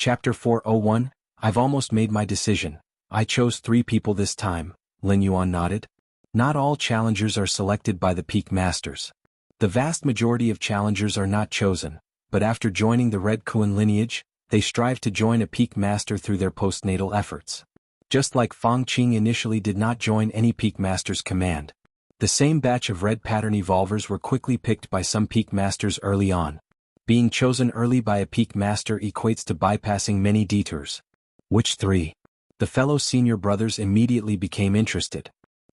Chapter 401, I've almost made my decision. I chose 3 people this time, Lin Yuan nodded. Not all challengers are selected by the peak masters. The vast majority of challengers are not chosen, but after joining the Red Kuan lineage, they strive to join a peak master through their postnatal efforts. Just like Fang Qing initially did not join any peak master's command. The same batch of red pattern evolvers were quickly picked by some peak masters early on. Being chosen early by a peak master equates to bypassing many detours. Which 3? The fellow senior brothers immediately became interested.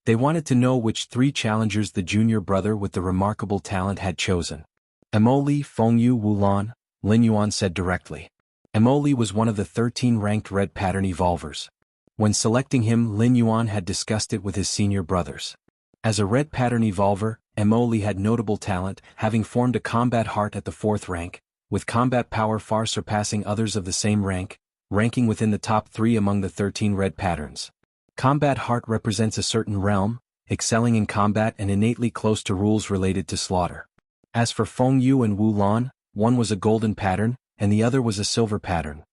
They wanted to know which 3 challengers the junior brother with the remarkable talent had chosen. Mo Li, Fengyu, Wu Lan, Lin Yuan said directly. Mo Li was one of the 13 ranked red pattern evolvers. When selecting him, Lin Yuan had discussed it with his senior brothers. As a red pattern evolver, Mo Li had notable talent, having formed a combat heart at the 4th rank, with combat power far surpassing others of the same rank, ranking within the top 3 among the 13 red patterns. Combat heart represents a certain realm, excelling in combat and innately close to rules related to slaughter. As for Feng Yu and Wu Lan, one was a golden pattern, and the other was a silver pattern.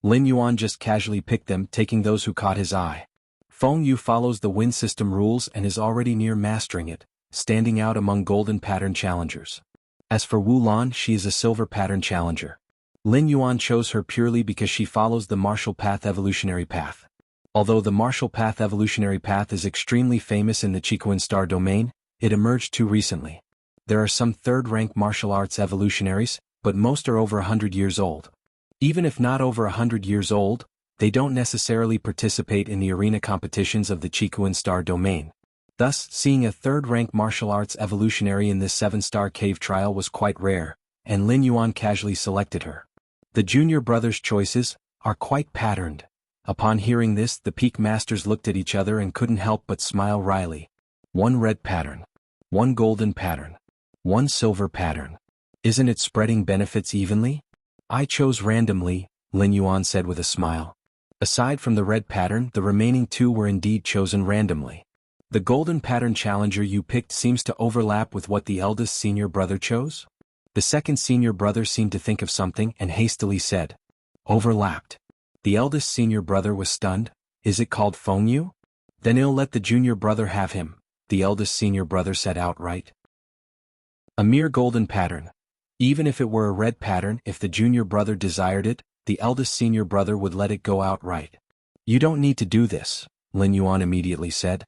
Lin Yuan just casually picked them, taking those who caught his eye. Feng Yu follows the wind system rules and is already near mastering it, standing out among golden pattern challengers. As for Wu Lan, she is a silver pattern challenger. Lin Yuan chose her purely because she follows the martial path evolutionary path. Although the martial path evolutionary path is extremely famous in the Qikuan star domain, it emerged too recently. There are some 3rd-rank martial arts evolutionaries, but most are over 100 years old. Even if not over 100 years old, they don't necessarily participate in the arena competitions of the Qikuan star domain. Thus, seeing a 3rd-rank martial arts evolutionary in this 7-star cave trial was quite rare, and Lin Yuan casually selected her. The junior brothers' choices are quite patterned. Upon hearing this, the peak masters looked at each other and couldn't help but smile wryly. 1 red pattern. 1 golden pattern. 1 silver pattern. Isn't it spreading benefits evenly? I chose randomly, Lin Yuan said with a smile. Aside from the red pattern, the remaining 2 were indeed chosen randomly. The golden pattern challenger you picked seems to overlap with what the eldest senior brother chose? The second senior brother seemed to think of something and hastily said. Overlapped. The eldest senior brother was stunned. Is it called Feng Yu? Then I'll let the junior brother have him, the eldest senior brother said outright. A mere golden pattern. Even if it were a red pattern, if the junior brother desired it, the eldest senior brother would let it go outright. You don't need to do this, Lin Yuan immediately said.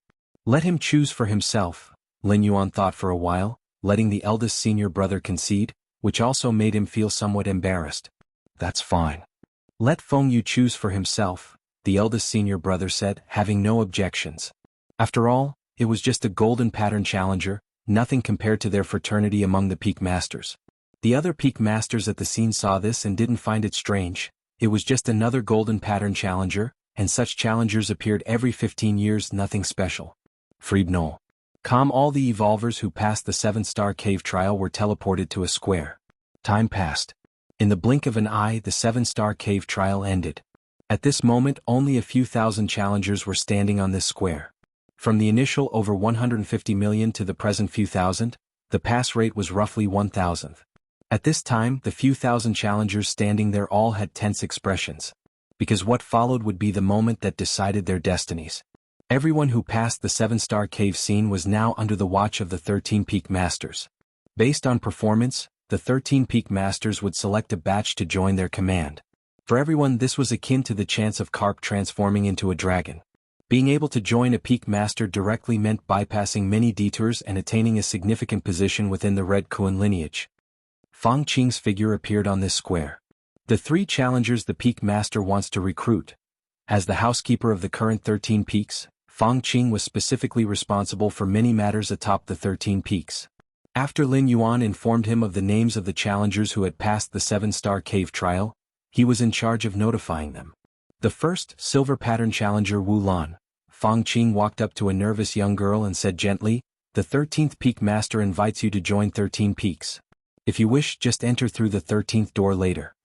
Let him choose for himself. Lin Yuan thought for a while, letting the eldest senior brother concede, which also made him feel somewhat embarrassed. That's fine. Let Feng Yu choose for himself, the eldest senior brother said, having no objections. After all, it was just a golden pattern challenger, nothing compared to their fraternity among the peak masters. The other peak masters at the scene saw this and didn't find it strange. It was just another golden pattern challenger, and such challengers appeared every 15 years, nothing special. Friednol. All the evolvers who passed the 7-star cave trial were teleported to a square. Time passed. In the blink of an eye, the 7-star cave trial ended. At this moment, only a few thousand challengers were standing on this square. From the initial over 150 million to the present few thousand, the pass rate was roughly 1,000th. At this time, the few thousand challengers standing there all had tense expressions. Because what followed would be the moment that decided their destinies. Everyone who passed the 7-star cave scene was now under the watch of the 13 peak masters. Based on performance, the 13 peak masters would select a batch to join their command. For everyone, this was akin to the chance of carp transforming into a dragon. Being able to join a peak master directly meant bypassing many detours and attaining a significant position within the Red Kuan lineage. Fang Qing's figure appeared on this square. The 3 challengers the peak master wants to recruit. As the housekeeper of the current 13 peaks, Fang Qing was specifically responsible for many matters atop the 13 peaks. After Lin Yuan informed him of the names of the challengers who had passed the 7-star cave trial, he was in charge of notifying them. The first, silver pattern challenger Wu Lan. Fang Qing walked up to a nervous young girl and said gently, "The 13th peak master invites you to join 13 peaks. If you wish, just enter through the 13th door later."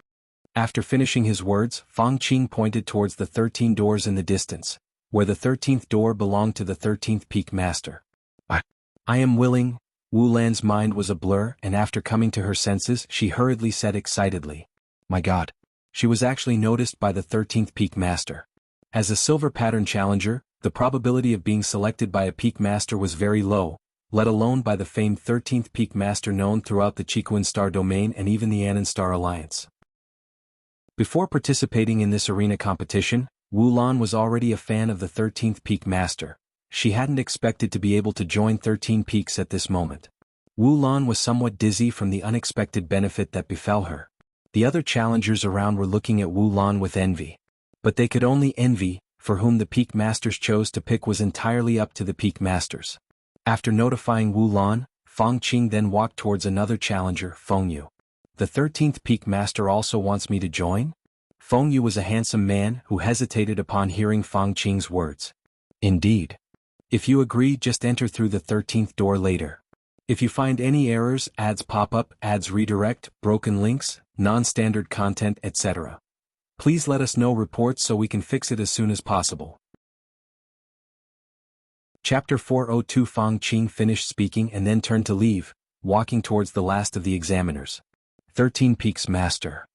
After finishing his words, Fang Qing pointed towards the 13 doors in the distance, where the 13th door belonged to the 13th peak master. I am willing." Wu Lan's mind was a blur, and after coming to her senses, she hurriedly said excitedly, "My God. She was actually noticed by the 13th Peak Master. As a silver pattern challenger, the probability of being selected by a Peak Master was very low, let alone by the famed 13th Peak Master known throughout the Chiquan Star domain and even the Anan Star Alliance. Before participating in this arena competition, Wu Lan was already a fan of the 13th Peak Master. She hadn't expected to be able to join 13 Peaks at this moment. Wu Lan was somewhat dizzy from the unexpected benefit that befell her. The other challengers around were looking at Wu Lan with envy. But they could only envy, for whom the Peak Masters chose to pick was entirely up to the Peak Masters. After notifying Wu Lan, Feng Qing then walked towards another challenger, Feng Yu. The 13th Peak Master also wants me to join? Feng Yu was a handsome man who hesitated upon hearing Feng Qing's words. Indeed. If you agree, just enter through the 13th door later. If you find any errors, ads pop up, ads redirect, broken links, non-standard content, etc., please let us know reports so we can fix it as soon as possible. Chapter 402. Feng Qing finished speaking and then turned to leave, walking towards the last of the examiners. 13 Peaks Master.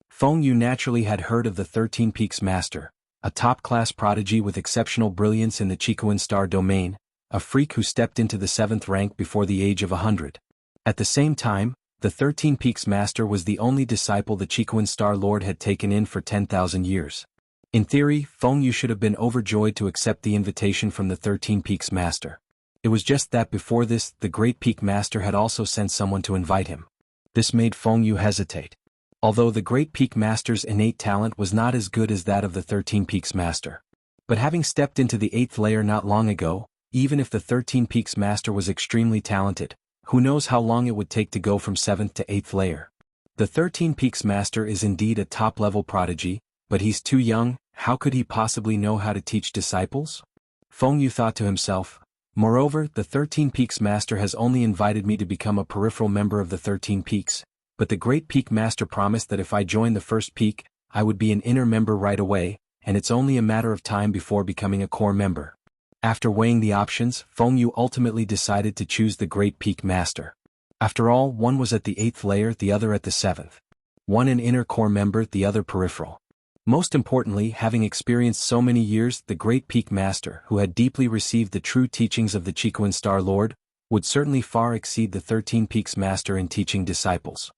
Feng Yu naturally had heard of the 13 Peaks Master, a top-class prodigy with exceptional brilliance in the Chiquan Star domain, a freak who stepped into the 7th rank before the age of 100. At the same time, the 13 Peaks Master was the only disciple the Chiquan Star Lord had taken in for 10,000 years. In theory, Feng Yu should have been overjoyed to accept the invitation from the 13 Peaks Master. It was just that before this, the Great Peak Master had also sent someone to invite him. This made Feng Yu hesitate. Although the Great Peak Master's innate talent was not as good as that of the 13 Peaks Master. But having stepped into the 8th layer not long ago, even if the 13 Peaks Master was extremely talented, who knows how long it would take to go from 7th to 8th layer. The 13 Peaks Master is indeed a top-level prodigy, but he's too young. How could he possibly know how to teach disciples? Feng Yu thought to himself. Moreover, the 13 Peaks Master has only invited me to become a peripheral member of the 13 Peaks, but the Great Peak Master promised that if I joined the first peak, I would be an inner member right away, and it's only a matter of time before becoming a core member. After weighing the options, Feng Yu ultimately decided to choose the Great Peak Master. After all, one was at the 8th layer, the other at the 7th. One an inner core member, the other peripheral. Most importantly, having experienced so many years, the Great Peak Master, who had deeply received the true teachings of the Chiquan Star Lord, would certainly far exceed the 13 Peaks Master in teaching disciples.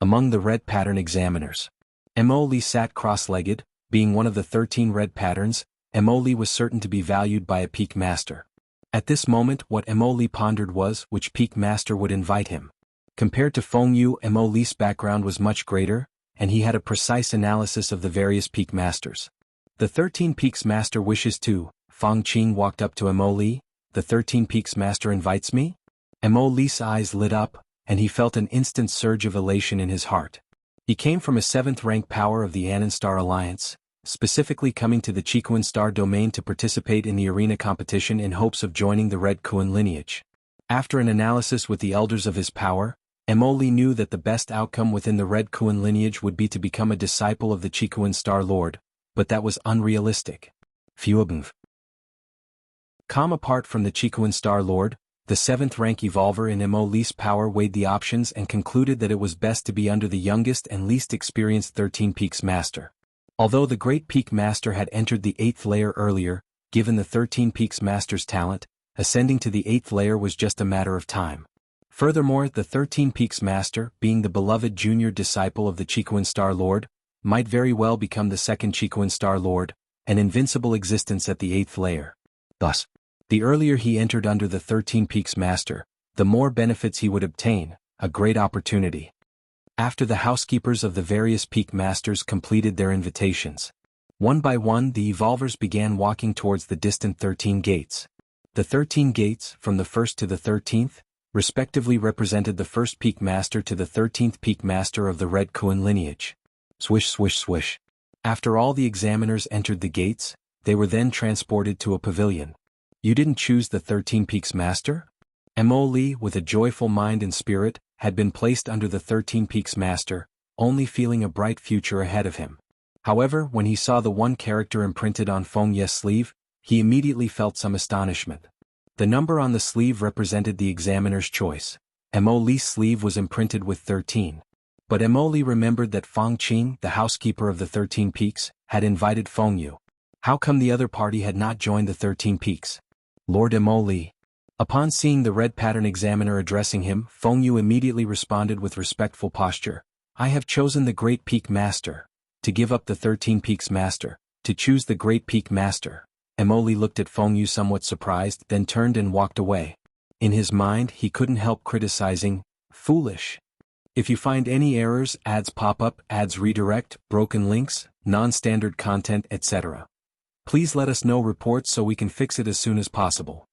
Among the red pattern examiners, Mo Li sat cross-legged. Being one of the 13 red patterns, Mo Li was certain to be valued by a Peak Master. At this moment, what Mo Li pondered was which Peak Master would invite him. Compared to Feng Yu, Mo Li's background was much greater, and he had a precise analysis of the various Peak Masters. The 13 Peaks Master wishes to. Feng Qing walked up to Mo Li. The 13 Peaks Master invites me? Mo Li's eyes lit up, and he felt an instant surge of elation in his heart. He came from a 7th rank power of the Anan Star Alliance, specifically coming to the Chiquan Star domain to participate in the arena competition in hopes of joining the Red Kuan lineage. After an analysis with the elders of his power, Mo Li knew that the best outcome within the Red Kuan lineage would be to become a disciple of the Chiquan Star Lord, but that was unrealistic. Apart from the Chiquan Star Lord, the 7th rank evolver in Mo Li's power weighed the options and concluded that it was best to be under the youngest and least experienced 13 Peaks Master. Although the Great Peak Master had entered the 8th layer earlier, given the 13 Peaks Master's talent, ascending to the 8th layer was just a matter of time. Furthermore, the 13 Peaks Master, being the beloved junior disciple of the Chiquan Star Lord, might very well become the second Chiquan Star Lord, an invincible existence at the 8th layer. Thus, the earlier he entered under the 13 Peaks Master, the more benefits he would obtain, a great opportunity. After the housekeepers of the various Peak Masters completed their invitations, one by one the evolvers began walking towards the distant 13 gates. The 13 gates, from the 1st to the 13th, respectively represented the 1st Peak Master to the 13th Peak Master of the Red Kuan lineage. Swish swish swish. After all the examiners entered the gates, they were then transported to a pavilion. You didn't choose the 13 Peaks Master? Mo Li, with a joyful mind and spirit, had been placed under the 13 Peaks Master, only feeling a bright future ahead of him. However, when he saw the one character imprinted on Feng Ye's sleeve, he immediately felt some astonishment. The number on the sleeve represented the examiner's choice. Mo Li's sleeve was imprinted with 13. But Emoli remembered that Feng Qing, the housekeeper of the 13 Peaks, had invited Feng Yu. How come the other party had not joined the 13 Peaks? Lord Emoli. Upon seeing the red pattern examiner addressing him, Feng Yu immediately responded with respectful posture. I have chosen the Great Peak Master. To give up the 13 Peaks Master. To choose the Great Peak Master. Emoli looked at Feng Yu somewhat surprised, then turned and walked away. In his mind, he couldn't help criticizing, foolish. If you find any errors, ads pop up, ads redirect, broken links, non-standard content, etc. Please let us know reports so we can fix it as soon as possible.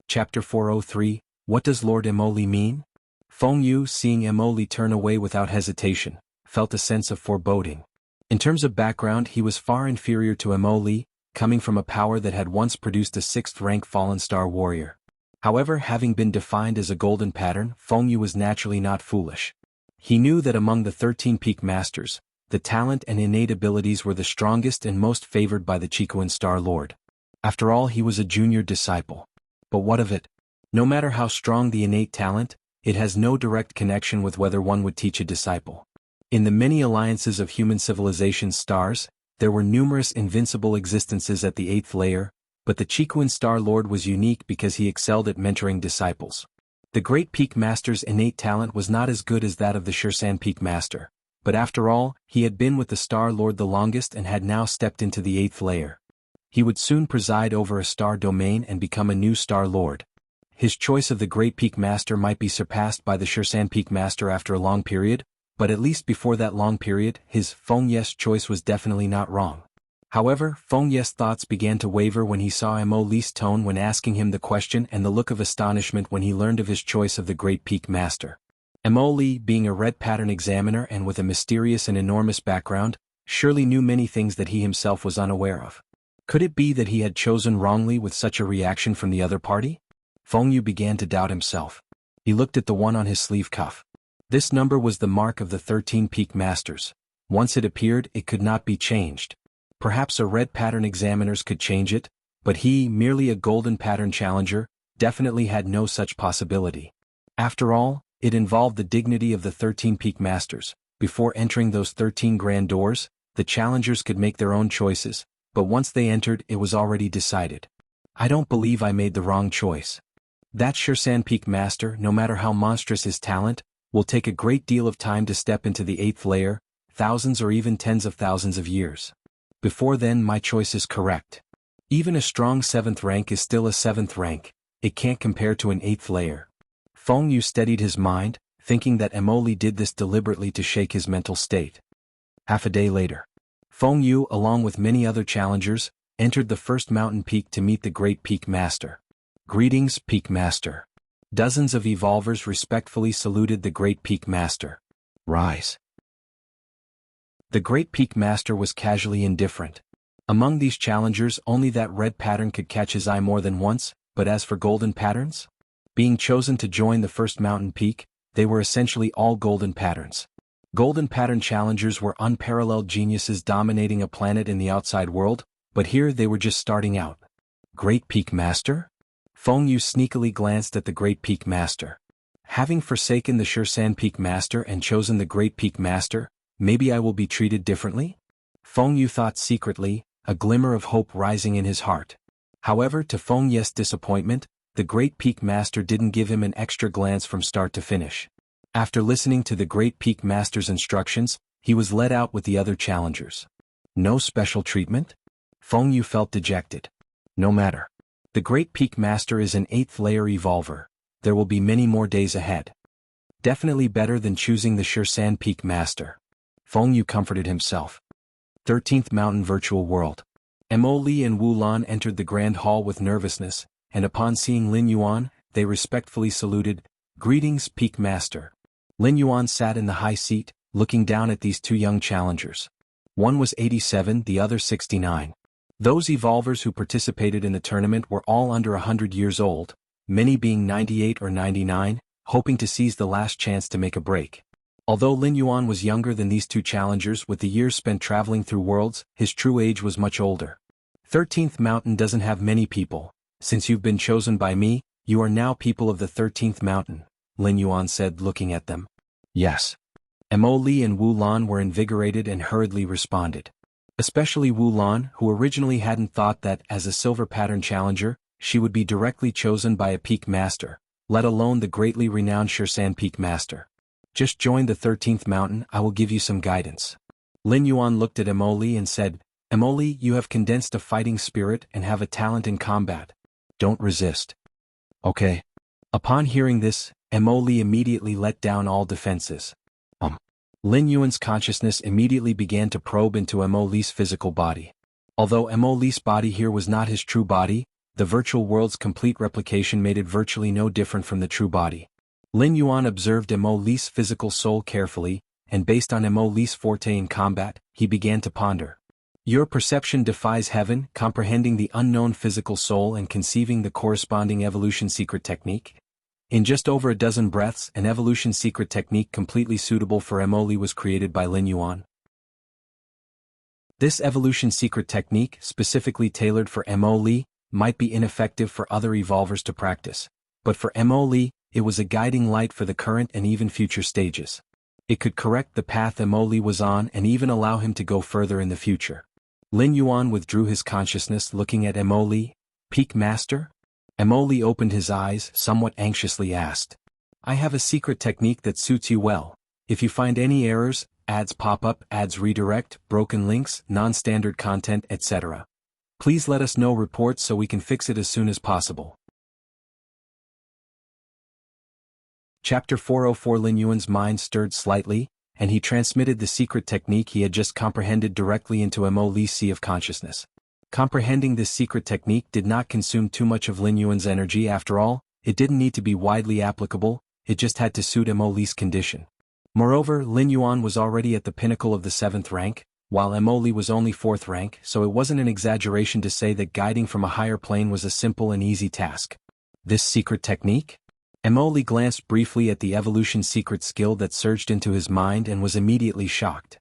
Chapter 403, What does Lord Emoli mean? Feng Yu, seeing Emoli turn away without hesitation, felt a sense of foreboding. In terms of background, he was far inferior to Emoli, coming from a power that had once produced a 6th-rank fallen star warrior. However, having been defined as a golden pattern, Feng Yu was naturally not foolish. He knew that among the 13 Peak Masters, the talent and innate abilities were the strongest and most favored by the Chiquan Star Lord. After all, he was a junior disciple. But what of it? No matter how strong the innate talent, it has no direct connection with whether one would teach a disciple. In the many alliances of human civilization's stars, there were numerous invincible existences at the 8th layer, but the Chiquan Star Lord was unique because he excelled at mentoring disciples. The Great Peak Master's innate talent was not as good as that of the Shursan Peak Master, but after all, he had been with the Star Lord the longest and had now stepped into the 8th layer. He would soon preside over a star domain and become a new Star Lord. His choice of the Great Peak Master might be surpassed by the Shursan Peak Master after a long period, but at least before that long period, his Feng Ye's choice was definitely not wrong. However, Feng Ye's thoughts began to waver when he saw Emoli's tone when asking him the question and the look of astonishment when he learned of his choice of the Great Peak Master. Emoli, being a red pattern examiner and with a mysterious and enormous background, surely knew many things that he himself was unaware of. Could it be that he had chosen wrongly with such a reaction from the other party? Feng Yu began to doubt himself. He looked at the one on his sleeve cuff. This number was the mark of the 13 Peak Masters. Once it appeared, it could not be changed. Perhaps a red pattern examiners could change it, but he, merely a golden pattern challenger, definitely had no such possibility. After all, it involved the dignity of the 13 Peak Masters. Before entering those 13 grand doors, the challengers could make their own choices, but once they entered, it was already decided. I don't believe I made the wrong choice. That Shursan Peak Master, no matter how monstrous his talent, will take a great deal of time to step into the 8th layer, thousands or even tens of thousands of years. Before then, my choice is correct. Even a strong 7th rank is still a 7th rank, it can't compare to an 8th layer. Feng Yu steadied his mind, thinking that Emoli did this deliberately to shake his mental state. Half a day later, Feng Yu, along with many other challengers, entered the first mountain peak to meet the Great Peak Master. Greetings, Peak Master. Dozens of evolvers respectfully saluted the Great Peak Master. Rise. The Great Peak Master was casually indifferent. Among these challengers, only that red pattern could catch his eye more than once, but as for golden patterns? Being chosen to join the first mountain peak, they were essentially all golden patterns. Golden pattern challengers were unparalleled geniuses dominating a planet in the outside world, but here they were just starting out. Great Peak Master? Feng Yu sneakily glanced at the Great Peak Master. Having forsaken the Shursan Peak Master and chosen the Great Peak Master, maybe I will be treated differently? Feng Yu thought secretly, a glimmer of hope rising in his heart. However, to Feng Ye's disappointment, the Great Peak Master didn't give him an extra glance from start to finish. After listening to the Great Peak Master's instructions, he was led out with the other challengers. No special treatment? Feng Yu felt dejected. No matter. The Great Peak Master is an 8th layer evolver. There will be many more days ahead. Definitely better than choosing the Shursan Peak Master. Feng Yu comforted himself. 13th Mountain Virtual World. Emoli and Wu Lan entered the Grand Hall with nervousness, and upon seeing Lin Yuan, they respectfully saluted, Greetings, Peak Master. Lin Yuan sat in the high seat, looking down at these two young challengers. One was 87, the other 69. Those evolvers who participated in the tournament were all under 100 years old, many being 98 or 99, hoping to seize the last chance to make a break. Although Lin Yuan was younger than these two challengers with the years spent traveling through worlds, his true age was much older. 13th Mountain doesn't have many people. Since you've been chosen by me, you are now people of the 13th Mountain. Lin Yuan said, looking at them. Yes. Mo Li and Wu Lan were invigorated and hurriedly responded. Especially Wu Lan, who originally hadn't thought that, as a silver pattern challenger, she would be directly chosen by a peak master, let alone the greatly renowned Shirsan peak master. Just join the 13th mountain, I will give you some guidance. Lin Yuan looked at Mo Li and said, Mo Li, you have condensed a fighting spirit and have a talent in combat. Don't resist. Okay. Upon hearing this, Mo Li immediately let down all defenses. Lin Yuan's consciousness immediately began to probe into Mo Li's physical body. Although Mo Li's body here was not his true body, the virtual world's complete replication made it virtually no different from the true body. Lin Yuan observed Mo Li's physical soul carefully, and based on Mo Li's forte in combat, he began to ponder. Your perception defies heaven, comprehending the unknown physical soul and conceiving the corresponding evolution secret technique. In just over a dozen breaths, an evolution secret technique completely suitable for Mo Li was created by Lin Yuan. This evolution secret technique, specifically tailored for Mo Li, might be ineffective for other evolvers to practice, but for Mo Li, it was a guiding light for the current and even future stages. It could correct the path Mo Li was on and even allow him to go further in the future. Lin Yuan withdrew his consciousness, looking at Mo Li. Peak Master? Mo Li opened his eyes, somewhat anxiously asked. I have a secret technique that suits you well. If you find any errors, ads pop up, ads redirect, broken links, non-standard content, etc., please let us know reports so we can fix it as soon as possible. Chapter 404. Lin Yuan's mind stirred slightly, and he transmitted the secret technique he had just comprehended directly into Mo Li's sea of consciousness. Comprehending this secret technique did not consume too much of Lin Yuan's energy. After all, it didn't need to be widely applicable, it just had to suit Mo Li's condition. Moreover, Lin Yuan was already at the pinnacle of the 7th rank, while Mo Li was only 4th rank, so it wasn't an exaggeration to say that guiding from a higher plane was a simple and easy task. This secret technique? Mo Li glanced briefly at the evolution secret skill that surged into his mind and was immediately shocked.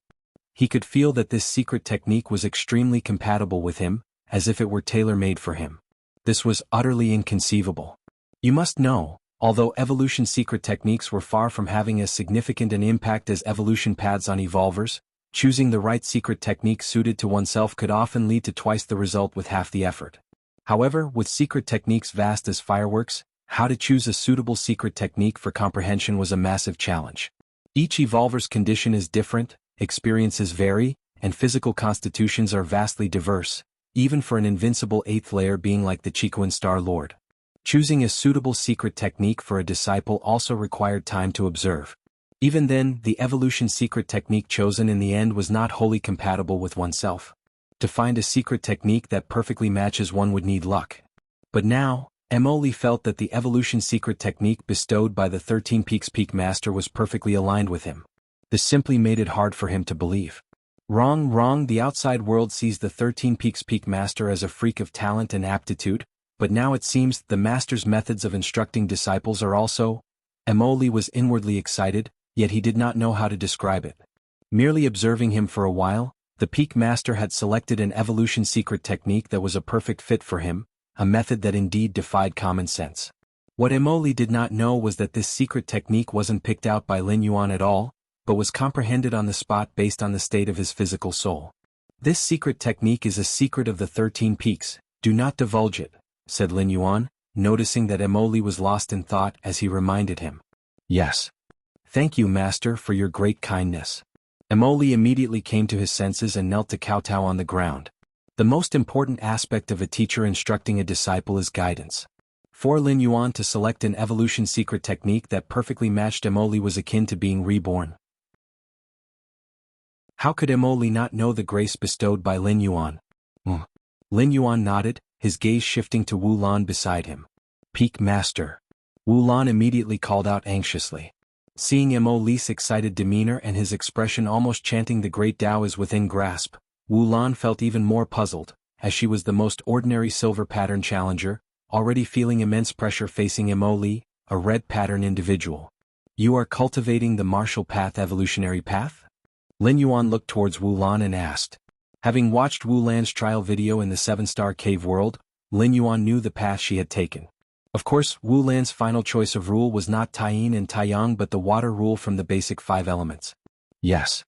He could feel that this secret technique was extremely compatible with him, as if it were tailor-made for him. This was utterly inconceivable. You must know, although evolution secret techniques were far from having as significant an impact as evolution paths on evolvers, choosing the right secret technique suited to oneself could often lead to twice the result with half the effort. However, with secret techniques vast as fireworks, how to choose a suitable secret technique for comprehension was a massive challenge. Each evolver's condition is different, experiences vary, and physical constitutions are vastly diverse, even for an invincible 8th layer being like the Chiquan Star Lord. Choosing a suitable secret technique for a disciple also required time to observe. Even then, the evolution secret technique chosen in the end was not wholly compatible with oneself. To find a secret technique that perfectly matches one would need luck. But now, Mo Li felt that the evolution secret technique bestowed by the 13 Peaks Peak Master was perfectly aligned with him. This simply made it hard for him to believe. Wrong, the outside world sees the 13 Peaks Peak Master as a freak of talent and aptitude, but now it seems the Master's methods of instructing disciples are also. Mo Li was inwardly excited, yet he did not know how to describe it. Merely observing him for a while, the Peak Master had selected an evolution secret technique that was a perfect fit for him, a method that indeed defied common sense. What Mo Li did not know was that this secret technique wasn't picked out by Lin Yuan at all, but was comprehended on the spot based on the state of his physical soul. This secret technique is a secret of the 13 peaks, do not divulge it, said Lin Yuan, noticing that Mo Li was lost in thought as he reminded him. Yes. Thank you, Master, for your great kindness. Mo Li immediately came to his senses and knelt to kowtow on the ground. The most important aspect of a teacher instructing a disciple is guidance. For Lin Yuan to select an evolution secret technique that perfectly matched Mo Li was akin to being reborn. How could Mo Li not know the grace bestowed by Lin Yuan? Lin Yuan nodded, his gaze shifting to Wu Lan beside him. Peak Master. Wu Lan immediately called out anxiously. Seeing Mo Li's excited demeanor and his expression almost chanting the great Tao is within grasp, Wu Lan felt even more puzzled, as she was the most ordinary silver pattern challenger, already feeling immense pressure facing Mo Li, a red pattern individual. You are cultivating the martial path evolutionary path? Lin Yuan looked towards Wu Lan and asked. Having watched Wu Lan's trial video in the 7-star cave world, Lin Yuan knew the path she had taken. Of course, Wu Lan's final choice of rule was not Taiyin and Taiyang but the water rule from the basic 5 elements. Yes.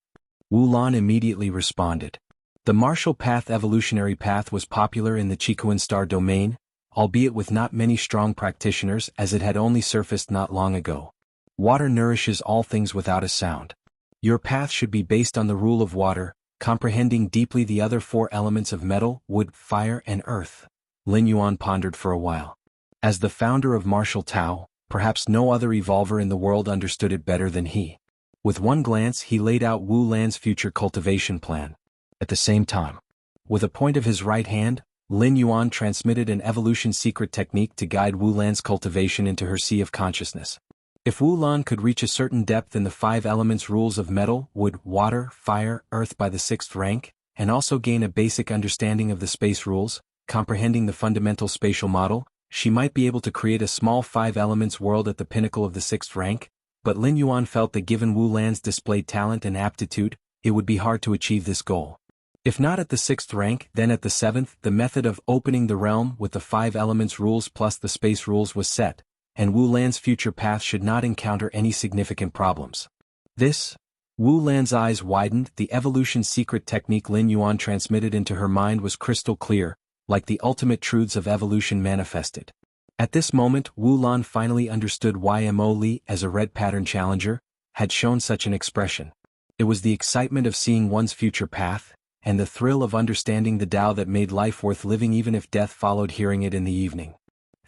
Wu Lan immediately responded. The martial path evolutionary path was popular in the Qikuan star domain, albeit with not many strong practitioners as it had only surfaced not long ago. Water nourishes all things without a sound. Your path should be based on the rule of water, comprehending deeply the other 4 elements of metal, wood, fire, and earth. Lin Yuan pondered for a while. As the founder of martial Tao, perhaps no other evolver in the world understood it better than he. With one glance he laid out Wu Lan's future cultivation plan. At the same time, with a point of his right hand, Lin Yuan transmitted an evolution secret technique to guide Wu Lan's cultivation into her sea of consciousness. If Wu Lan could reach a certain depth in the 5 elements rules of metal, wood, water, fire, earth by the 6th rank, and also gain a basic understanding of the space rules, comprehending the fundamental spatial model, she might be able to create a small 5 elements world at the pinnacle of the 6th rank, but Lin Yuan felt that given Wu Lan's displayed talent and aptitude, it would be hard to achieve this goal. If not at the 6th rank, then at the 7th, the method of opening the realm with the 5 elements rules plus the space rules was set, and Wu Lan's future path should not encounter any significant problems. Wu Lan's eyes widened. The evolution secret technique Lin Yuan transmitted into her mind was crystal clear, like the ultimate truths of evolution manifested. At this moment Wu Lan finally understood why Mo Li, as a red pattern challenger, had shown such an expression. It was the excitement of seeing one's future path, and the thrill of understanding the Tao that made life worth living even if death followed hearing it in the evening.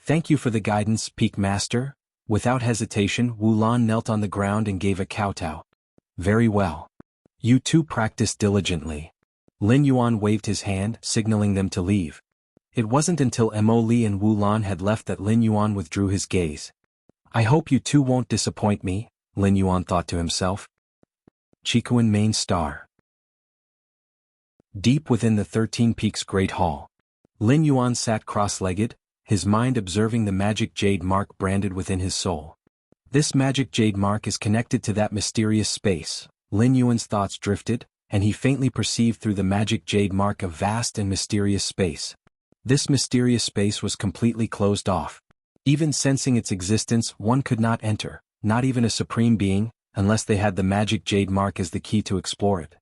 Thank you for the guidance, Peak Master. Without hesitation Wu Lan knelt on the ground and gave a kowtow. Very well. You too practice diligently. Lin Yuan waved his hand, signaling them to leave. It wasn't until Mo Li and Wu Lan had left that Lin Yuan withdrew his gaze. I hope you two won't disappoint me, Lin Yuan thought to himself. Qikuan Main Star. Deep within the 13 Peaks Great Hall, Lin Yuan sat cross-legged, his mind observing the magic jade mark branded within his soul. This magic jade mark is connected to that mysterious space. Lin Yuan's thoughts drifted, and he faintly perceived through the magic jade mark a vast and mysterious space. This mysterious space was completely closed off. Even sensing its existence, one could not enter, not even a supreme being, unless they had the magic jade mark as the key to explore it.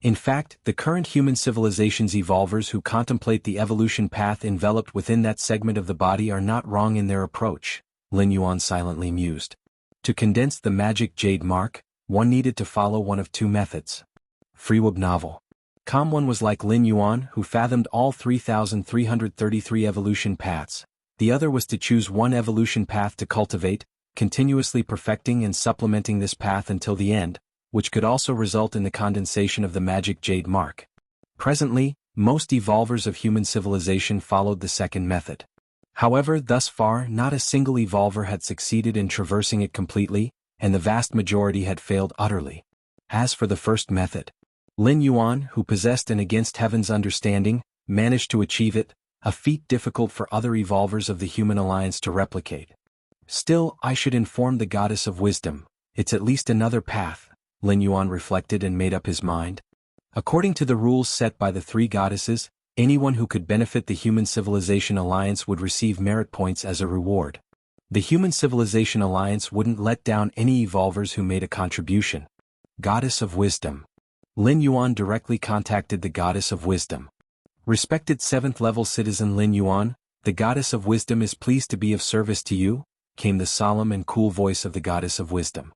In fact, the current human civilization's evolvers who contemplate the evolution path enveloped within that segment of the body are not wrong in their approach, Lin Yuan silently mused. To condense the magic jade mark, one needed to follow one of 2 methods. Freeweb novel. One was like Lin Yuan, who fathomed all 3,333 evolution paths. The other was to choose one evolution path to cultivate, continuously perfecting and supplementing this path until the end, which could also result in the condensation of the magic jade mark. Presently, most evolvers of human civilization followed the second method. However, thus far not a single evolver had succeeded in traversing it completely, and the vast majority had failed utterly. As for the first method, Lin Yuan, who possessed an against heaven's understanding, managed to achieve it, a feat difficult for other evolvers of the human alliance to replicate. Still, I should inform the goddess of wisdom. It's at least another path, Lin Yuan reflected and made up his mind. According to the rules set by the 3 goddesses, anyone who could benefit the Human Civilization Alliance would receive merit points as a reward. The Human Civilization Alliance wouldn't let down any evolvers who made a contribution. Goddess of Wisdom. Lin Yuan directly contacted the Goddess of Wisdom. Respected 7th level citizen Lin Yuan, the Goddess of Wisdom is pleased to be of service to you, came the solemn and cool voice of the Goddess of Wisdom.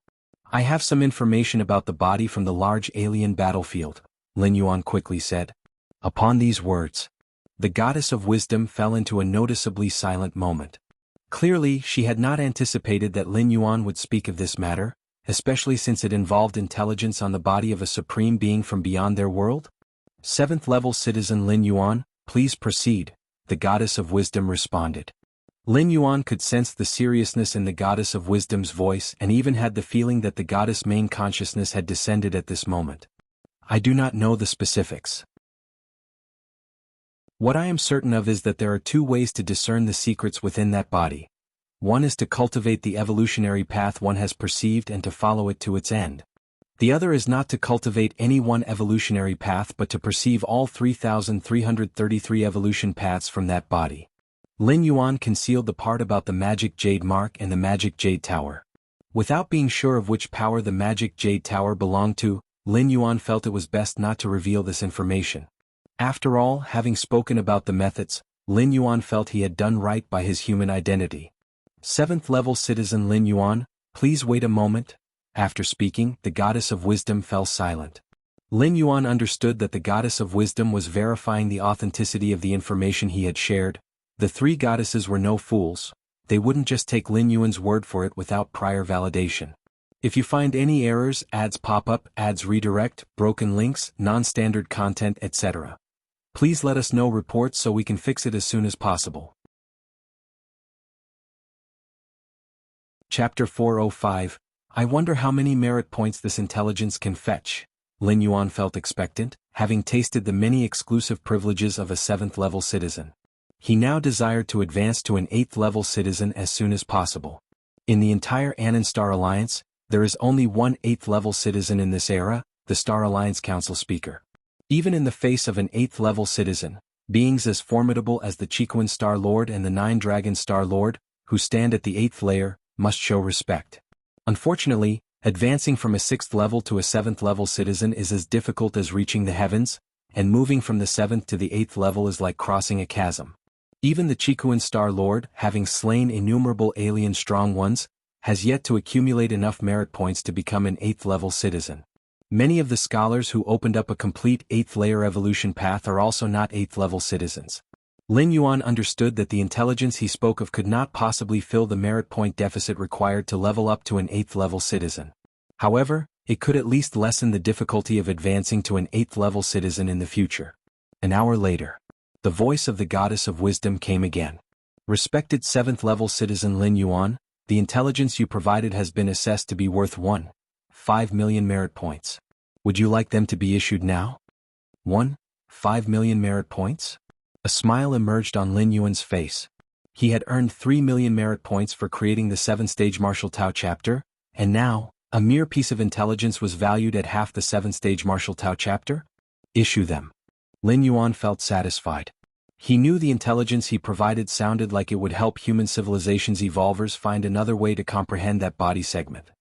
I have some information about the body from the large alien battlefield, Lin Yuan quickly said. Upon these words, the Goddess of Wisdom fell into a noticeably silent moment. Clearly, she had not anticipated that Lin Yuan would speak of this matter, especially since it involved intelligence on the body of a supreme being from beyond their world. 7th level citizen Lin Yuan, please proceed, the Goddess of Wisdom responded. Lin Yuan could sense the seriousness in the Goddess of Wisdom's voice and even had the feeling that the goddess' main consciousness had descended at this moment. I do not know the specifics. What I am certain of is that there are 2 ways to discern the secrets within that body. One is to cultivate the evolutionary path one has perceived and to follow it to its end. The other is not to cultivate any one evolutionary path but to perceive all 3,333 evolution paths from that body. Lin Yuan concealed the part about the magic jade mark and the magic jade tower. Without being sure of which power the magic jade tower belonged to, Lin Yuan felt it was best not to reveal this information. After all, having spoken about the methods, Lin Yuan felt he had done right by his human identity. 7th level citizen Lin Yuan, please wait a moment. After speaking, the goddess of wisdom fell silent. Lin Yuan understood that the goddess of wisdom was verifying the authenticity of the information he had shared. The three goddesses were no fools. They wouldn't just take Lin Yuan's word for it without prior validation. If you find any errors, ads pop up, ads redirect, broken links, non-standard content, etc., please let us know reports so we can fix it as soon as possible. Chapter 405. I wonder how many merit points this intelligence can fetch. Lin Yuan felt expectant, having tasted the many exclusive privileges of a 7th level citizen. He now desired to advance to an 8th level citizen as soon as possible. In the entire Anon Star Alliance, there is only one 8th level citizen in this era, the Star Alliance Council Speaker. Even in the face of an 8th level citizen, beings as formidable as the Chiquan Star Lord and the 9 Dragon Star Lord, who stand at the 8th layer, must show respect. Unfortunately, advancing from a 6th level to a 7th level citizen is as difficult as reaching the heavens, and moving from the 7th to the 8th level is like crossing a chasm. Even the Chiquan Star Lord, having slain innumerable alien strong ones, has yet to accumulate enough merit points to become an 8th level citizen. Many of the scholars who opened up a complete 8th layer evolution path are also not 8th level citizens. Lin Yuan understood that the intelligence he spoke of could not possibly fill the merit point deficit required to level up to an 8th level citizen. However, it could at least lessen the difficulty of advancing to an 8th level citizen in the future. An hour later, the voice of the goddess of wisdom came again. Respected 7th level citizen Lin Yuan, the intelligence you provided has been assessed to be worth 1.5 million merit points. Would you like them to be issued now? 1.5 million merit points? A smile emerged on Lin Yuan's face. He had earned 3 million merit points for creating the 7-stage martial Tao chapter, and now, a mere piece of intelligence was valued at half the 7-stage martial Tao chapter? Issue them. Lin Yuan felt satisfied. He knew the intelligence he provided sounded like it would help human civilization's evolvers find another way to comprehend that body segment.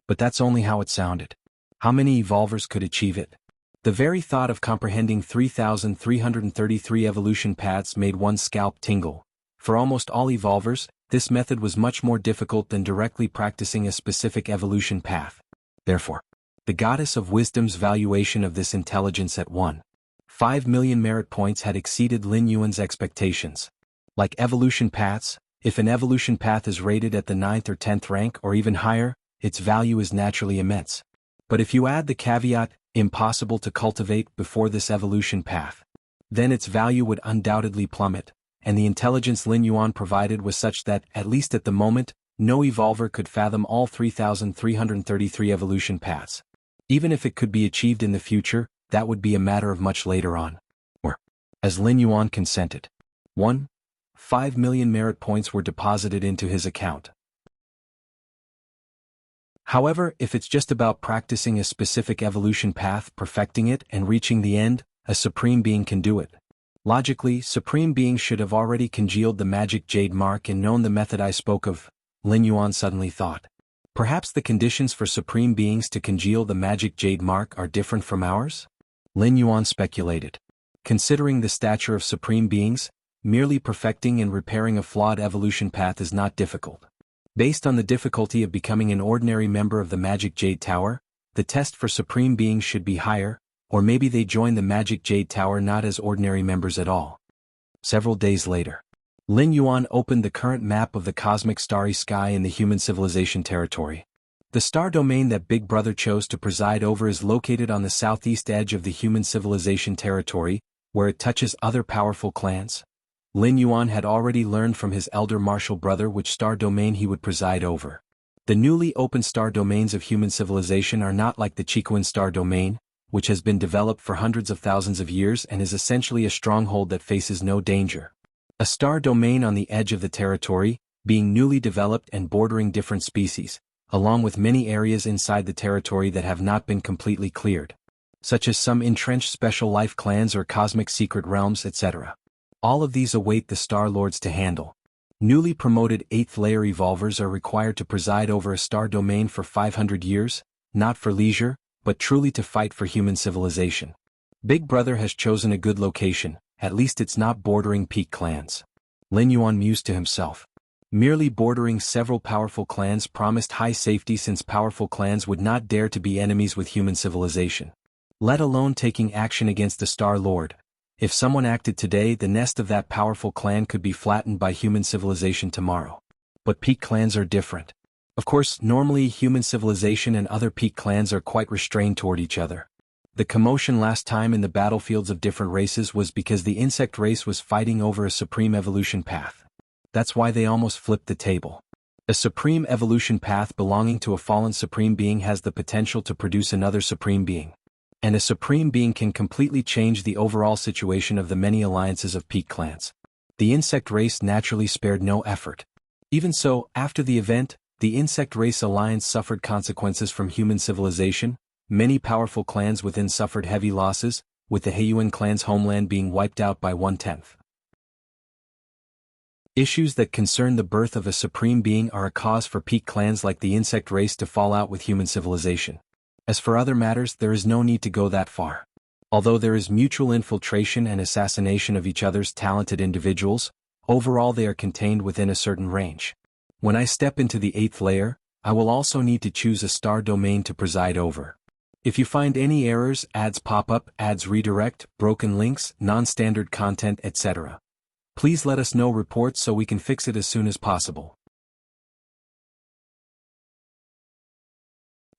But that's only how it sounded. How many evolvers could achieve it? The very thought of comprehending 3,333 evolution paths made one's scalp tingle. For almost all evolvers, this method was much more difficult than directly practicing a specific evolution path. Therefore, the goddess of wisdom's valuation of this intelligence at 1.5 million merit points had exceeded Lin Yuan's expectations. Like evolution paths, if an evolution path is rated at the 9th or 10th rank or even higher, its value is naturally immense. But if you add the caveat, impossible to cultivate before this evolution path, then its value would undoubtedly plummet, and the intelligence Lin Yuan provided was such that, at least at the moment, no evolver could fathom all 3,333 evolution paths. Even if it could be achieved in the future, that would be a matter of much later on. Or, as Lin Yuan consented, 1.5 million merit points were deposited into his account. However, if it's just about practicing a specific evolution path, perfecting it, and reaching the end, a supreme being can do it. Logically, supreme beings should have already congealed the magic jade mark and known the method I spoke of, Lin Yuan suddenly thought. Perhaps the conditions for supreme beings to congeal the magic jade mark are different from ours? Lin Yuan speculated. Considering the stature of supreme beings, merely perfecting and repairing a flawed evolution path is not difficult. Based on the difficulty of becoming an ordinary member of the Magic Jade Tower, the test for supreme beings should be higher, or maybe they join the Magic Jade Tower not as ordinary members at all. Several days later, Lin Yuan opened the current map of the cosmic starry sky in the human civilization territory. The star domain that Big Brother chose to preside over is located on the southeast edge of the human civilization territory, where it touches other powerful clans. Lin Yuan had already learned from his elder martial brother which star domain he would preside over. The newly opened star domains of human civilization are not like the Chiquan star domain, which has been developed for hundreds of thousands of years and is essentially a stronghold that faces no danger. A star domain on the edge of the territory, being newly developed and bordering different species, along with many areas inside the territory that have not been completely cleared, such as some entrenched special life clans or cosmic secret realms, etc. All of these await the Star Lords to handle. Newly promoted 8th layer evolvers are required to preside over a star domain for 500 years, not for leisure, but truly to fight for human civilization. Big Brother has chosen a good location, at least it's not bordering peak clans. Lin Yuan mused to himself. Merely bordering several powerful clans promised high safety since powerful clans would not dare to be enemies with human civilization. Let alone taking action against the Star Lord. If someone acted today, the nest of that powerful clan could be flattened by human civilization tomorrow. But peak clans are different. Of course, normally human civilization and other peak clans are quite restrained toward each other. The commotion last time in the battlefields of different races was because the insect race was fighting over a supreme evolution path. That's why they almost flipped the table. A supreme evolution path belonging to a fallen supreme being has the potential to produce another supreme being. And a supreme being can completely change the overall situation of the many alliances of peak clans. The insect race naturally spared no effort. Even so, after the event, the insect race alliance suffered consequences from human civilization. Many powerful clans within suffered heavy losses, with the Heiyuan clan's homeland being wiped out by 1/10. Issues that concern the birth of a supreme being are a cause for peak clans like the insect race to fall out with human civilization. As for other matters, there is no need to go that far. Although there is mutual infiltration and assassination of each other's talented individuals, overall they are contained within a certain range. When I step into the 8th layer, I will also need to choose a star domain to preside over. If you find any errors, ads pop up, ads redirect, broken links, non-standard content, etc., please let us know reports so we can fix it as soon as possible.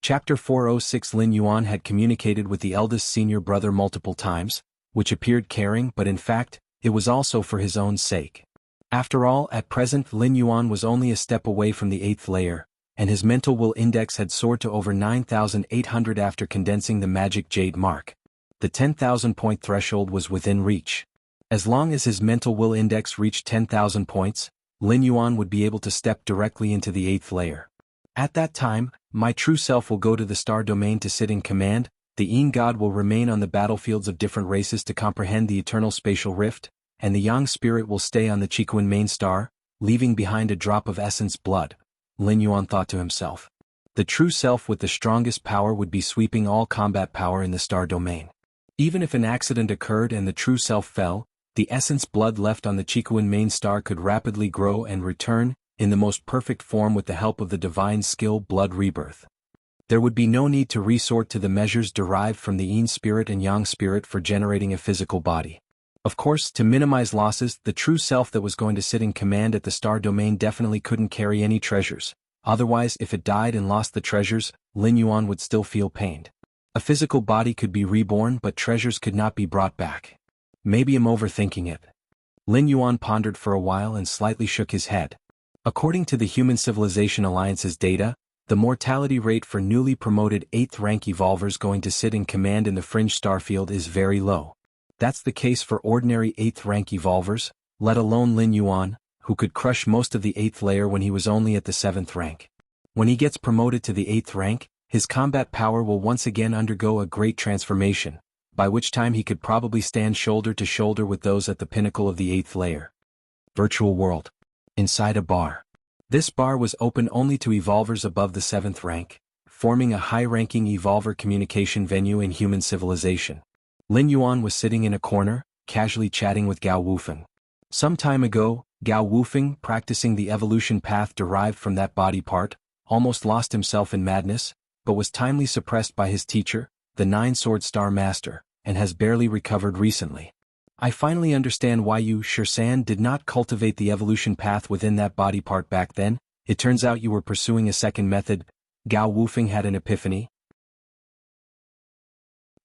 Chapter 406. Lin Yuan had communicated with the eldest senior brother multiple times, which appeared caring, but in fact, it was also for his own sake. After all, at present Lin Yuan was only a step away from the 8th layer, and his mental will index had soared to over 9,800 after condensing the magic jade mark. The 10,000 point threshold was within reach. As long as his mental will index reached 10,000 points, Lin Yuan would be able to step directly into the 8th layer. At that time, my true self will go to the star domain to sit in command, the Yin God will remain on the battlefields of different races to comprehend the eternal spatial rift, and the Yang spirit will stay on the Qikuan main star, leaving behind a drop of essence blood, Lin Yuan thought to himself. The true self with the strongest power would be sweeping all combat power in the star domain. Even if an accident occurred and the true self fell, the essence blood left on the Qikuan main star could rapidly grow and return, in the most perfect form with the help of the divine skill blood rebirth. There would be no need to resort to the measures derived from the Yin spirit and Yang spirit for generating a physical body. Of course, to minimize losses, the true self that was going to sit in command at the star domain definitely couldn't carry any treasures. Otherwise, if it died and lost the treasures, Lin Yuan would still feel pained. A physical body could be reborn, but treasures could not be brought back. Maybe I'm overthinking it. Lin Yuan pondered for a while and slightly shook his head. According to the Human Civilization Alliance's data, the mortality rate for newly promoted 8th rank evolvers going to sit in command in the fringe starfield is very low. That's the case for ordinary 8th rank evolvers, let alone Lin Yuan, who could crush most of the 8th layer when he was only at the 7th rank. When he gets promoted to the 8th rank, his combat power will once again undergo a great transformation, by which time he could probably stand shoulder to shoulder with those at the pinnacle of the 8th layer. Virtual world. Inside a bar. This bar was open only to evolvers above the 7th rank, forming a high-ranking evolver communication venue in human civilization. Lin Yuan was sitting in a corner, casually chatting with Gao Wufeng. Some time ago, Gao Wufeng, practicing the evolution path derived from that body part, almost lost himself in madness, but was timely suppressed by his teacher, the 9-sword star master, and has barely recovered recently. I finally understand why you, Shirsan, did not cultivate the evolution path within that body part back then. It turns out you were pursuing a second method. Gao Wufeng had an epiphany.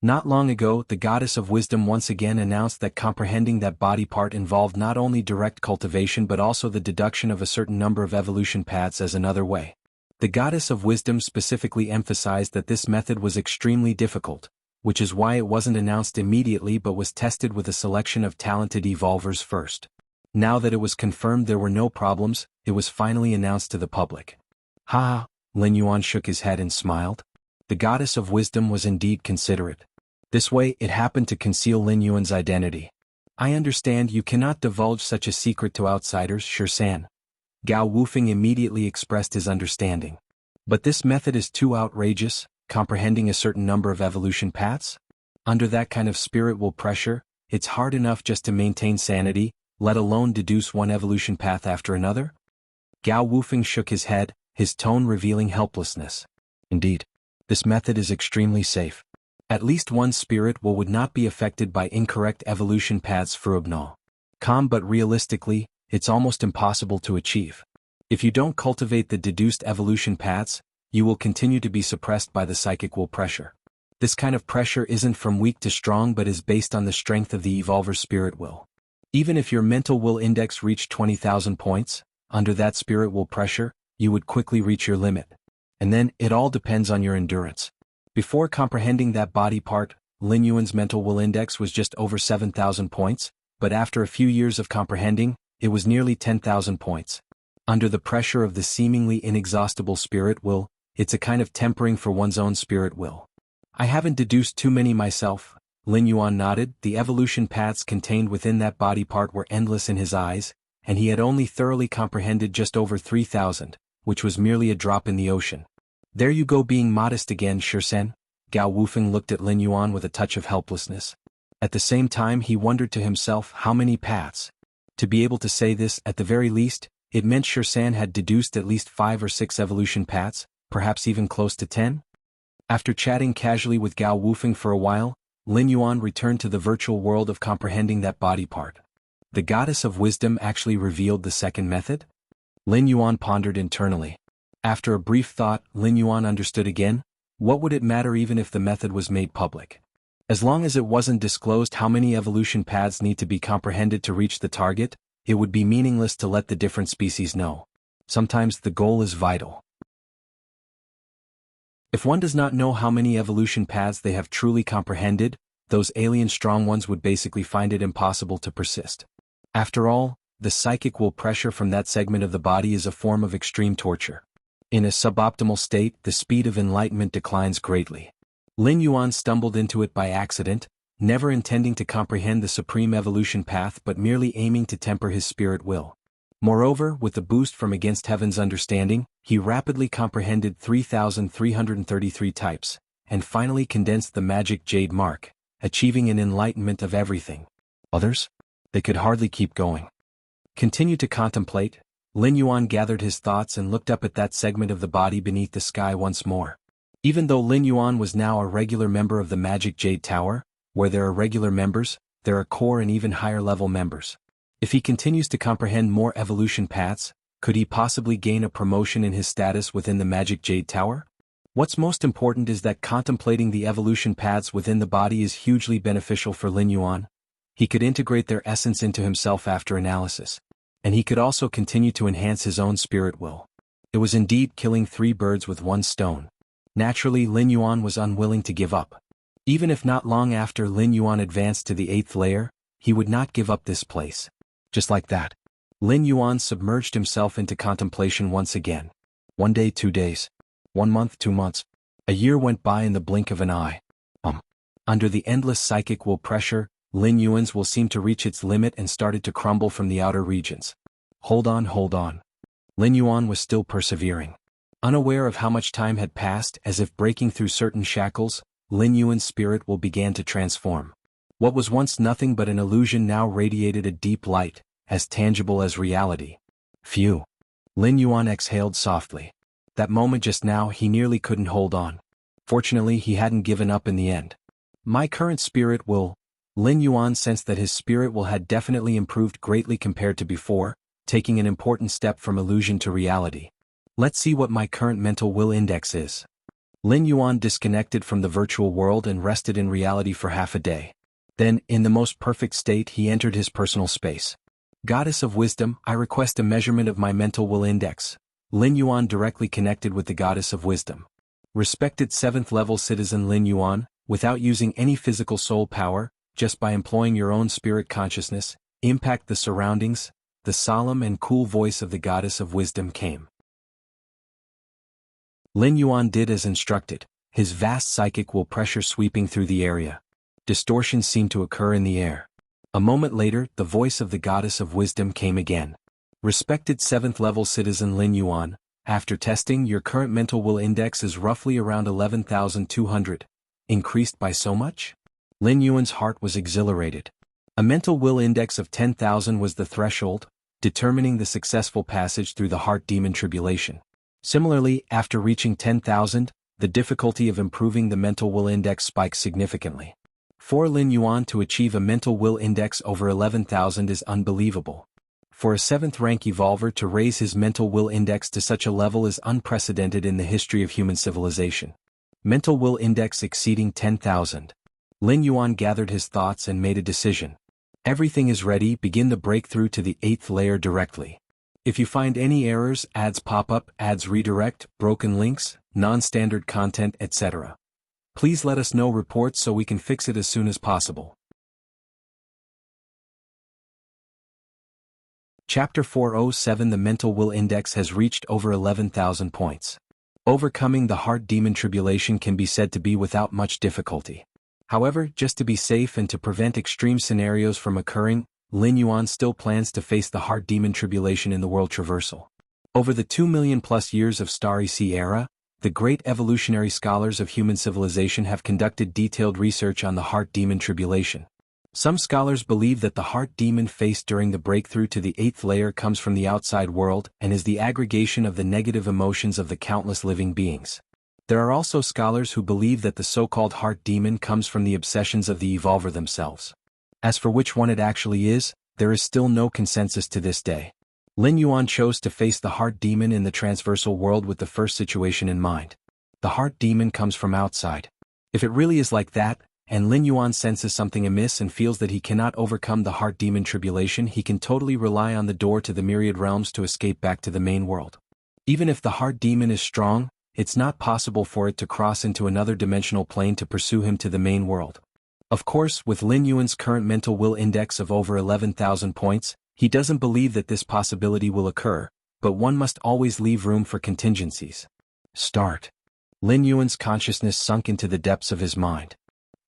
Not long ago, the goddess of wisdom once again announced that comprehending that body part involved not only direct cultivation but also the deduction of a certain number of evolution paths as another way. The goddess of wisdom specifically emphasized that this method was extremely difficult, which is why it wasn't announced immediately but was tested with a selection of talented evolvers first. Now that it was confirmed there were no problems, it was finally announced to the public. Ha! Lin Yuan shook his head and smiled. The goddess of wisdom was indeed considerate. This way, it happened to conceal Lin Yuan's identity. I understand you cannot divulge such a secret to outsiders, Shirsan. Gao Wufeng immediately expressed his understanding. But this method is too outrageous, comprehending a certain number of evolution paths? Under that kind of spirit will pressure, it's hard enough just to maintain sanity, let alone deduce one evolution path after another? Gao Wufeng shook his head, his tone revealing helplessness. Indeed, this method is extremely safe. At least one spirit would not be affected by incorrect evolution paths for Ubnal. But realistically, it's almost impossible to achieve. If you don't cultivate the deduced evolution paths, you will continue to be suppressed by the psychic will pressure. This kind of pressure isn't from weak to strong but is based on the strength of the evolver's spirit will. Even if your mental will index reached 20,000 points, under that spirit will pressure, you would quickly reach your limit. And then, it all depends on your endurance. Before comprehending that body part, Lin Yuan's mental will index was just over 7,000 points, but after a few years of comprehending, it was nearly 10,000 points. Under the pressure of the seemingly inexhaustible spirit will, it's a kind of tempering for one's own spirit will. I haven't deduced too many myself, Lin Yuan nodded. The evolution paths contained within that body part were endless in his eyes, and he had only thoroughly comprehended just over 3,000, which was merely a drop in the ocean. There you go being modest again, Shirsen. Gao Wufeng looked at Lin Yuan with a touch of helplessness. At the same time he wondered to himself how many paths. To be able to say this, at the very least, it meant Shirsan had deduced at least 5 or 6 evolution paths, perhaps even close to 10? After chatting casually with Gao Wufeng for a while, Lin Yuan returned to the virtual world of comprehending that body part. The goddess of wisdom actually revealed the second method? Lin Yuan pondered internally. After a brief thought, Lin Yuan understood again. What would it matter even if the method was made public? As long as it wasn't disclosed how many evolution paths need to be comprehended to reach the target, it would be meaningless to let the different species know. Sometimes the goal is vital. If one does not know how many evolution paths they have truly comprehended, those alien strong ones would basically find it impossible to persist. After all, the psychic will pressure from that segment of the body is a form of extreme torture. In a suboptimal state, the speed of enlightenment declines greatly. Lin Yuan stumbled into it by accident, never intending to comprehend the supreme evolution path but merely aiming to temper his spirit will. Moreover, with the boost from Against Heaven's understanding, he rapidly comprehended 3,333 types, and finally condensed the magic jade mark, achieving an enlightenment of everything. Others? They could hardly keep going. Continue to contemplate. Lin Yuan gathered his thoughts and looked up at that segment of the body beneath the sky once more. Even though Lin Yuan was now a regular member of the Magic Jade Tower, where there are regular members, there are core and even higher level members. If he continues to comprehend more evolution paths, could he possibly gain a promotion in his status within the Magic Jade Tower? What's most important is that contemplating the evolution paths within the body is hugely beneficial for Lin Yuan. He could integrate their essence into himself after analysis. And he could also continue to enhance his own spirit will. It was indeed killing 3 birds with 1 stone. Naturally, Lin Yuan was unwilling to give up. Even if not long after Lin Yuan advanced to the 8th layer, he would not give up this place. Just like that, Lin Yuan submerged himself into contemplation once again. 1 day, 2 days. 1 month, 2 months. A year went by in the blink of an eye. Under the endless psychic will pressure, Lin Yuan's will seemed to reach its limit and started to crumble from the outer regions. Hold on. Lin Yuan was still persevering. Unaware of how much time had passed, as if breaking through certain shackles, Lin Yuan's spirit will began to transform. What was once nothing but an illusion now radiated a deep light, as tangible as reality. Phew. Lin Yuan exhaled softly. That moment just now he nearly couldn't hold on. Fortunately he hadn't given up in the end. My current spirit will... Lin Yuan sensed that his spirit will had definitely improved greatly compared to before, taking an important step from illusion to reality. Let's see what my current mental will index is. Lin Yuan disconnected from the virtual world and rested in reality for half a day. Then, in the most perfect state, he entered his personal space. Goddess of Wisdom, I request a measurement of my mental will index. Lin Yuan directly connected with the Goddess of Wisdom. Respected 7th level citizen Lin Yuan, without using any physical soul power, just by employing your own spirit consciousness, impact the surroundings. The solemn and cool voice of the Goddess of Wisdom came. Lin Yuan did as instructed, his vast psychic will pressure sweeping through the area. Distortions seemed to occur in the air. A moment later, the voice of the goddess of wisdom came again. Respected 7th level citizen Lin Yuan, after testing, your current mental will index is roughly around 11,200. Increased by so much? Lin Yuan's heart was exhilarated. A mental will index of 10,000 was the threshold, determining the successful passage through the heart demon tribulation. Similarly, after reaching 10,000, the difficulty of improving the mental will index spikes significantly. For Lin Yuan to achieve a mental will index over 11,000 is unbelievable. For a 7th rank evolver to raise his mental will index to such a level is unprecedented in the history of human civilization. Mental will index exceeding 10,000. Lin Yuan gathered his thoughts and made a decision. Everything is ready, begin the breakthrough to the 8th layer directly. If you find any errors, ads pop up, ads redirect, broken links, non-standard content, etc. Please let us know reports so we can fix it as soon as possible. Chapter 407 The mental will index has reached over 11,000 points. Overcoming the heart demon tribulation can be said to be without much difficulty. However, just to be safe and to prevent extreme scenarios from occurring, Lin Yuan still plans to face the heart demon tribulation in the world traversal. Over the 2 million plus years of Starry Sea era, the great evolutionary scholars of human civilization have conducted detailed research on the heart demon tribulation. Some scholars believe that the heart demon faced during the breakthrough to the 8th layer comes from the outside world and is the aggregation of the negative emotions of the countless living beings. There are also scholars who believe that the so-called heart demon comes from the obsessions of the evolver themselves. As for which one it actually is, there is still no consensus to this day. Lin Yuan chose to face the heart demon in the transversal world with the first situation in mind. The heart demon comes from outside. If it really is like that, and Lin Yuan senses something amiss and feels that he cannot overcome the heart demon tribulation, he can totally rely on the door to the myriad realms to escape back to the main world. Even if the heart demon is strong, it's not possible for it to cross into another dimensional plane to pursue him to the main world. Of course, with Lin Yuan's current mental will index of over 11,000 points, he doesn't believe that this possibility will occur, but one must always leave room for contingencies. Start. Lin Yuan's consciousness sunk into the depths of his mind.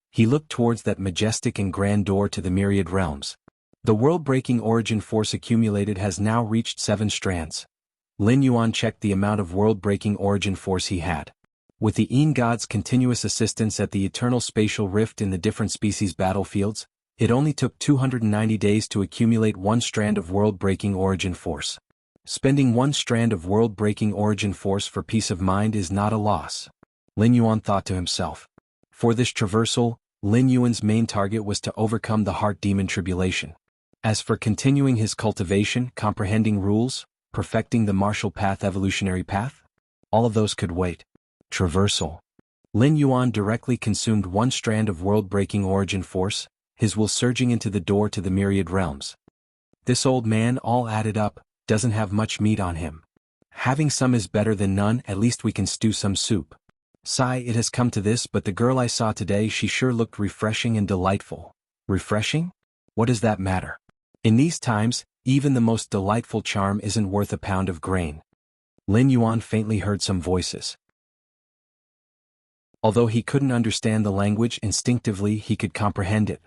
He looked towards that majestic and grand door to the myriad realms. The world-breaking origin force accumulated has now reached 7 strands. Lin Yuan checked the amount of world-breaking origin force he had. With the Een God's continuous assistance at the eternal spatial rift in the different species battlefields, it only took 290 days to accumulate 1 strand of world-breaking origin force. Spending 1 strand of world-breaking origin force for peace of mind is not a loss. Lin Yuan thought to himself. For this traversal, Lin Yuan's main target was to overcome the heart demon tribulation. As for continuing his cultivation, comprehending rules, perfecting the martial path evolutionary path, all of those could wait. Traversal. Lin Yuan directly consumed 1 strand of world-breaking origin force, his will surging into the door to the myriad realms. This old man, all added up, doesn't have much meat on him. Having some is better than none, at least we can stew some soup. Sigh, it has come to this, but the girl I saw today, she sure looked refreshing and delightful. Refreshing? What does that matter? In these times, even the most delightful charm isn't worth a pound of grain. Lin Yuan faintly heard some voices. Although he couldn't understand the language, instinctively he could comprehend it.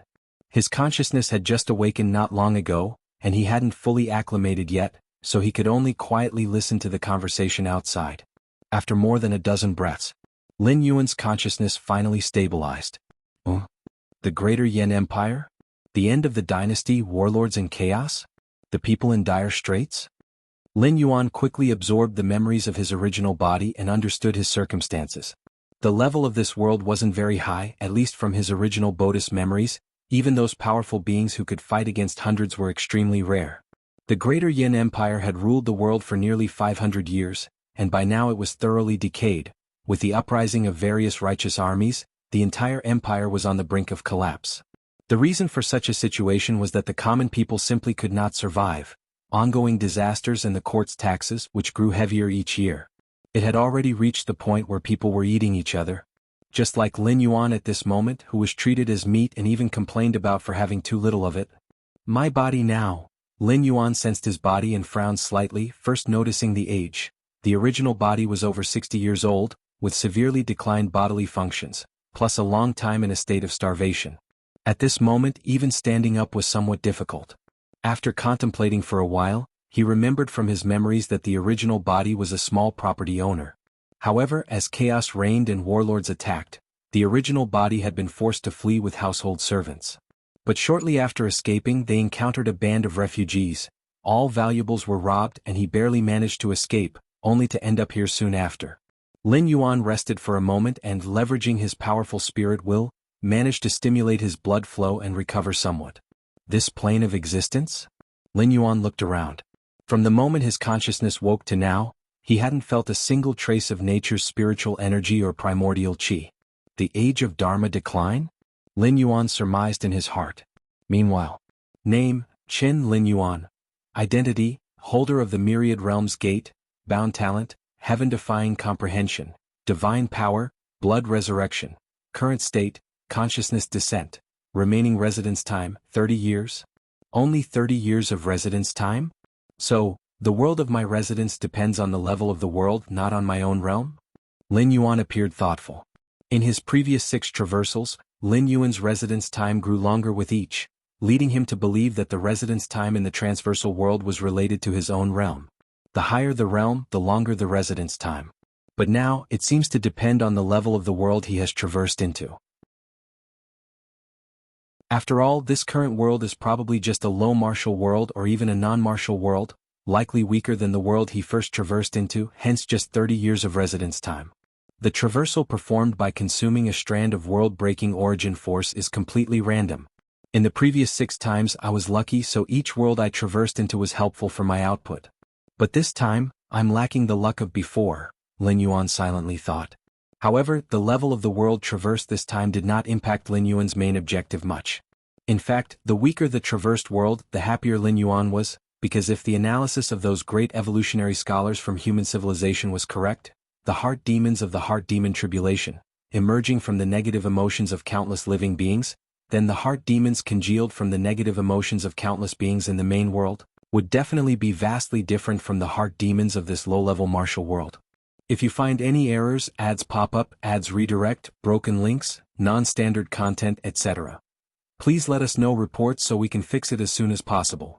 His consciousness had just awakened not long ago, and he hadn't fully acclimated yet, so he could only quietly listen to the conversation outside. After more than a dozen breaths, Lin Yuan's consciousness finally stabilized. The Greater Yan Empire? The end of the dynasty, warlords and chaos? The people in dire straits? Lin Yuan quickly absorbed the memories of his original body and understood his circumstances. The level of this world wasn't very high, at least from his original Buddhist memories. Even those powerful beings who could fight against hundreds were extremely rare. The Greater Yan Empire had ruled the world for nearly 500 years, and by now it was thoroughly decayed. With the uprising of various righteous armies, the entire empire was on the brink of collapse. The reason for such a situation was that the common people simply could not survive. Ongoing disasters and the court's taxes, which grew heavier each year. It had already reached the point where people were eating each other. Just like Lin Yuan at this moment, who was treated as meat and even complained about for having too little of it. My body now. Lin Yuan sensed his body and frowned slightly, first noticing the age. The original body was over 60 years old, with severely declined bodily functions, plus a long time in a state of starvation. At this moment even standing up was somewhat difficult. After contemplating for a while, he remembered from his memories that the original body was a small property owner. However, as chaos reigned and warlords attacked, the original body had been forced to flee with household servants. But shortly after escaping they encountered a band of refugees. All valuables were robbed and he barely managed to escape, only to end up here soon after. Lin Yuan rested for a moment and, leveraging his powerful spirit will, managed to stimulate his blood flow and recover somewhat. This plane of existence? Lin Yuan looked around. From the moment his consciousness woke to now, he hadn't felt a single trace of nature's spiritual energy or primordial qi. The age of Dharma decline? Lin Yuan surmised in his heart. Meanwhile. Name, Qin Lin Yuan. Identity, holder of the myriad realms gate, bound talent, heaven-defying comprehension, divine power, blood resurrection. Current state, consciousness descent. Remaining residence time, 30 years? Only 30 years of residence time? So, the world of my residence depends on the level of the world, not on my own realm? Lin Yuan appeared thoughtful. In his previous 6 traversals, Lin Yuan's residence time grew longer with each, leading him to believe that the residence time in the transversal world was related to his own realm. The higher the realm, the longer the residence time. But now, it seems to depend on the level of the world he has traversed into. After all, this current world is probably just a low martial world or even a non-martial world, likely weaker than the world he first traversed into, hence just 30 years of residence time. The traversal performed by consuming a strand of world-breaking origin force is completely random. In the previous 6 times I was lucky, so each world I traversed into was helpful for my output. But this time, I'm lacking the luck of before, Lin Yuan silently thought. However, the level of the world traversed this time did not impact Lin Yuan's main objective much. In fact, the weaker the traversed world, the happier Lin Yuan was, because if the analysis of those great evolutionary scholars from human civilization was correct, the heart demons of the heart demon tribulation, emerging from the negative emotions of countless living beings, then the heart demons congealed from the negative emotions of countless beings in the main world, would definitely be vastly different from the heart demons of this low-level martial world. If you find any errors, ads pop up, ads redirect, broken links, non-standard content, etc., please let us know reports so we can fix it as soon as possible.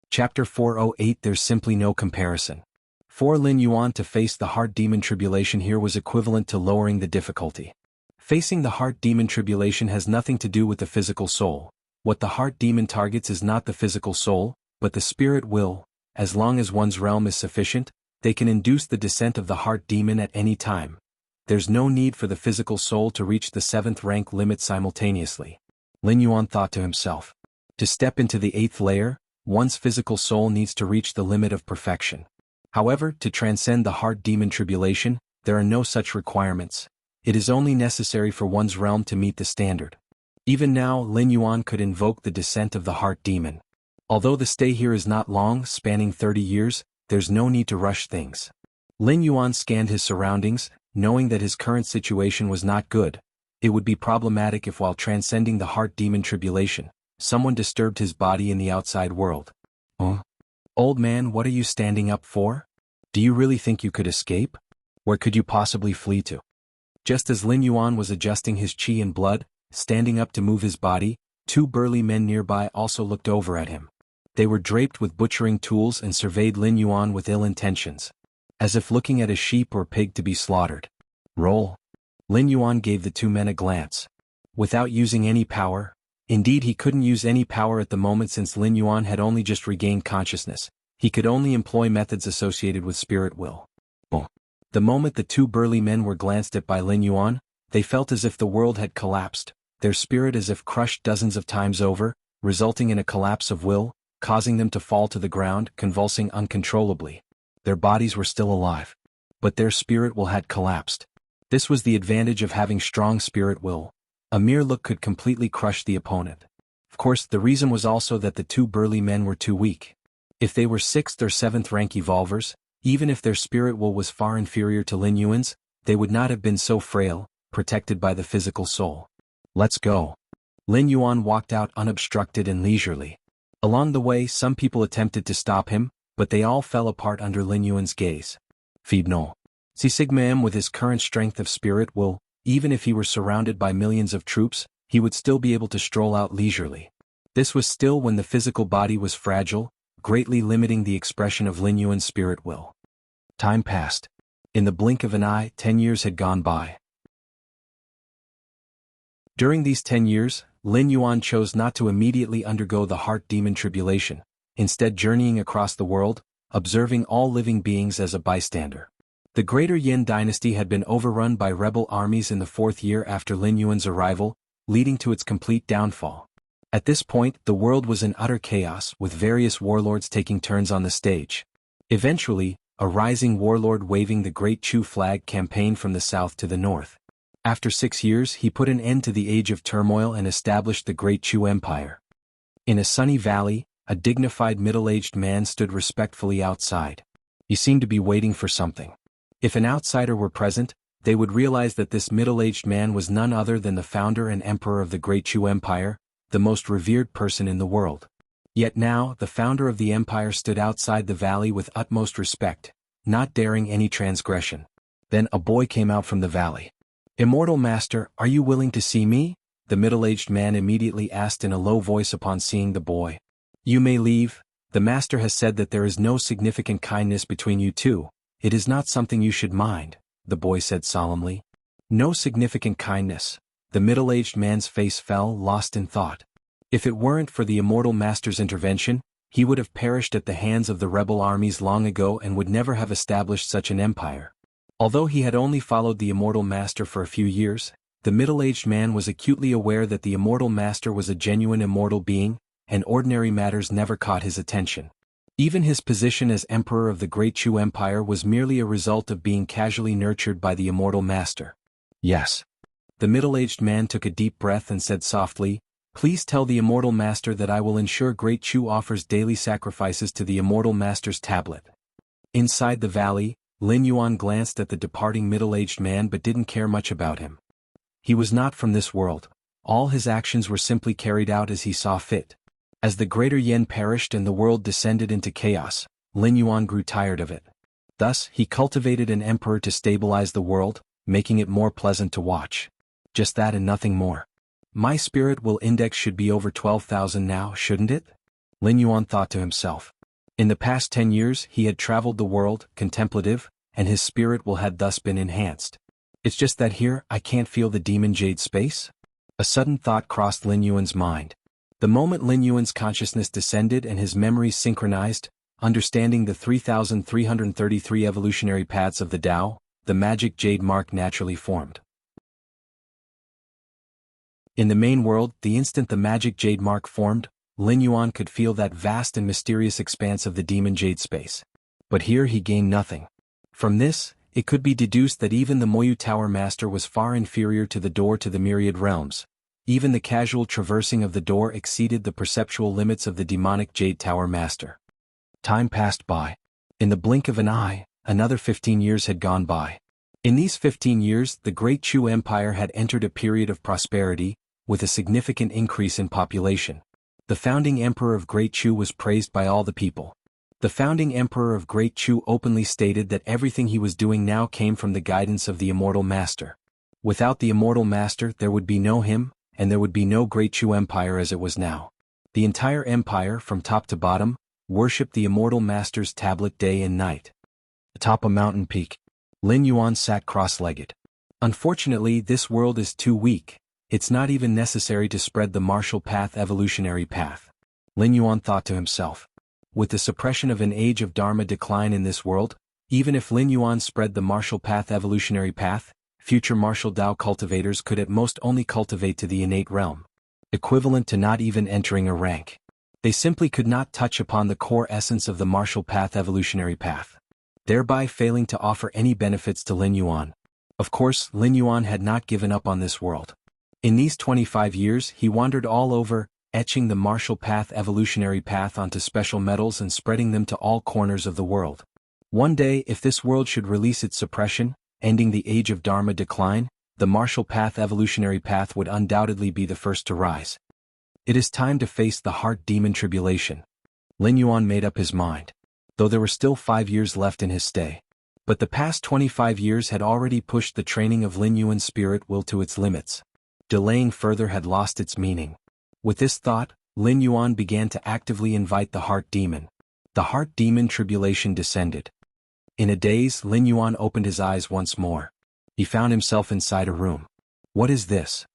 Chapter 408. There's simply no comparison. For Lin Yuan to face the heart demon tribulation here was equivalent to lowering the difficulty. Facing the heart demon tribulation has nothing to do with the physical soul. What the heart demon targets is not the physical soul, but the spirit will. As long as one's realm is sufficient, they can induce the descent of the heart demon at any time. There's no need for the physical soul to reach the 7th rank limit simultaneously. Lin Yuan thought to himself. To step into the 8th layer, one's physical soul needs to reach the limit of perfection. However, to transcend the heart demon tribulation, there are no such requirements. It is only necessary for one's realm to meet the standard. Even now, Lin Yuan could invoke the descent of the heart demon. Although the stay here is not long, spanning 30 years, there's no need to rush things. Lin Yuan scanned his surroundings, knowing that his current situation was not good. It would be problematic if while transcending the heart demon tribulation, someone disturbed his body in the outside world. Old man, what are you standing up for? Do you really think you could escape? Where could you possibly flee to? Just as Lin Yuan was adjusting his qi and blood, standing up to move his body, 2 burly men nearby also looked over at him. They were draped with butchering tools and surveyed Lin Yuan with ill intentions, as if looking at a sheep or pig to be slaughtered. Roll. Lin Yuan gave the 2 men a glance. Without using any power, indeed he couldn't use any power at the moment since Lin Yuan had only just regained consciousness, he could only employ methods associated with spirit will. The moment the 2 burly men were glanced at by Lin Yuan, they felt as if the world had collapsed, their spirit as if crushed dozens of times over, resulting in a collapse of will, causing them to fall to the ground, convulsing uncontrollably. Their bodies were still alive, but their spirit will had collapsed. This was the advantage of having strong spirit will. A mere look could completely crush the opponent. Of course, the reason was also that the 2 burly men were too weak. If they were 6th or 7th rank evolvers, even if their spirit will was far inferior to Lin Yuan's, they would not have been so frail, protected by the physical soul. Let's go. Lin Yuan walked out unobstructed and leisurely. Along the way, some people attempted to stop him, but they all fell apart under Lin Yuan's gaze. Feed no. Si Sigma M with his current strength of spirit will, Even if he were surrounded by millions of troops, he would still be able to stroll out leisurely. This was still when the physical body was fragile, greatly limiting the expression of Lin Yuan's spirit will. Time passed. In the blink of an eye, 10 years had gone by. During these 10 years, Lin Yuan chose not to immediately undergo the heart demon tribulation, instead journeying across the world, observing all living beings as a bystander. The Greater Yin dynasty had been overrun by rebel armies in the 4th year after Lin Yuan's arrival, leading to its complete downfall. At this point, the world was in utter chaos, with various warlords taking turns on the stage. Eventually, a rising warlord waving the Great Chu flag campaigned from the south to the north. After 6 years, he put an end to the age of turmoil and established the Great Chu Empire. In a sunny valley, a dignified middle-aged man stood respectfully outside. He seemed to be waiting for something. If an outsider were present, they would realize that this middle-aged man was none other than the founder and emperor of the Great Chu Empire, the most revered person in the world. Yet now, the founder of the empire stood outside the valley with utmost respect, not daring any transgression. Then a boy came out from the valley. "Immortal Master, are you willing to see me?" the middle-aged man immediately asked in a low voice upon seeing the boy. "You may leave. The master has said that there is no significant kindness between you two. It is not something you should mind," the boy said solemnly. No significant kindness. The middle-aged man's face fell, lost in thought. If it weren't for the immortal master's intervention, he would have perished at the hands of the rebel armies long ago and would never have established such an empire. Although he had only followed the immortal master for a few years, the middle-aged man was acutely aware that the immortal master was a genuine immortal being, and ordinary matters never caught his attention. Even his position as emperor of the Great Chu Empire was merely a result of being casually nurtured by the immortal master. "Yes." The middle-aged man took a deep breath and said softly, "Please tell the immortal master that I will ensure Great Chu offers daily sacrifices to the immortal master's tablet." Inside the valley, Lin Yuan glanced at the departing middle-aged man but didn't care much about him. He was not from this world. All his actions were simply carried out as he saw fit. As the Greater Yin perished and the world descended into chaos, Lin Yuan grew tired of it. Thus, he cultivated an emperor to stabilize the world, making it more pleasant to watch. Just that and nothing more. My spirit will index should be over 12,000 now, shouldn't it? Lin Yuan thought to himself. In the past 10 years, he had traveled the world, contemplative, and his spirit will had thus been enhanced. It's just that here, I can't feel the demon jade space? A sudden thought crossed Lin Yuan's mind. The moment Lin Yuan's consciousness descended and his memories synchronized, understanding the 3,333 evolutionary paths of the Tao, the magic jade mark naturally formed. In the main world, the instant the magic jade mark formed, Lin Yuan could feel that vast and mysterious expanse of the demon jade space. But here he gained nothing. From this, it could be deduced that even the Moyu Tower Master was far inferior to the door to the myriad realms. Even the casual traversing of the door exceeded the perceptual limits of the demonic Jade Tower Master. Time passed by. In the blink of an eye, another 15 years had gone by. In these 15 years, the Great Chu Empire had entered a period of prosperity, with a significant increase in population. The founding emperor of Great Chu was praised by all the people. The founding emperor of Great Chu openly stated that everything he was doing now came from the guidance of the immortal master. Without the immortal master, there would be no him, and there would be no Great Chu Empire as it was now. The entire empire, from top to bottom, worshipped the immortal master's tablet day and night. Atop a mountain peak, Lin Yuan sat cross-legged. Unfortunately, this world is too weak. It's not even necessary to spread the martial path evolutionary path. Lin Yuan thought to himself. With the suppression of an age of Dharma decline in this world, even if Lin Yuan spread the martial path evolutionary path, future martial Tao cultivators could at most only cultivate to the innate realm, equivalent to not even entering a rank. They simply could not touch upon the core essence of the martial path evolutionary path, thereby failing to offer any benefits to Lin Yuan. Of course, Lin Yuan had not given up on this world. In these 25 years, he wandered all over, etching the martial path evolutionary path onto special metals and spreading them to all corners of the world. One day, if this world should release its suppression, ending the age of Dharma decline, the martial path evolutionary path would undoubtedly be the first to rise. It is time to face the heart demon tribulation. Lin Yuan made up his mind. Though there were still 5 years left in his stay. But the past 25 years had already pushed the training of Lin Yuan's spirit will to its limits. Delaying further had lost its meaning. With this thought, Lin Yuan began to actively invite the heart demon. The heart demon tribulation descended. In a daze, Lin Yuan opened his eyes once more. He found himself inside a room. What is this?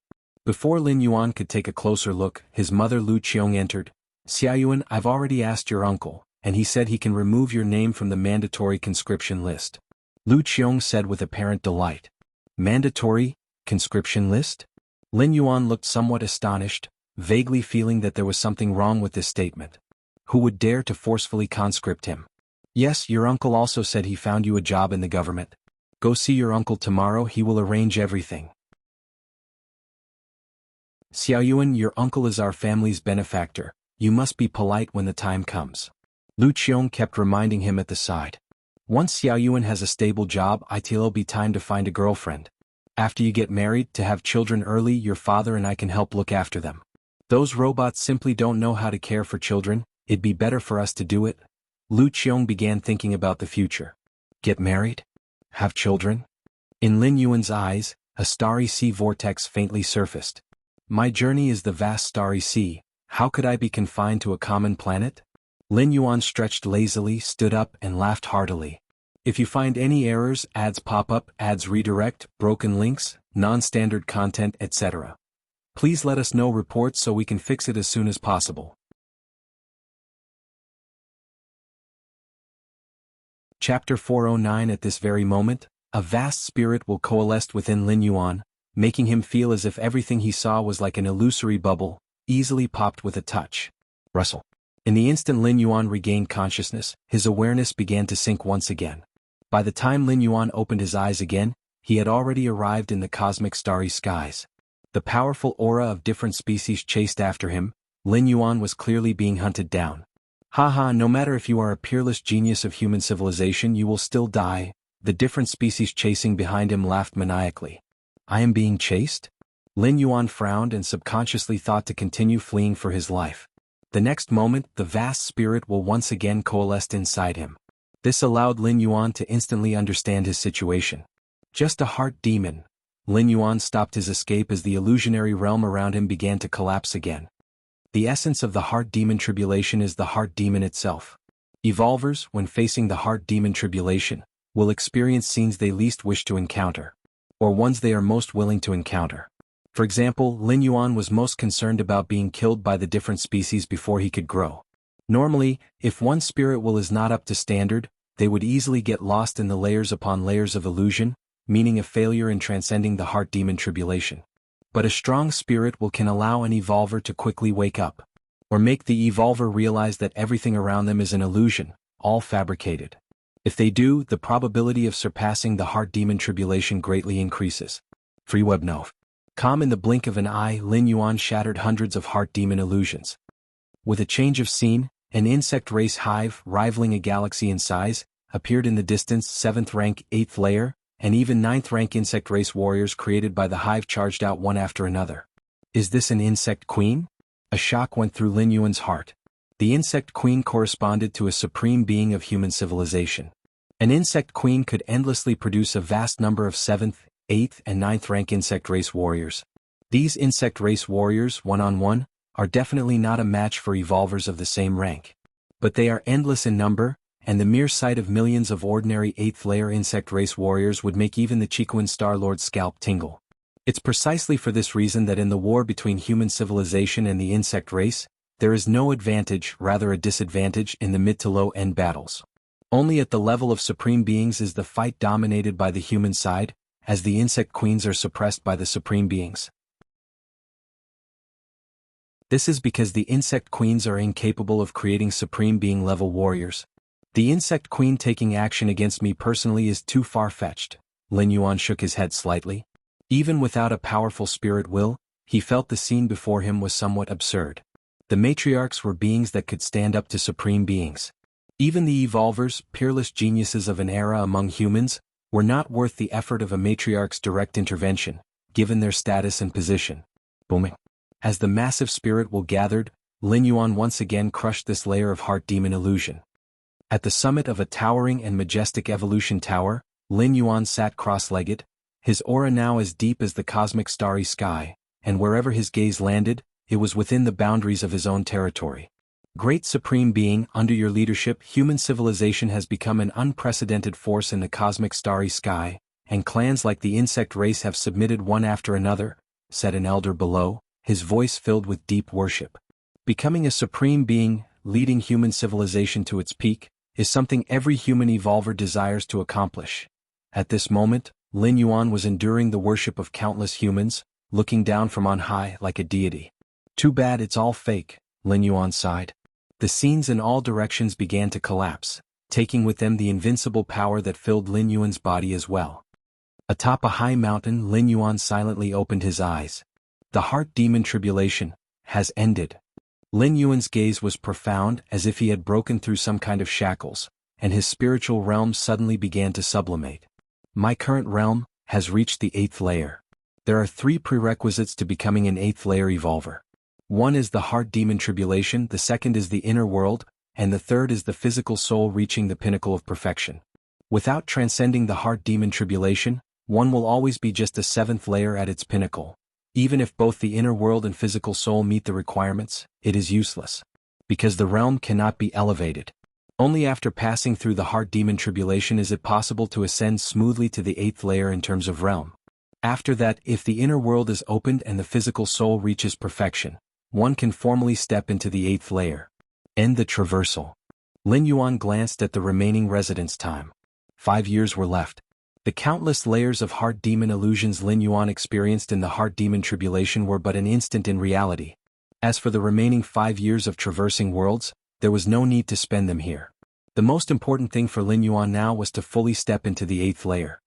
Before Lin Yuan could take a closer look, his mother Lu Qiong entered. Xiaoyuan, I've already asked your uncle, and he said he can remove your name from the mandatory conscription list. Lu Qiong said with apparent delight. Mandatory conscription list? Lin Yuan looked somewhat astonished, vaguely feeling that there was something wrong with this statement. Who would dare to forcefully conscript him? Yes, your uncle also said he found you a job in the government. Go see your uncle tomorrow, he will arrange everything. Xiaoyuan, your uncle is our family's benefactor. You must be polite when the time comes. Lu Qiong kept reminding him at the side. Once Xiaoyuan has a stable job, it'll be time to find a girlfriend. After you get married, to have children early, your father and I can help look after them. Those robots simply don't know how to care for children, it'd be better for us to do it. Lu Qiong began thinking about the future. Get married? Have children? In Lin Yuan's eyes, a starry sea vortex faintly surfaced. My journey is the vast starry sea, how could I be confined to a common planet? Lin Yuan stretched lazily, stood up and laughed heartily. If you find any errors, ads pop up, ads redirect, broken links, non-standard content, etc. Please let us know reports so we can fix it as soon as possible. Chapter 409. At this very moment, a vast spirit will coalesced within Lin Yuan, making him feel as if everything he saw was like an illusory bubble, easily popped with a touch. Rustle. In the instant Lin Yuan regained consciousness, his awareness began to sink once again. By the time Lin Yuan opened his eyes again, he had already arrived in the cosmic starry skies. The powerful aura of different species chased after him. Lin Yuan was clearly being hunted down. Haha, no matter if you are a peerless genius of human civilization, you will still die. The different species chasing behind him laughed maniacally. I am being chased? Lin Yuan frowned and subconsciously thought to continue fleeing for his life. The next moment, the vast spirit will once again coalesced inside him. This allowed Lin Yuan to instantly understand his situation. Just a heart demon. Lin Yuan stopped his escape as the illusionary realm around him began to collapse again. The essence of the heart demon tribulation is the heart demon itself. Evolvers, when facing the heart demon tribulation, will experience scenes they least wish to encounter, or ones they are most willing to encounter. For example, Lin Yuan was most concerned about being killed by the different species before he could grow. Normally, if one spirit will is not up to standard, they would easily get lost in the layers upon layers of illusion, meaning a failure in transcending the heart demon tribulation. But a strong spirit will can allow an evolver to quickly wake up, or make the evolver realize that everything around them is an illusion, all fabricated. If they do, the probability of surpassing the heart demon tribulation greatly increases. Free web nov. Calm in the blink of an eye, Lin Yuan shattered hundreds of heart demon illusions. With a change of scene, an insect race hive, rivaling a galaxy in size, appeared in the distance. 7th rank, 8th layer, and even 9th rank insect race warriors created by the hive charged out one after another. Is this an insect queen? A shock went through Lin Yuan's heart. The insect queen corresponded to a supreme being of human civilization. An insect queen could endlessly produce a vast number of 7th, 8th and 9th rank insect race warriors. These insect race warriors, one-on-one, are definitely not a match for evolvers of the same rank. But they are endless in number, and the mere sight of millions of ordinary 8th layer insect race warriors would make even the Chiquan Star-Lord's scalp tingle. It's precisely for this reason that in the war between human civilization and the insect race, there is no advantage, rather a disadvantage, in the mid to low end battles. Only at the level of supreme beings is the fight dominated by the human side, as the insect queens are suppressed by the supreme beings. This is because the insect queens are incapable of creating supreme being level warriors. The insect queen taking action against me personally is too far-fetched. Lin Yuan shook his head slightly. Even without a powerful spirit will, he felt the scene before him was somewhat absurd. The matriarchs were beings that could stand up to supreme beings. Even the evolvers, peerless geniuses of an era among humans, were not worth the effort of a matriarch's direct intervention, given their status and position. Booming. As the massive spirit will gathered, Lin Yuan once again crushed this layer of heart demon illusion. At the summit of a towering and majestic evolution tower, Lin Yuan sat cross-legged, his aura now as deep as the cosmic starry sky, and wherever his gaze landed, it was within the boundaries of his own territory. Great Supreme Being, under your leadership, human civilization has become an unprecedented force in the cosmic starry sky, and clans like the insect race have submitted one after another, said an elder below, his voice filled with deep worship. Becoming a Supreme Being, leading human civilization to its peak, is something every human evolver desires to accomplish. At this moment, Lin Yuan was enduring the worship of countless humans, looking down from on high like a deity. Too bad it's all fake, Lin Yuan sighed. The scenes in all directions began to collapse, taking with them the invincible power that filled Lin Yuan's body as well. Atop a high mountain, Lin Yuan silently opened his eyes. The heart demon tribulation has ended. Lin Yuan's gaze was profound, as if he had broken through some kind of shackles, and his spiritual realm suddenly began to sublimate. My current realm has reached the 8th layer. There are 3 prerequisites to becoming an 8th layer evolver. One is the heart demon tribulation, the second is the inner world, and the third is the physical soul reaching the pinnacle of perfection. Without transcending the heart demon tribulation, one will always be just a 7th layer at its pinnacle. Even if both the inner world and physical soul meet the requirements, it is useless. Because the realm cannot be elevated. Only after passing through the heart demon tribulation is it possible to ascend smoothly to the 8th layer in terms of realm. After that, if the inner world is opened and the physical soul reaches perfection, one can formally step into the 8th layer. End the traversal. Lin Yuan glanced at the remaining residence time. 5 years were left. The countless layers of heart demon illusions Lin Yuan experienced in the heart demon tribulation were but an instant in reality. As for the remaining 5 years of traversing worlds, there was no need to spend them here. The most important thing for Lin Yuan now was to fully step into the 8th layer.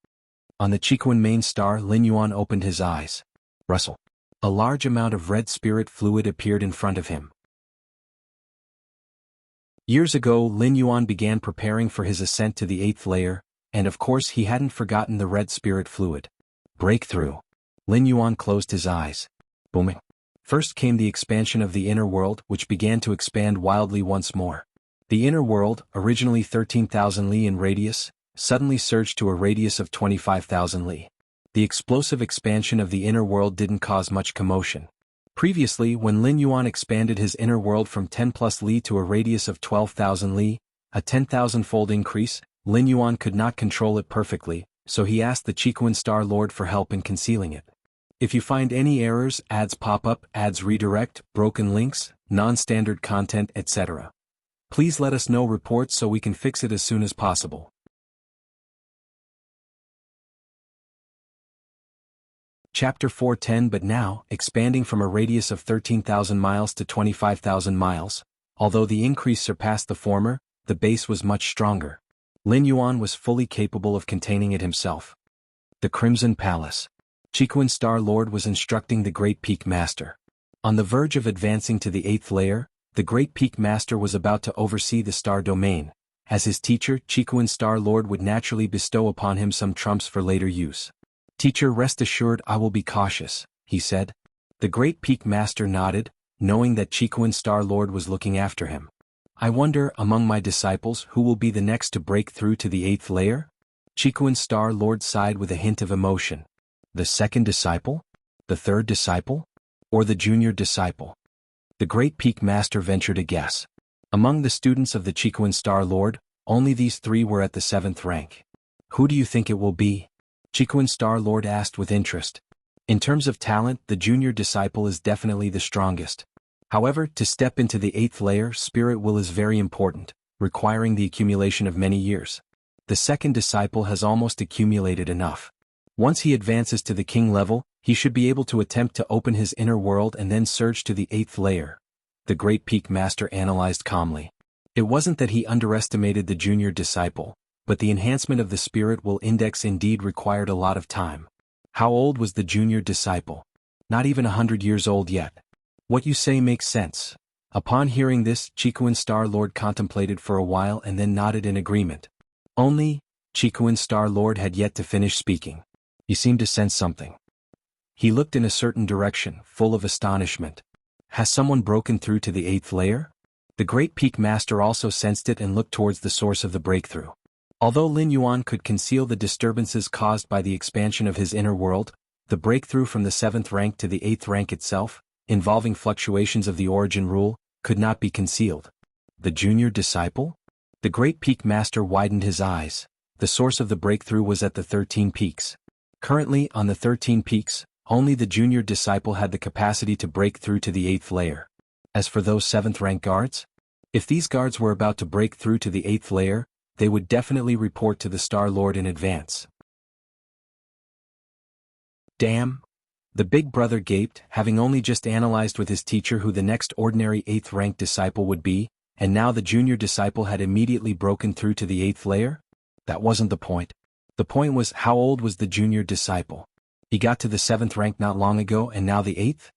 On the Chiquan main star, Lin Yuan opened his eyes. Rustle. A large amount of red spirit fluid appeared in front of him. Years ago, Lin Yuan began preparing for his ascent to the 8th layer, and of course he hadn't forgotten the red spirit fluid. Breakthrough. Lin Yuan closed his eyes. Booming. First came the expansion of the inner world, which began to expand wildly once more. The inner world, originally 13,000 li in radius, suddenly surged to a radius of 25,000 li. The explosive expansion of the inner world didn't cause much commotion. Previously, when Lin Yuan expanded his inner world from 10 plus li to a radius of 12,000 li, a 10,000-fold increase, Lin Yuan could not control it perfectly, so he asked the Chiquan Star Lord for help in concealing it. If you find any errors, ads pop up, ads redirect, broken links, non-standard content, etc., please let us know reports so we can fix it as soon as possible. Chapter 410. But now, expanding from a radius of 13,000 miles to 25,000 miles, although the increase surpassed the former, the base was much stronger. Lin Yuan was fully capable of containing it himself. The Crimson Palace. Chiquan Star Lord was instructing the Great Peak Master. On the verge of advancing to the 8th layer, the Great Peak Master was about to oversee the star domain. As his teacher, Chiquan Star Lord would naturally bestow upon him some trumps for later use. Teacher, rest assured I will be cautious, he said. The Great Peak Master nodded, knowing that Chiquan Star Lord was looking after him. I wonder, among my disciples, who will be the next to break through to the 8th layer? Chiquan Star Lord sighed with a hint of emotion. The second disciple? The third disciple? Or the junior disciple? The Great Peak Master ventured a guess. Among the students of the Chiquan Star Lord, only these 3 were at the 7th rank. Who do you think it will be? Chiquan Star Lord asked with interest. In terms of talent, the junior disciple is definitely the strongest. However, to step into the 8th layer, spirit will is very important, requiring the accumulation of many years. The second disciple has almost accumulated enough. Once he advances to the king level, he should be able to attempt to open his inner world and then surge to the 8th layer. The Great Peak Master analyzed calmly. It wasn't that he underestimated the junior disciple, but the enhancement of the spirit will index indeed required a lot of time. How old was the junior disciple? Not even 100 years old yet. What you say makes sense. Upon hearing this, Chiquan Star Lord contemplated for a while and then nodded in agreement. Only, Chiquan Star Lord had yet to finish speaking. He seemed to sense something. He looked in a certain direction, full of astonishment. Has someone broken through to the 8th layer? The Great Peak Master also sensed it and looked towards the source of the breakthrough. Although Lin Yuan could conceal the disturbances caused by the expansion of his inner world, the breakthrough from the 7th rank to the 8th rank itself, involving fluctuations of the origin rule, could not be concealed. The junior disciple? The Great Peak Master widened his eyes. The source of the breakthrough was at the 13 peaks. Currently, on the 13 peaks, only the junior disciple had the capacity to break through to the 8th layer. As for those 7th rank guards? If these guards were about to break through to the 8th layer, they would definitely report to the Star Lord in advance. Damn! The big brother gaped, having only just analyzed with his teacher who the next ordinary 8th rank disciple would be, and now the junior disciple had immediately broken through to the 8th layer? That wasn't the point. The point was, how old was the junior disciple? He got to the 7th rank not long ago and now the 8th?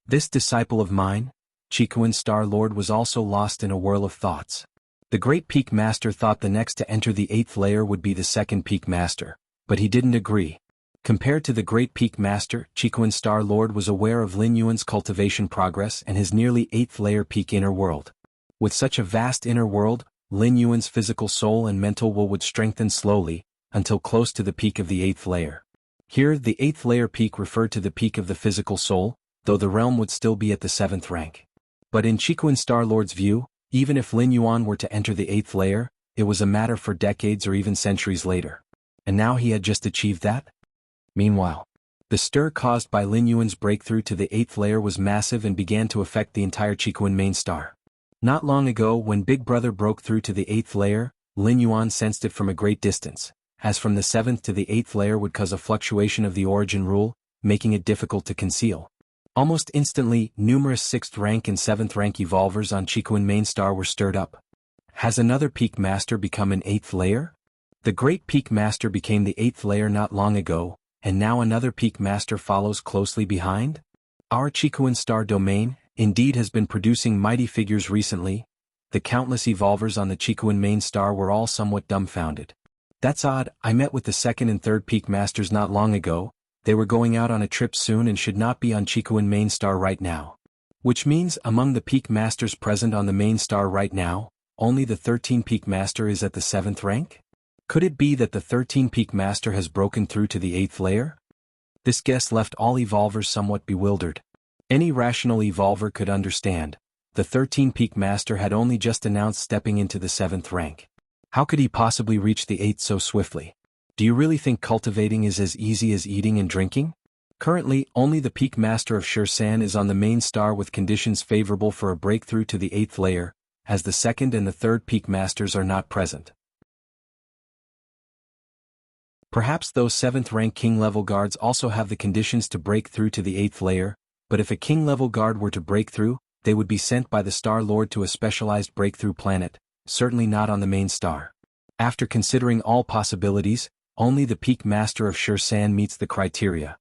This disciple of mine, Chikuan Star Lord, was also lost in a whirl of thoughts. The Great Peak Master thought the next to enter the 8th layer would be the 2nd Peak Master, but he didn't agree. Compared to the Great Peak Master, Chikuan Star Lord was aware of Lin Yuan's cultivation progress and his nearly 8th layer peak inner world. With such a vast inner world, Lin Yuan's physical soul and mental will would strengthen slowly, until close to the peak of the 8th layer. Here, the 8th layer peak referred to the peak of the physical soul, though the realm would still be at the 7th rank. But in Chikuan Star Lord's view, even if Lin Yuan were to enter the 8th layer, it was a matter for decades or even centuries later. And now he had just achieved that? Meanwhile, the stir caused by Lin Yuan's breakthrough to the 8th layer was massive and began to affect the entire Chikuan main star. Not long ago, when Big Brother broke through to the 8th layer, Lin Yuan sensed it from a great distance, as from the 7th to the 8th layer would cause a fluctuation of the origin rule, making it difficult to conceal. Almost instantly, numerous 6th rank and 7th rank evolvers on Chikuan main star were stirred up. Has another Peak Master become an 8th layer? The Great Peak Master became the 8th layer not long ago, and now another Peak Master follows closely behind? Our Chikuan star domain, indeed, has been producing mighty figures recently. The countless evolvers on the Chikuan main star were all somewhat dumbfounded. That's odd. I met with the 2nd and 3rd Peak Masters not long ago. They were going out on a trip soon and should not be on Chikuan main star right now. Which means, among the Peak Masters present on the main star right now, only the 13 Peak Master is at the 7th rank? Could it be that the 13 Peak Master has broken through to the 8th layer? This guess left all evolvers somewhat bewildered. Any rational evolver could understand. The 13 Peak Master had only just announced stepping into the 7th rank. How could he possibly reach the 8th so swiftly? Do you really think cultivating is as easy as eating and drinking? Currently, only the Peak Master of Shursan is on the main star with conditions favorable for a breakthrough to the 8th layer, as the 2nd and the 3rd Peak Masters are not present. Perhaps those 7th rank King level guards also have the conditions to break through to the 8th layer, but if a King level guard were to break through, they would be sent by the Star Lord to a specialized breakthrough planet, certainly not on the main star. After considering all possibilities, only the Peak Master of Shursan meets the criteria.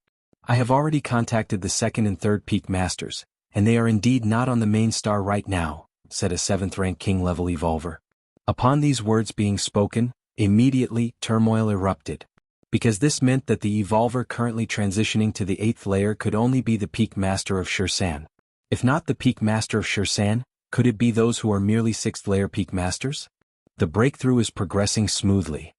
I have already contacted the 2nd and 3rd Peak Masters, and they are indeed not on the main star right now, said a 7th rank King level evolver. Upon these words being spoken, immediately turmoil erupted. Because this meant that the evolver currently transitioning to the 8th layer could only be the Peak Master of Shursan. If not the Peak Master of Shursan, could it be those who are merely 6th layer Peak Masters? The breakthrough is progressing smoothly.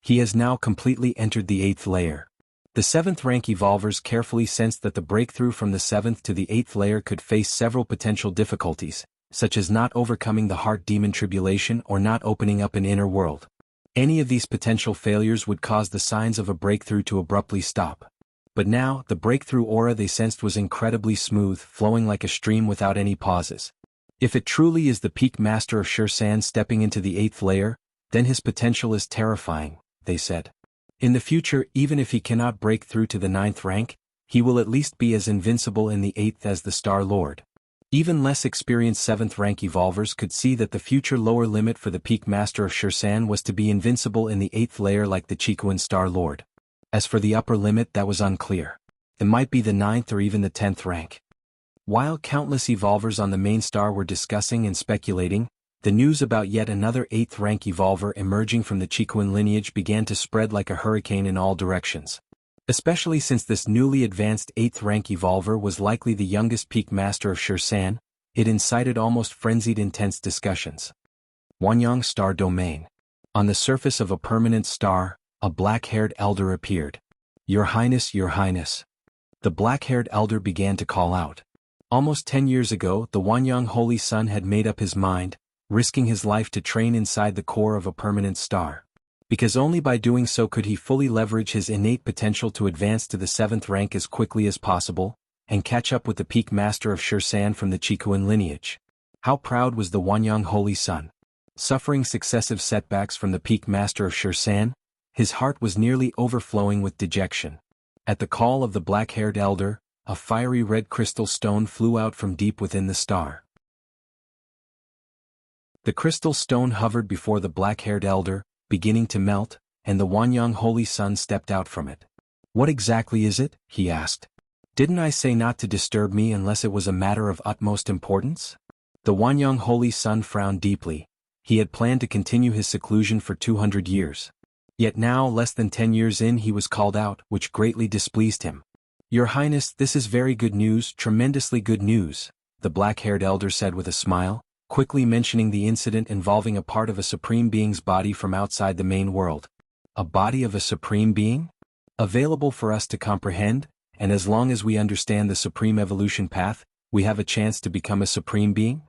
He has now completely entered the 8th layer. The 7th rank evolvers carefully sensed that the breakthrough from the 7th to the 8th layer could face several potential difficulties, such as not overcoming the heart demon tribulation or not opening up an inner world. Any of these potential failures would cause the signs of a breakthrough to abruptly stop. But now, the breakthrough aura they sensed was incredibly smooth, flowing like a stream without any pauses. If it truly is the Peak Master of Shursan stepping into the 8th layer, then his potential is terrifying, they said. In the future, even if he cannot break through to the 9th rank, he will at least be as invincible in the 8th as the Star Lord. Even less experienced 7th rank evolvers could see that the future lower limit for the Peak Master of Shursan was to be invincible in the 8th layer like the Chikuan Star Lord. As for the upper limit, that was unclear. It might be the 9th or even the 10th rank. While countless evolvers on the main star were discussing and speculating, the news about yet another 8th rank evolver emerging from the Chikuan lineage began to spread like a hurricane in all directions. Especially since this newly advanced 8th rank evolver was likely the youngest Peak Master of Shursan, It incited almost frenzied intense discussions. Wanyang Star Domain. On the surface of a permanent star, a black-haired elder appeared. Your Highness, Your Highness. The black-haired elder began to call out. Almost 10 years ago, the Wanyang Holy Sun had made up his mind, risking his life to train inside the core of a permanent star. Because only by doing so could he fully leverage his innate potential to advance to the 7th rank as quickly as possible, and catch up with the peak master of Shursan from the Chikuan lineage. How proud was the Wanyang Holy Sun! Suffering successive setbacks from the peak master of Shursan, his heart was nearly overflowing with dejection. At the call of the black-haired elder, a fiery red crystal stone flew out from deep within the star. The crystal stone hovered before the black-haired elder, beginning to melt, and the Wanyang Holy Sun stepped out from it. What exactly is it? He asked. Didn't I say not to disturb me unless it was a matter of utmost importance? The Wanyang Holy Sun frowned deeply. He had planned to continue his seclusion for 200 years. Yet now, less than 10 years in, he was called out, which greatly displeased him. Your Highness, this is very good news, tremendously good news, the black-haired elder said with a smile, quickly mentioning the incident involving a part of a supreme being's body from outside the main world. A body of a supreme being? Available for us to comprehend, and as long as we understand the supreme evolution path, we have a chance to become a supreme being?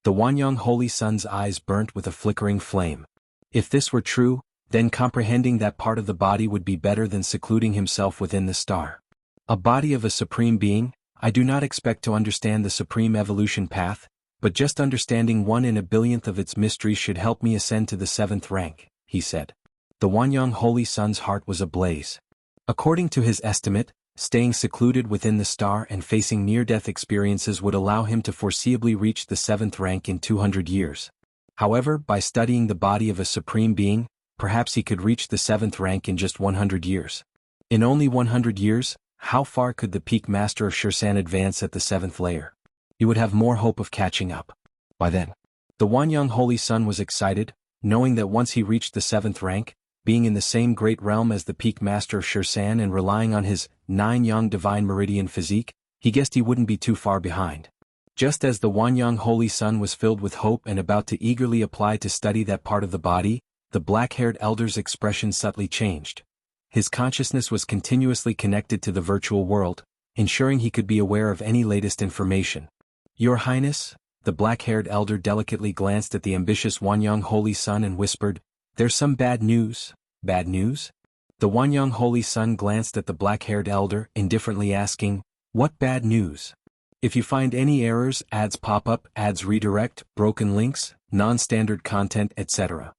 The Wanyang Holy Sun's eyes burnt with a flickering flame. If this were true, then comprehending that part of the body would be better than secluding himself within the star. A body of a supreme being? I do not expect to understand the supreme evolution path, but just understanding 1 in a billionth of its mysteries should help me ascend to the 7th rank, he said. The Wanyang Holy Sun's heart was ablaze. According to his estimate, staying secluded within the star and facing near-death experiences would allow him to foreseeably reach the 7th rank in 200 years. However, by studying the body of a supreme being, perhaps he could reach the 7th rank in just 100 years. In only 100 years, how far could the peak master of Shursan advance at the 7th layer? He would have more hope of catching up. By then, the Wanyang Holy Sun was excited, knowing that once he reached the 7th rank, being in the same great realm as the peak master of Shursan and relying on his 9-yang divine meridian physique, he guessed he wouldn't be too far behind. Just as the Wanyang Holy Sun was filled with hope and about to eagerly apply to study that part of the body, the black-haired elder's expression subtly changed. His consciousness was continuously connected to the virtual world, ensuring he could be aware of any latest information. Your Highness, the black-haired elder delicately glanced at the ambitious Wanyang Holy Sun and whispered, There's some bad news. Bad news? The Wanyang Holy Sun glanced at the black-haired elder, indifferently asking, What bad news? If you find any errors, ads pop up, ads redirect, broken links, non-standard content, etc.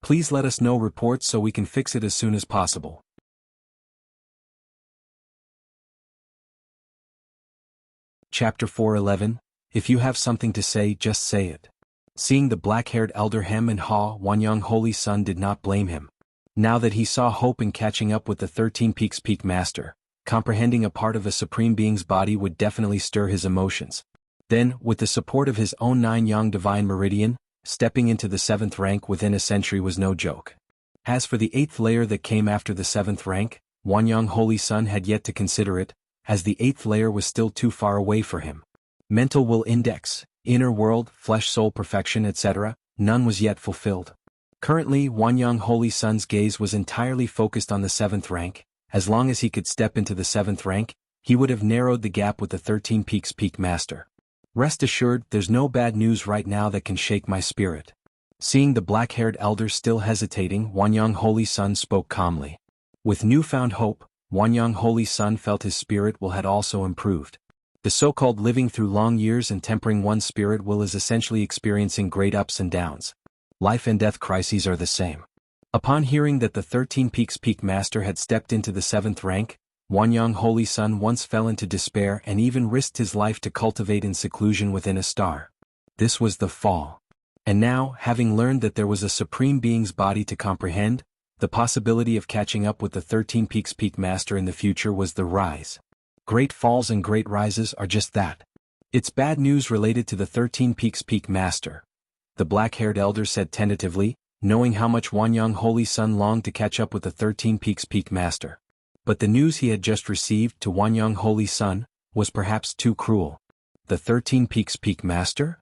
Please let us know reports so we can fix it as soon as possible. Chapter 4:11. If you have something to say, just say it. Seeing the black-haired elder hem and haw, Wanyang Holy Sun did not blame him. Now that he saw hope in catching up with the 13 Peaks Peak Master, comprehending a part of a supreme being's body would definitely stir his emotions. Then, with the support of his own 9-yang divine meridian, stepping into the 7th rank within a century was no joke. As for the 8th layer that came after the 7th rank, Wanyang Holy Sun had yet to consider it, as the 8th layer was still too far away for him. Mental will index, inner world, flesh-soul perfection, etc., none was yet fulfilled. Currently, Wanyang Holy Sun's gaze was entirely focused on the 7th rank. As long as he could step into the 7th rank, he would have narrowed the gap with the 13 Peaks Peak Master. Rest assured, there's no bad news right now that can shake my spirit. Seeing the black-haired elder still hesitating, Wanyang Holy Sun spoke calmly. With newfound hope, Wanyang Holy Sun felt his spirit will had also improved. The so-called living through long years and tempering one's spirit will is essentially experiencing great ups and downs. Life and death crises are the same. Upon hearing that the 13 Peaks Peak Master had stepped into the 7th rank, Wanyang Holy Sun once fell into despair and even risked his life to cultivate in seclusion within a star. This was the fall. And now, having learned that there was a supreme being's body to comprehend, the possibility of catching up with the 13 Peaks Peak Master in the future was the rise. Great falls and great rises are just that. It's bad news related to the 13 Peaks Peak Master, the black-haired elder said tentatively, knowing how much Wanyang Holy Sun longed to catch up with the 13 Peaks Peak Master. But the news he had just received to Wanyang Holy Sun was perhaps too cruel. The 13 Peaks Peak Master?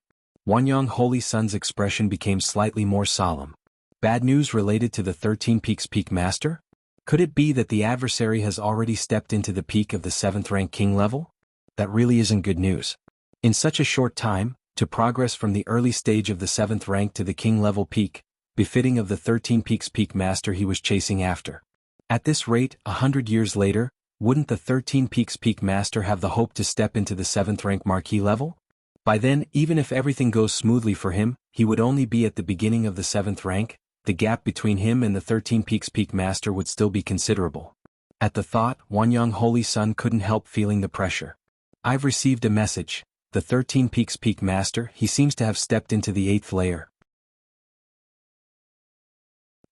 Wanyang Holy Sun's expression became slightly more solemn. Bad news related to the 13 Peaks Peak Master? Could it be that the adversary has already stepped into the peak of the 7th rank king level? That really isn't good news. In such a short time, to progress from the early stage of the 7th rank to the king level peak, befitting of the 13 Peaks Peak Master he was chasing after. At this rate, 100 years later, wouldn't the 13 Peaks Peak Master have the hope to step into the 7th rank marquee level? By then, even if everything goes smoothly for him, he would only be at the beginning of the 7th rank. The gap between him and the 13 Peaks Peak Master would still be considerable. At the thought, Wanyang Holy Sun couldn't help feeling the pressure. I've received a message. The 13 Peaks Peak Master, he seems to have stepped into the 8th layer.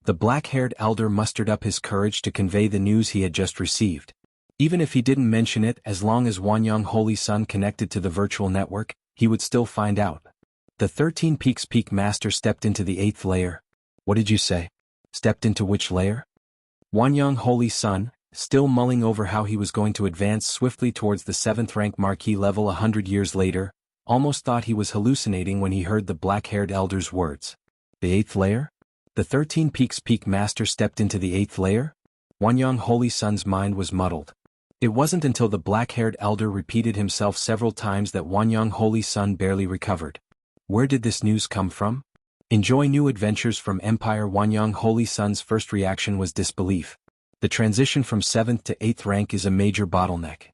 The black-haired elder mustered up his courage to convey the news he had just received. Even if he didn't mention it, as long as Wanyang Holy Sun connected to the virtual network, he would still find out. The 13 Peaks Peak Master stepped into the 8th layer. What did you say? Stepped into which layer? Wanyang Holy Sun, still mulling over how he was going to advance swiftly towards the 7th rank marquee level 100 years later, almost thought he was hallucinating when he heard the black-haired elder's words. The 8th layer? The 13 Peaks Peak Master stepped into the 8th layer? Wanyang Holy Sun's mind was muddled. It wasn't until the black-haired elder repeated himself several times that Wanyang Holy Sun barely recovered. Where did this news come from? Enjoy new adventures from Empire. Wanyang Holy Sun's first reaction was disbelief. The transition from 7th to 8th rank is a major bottleneck.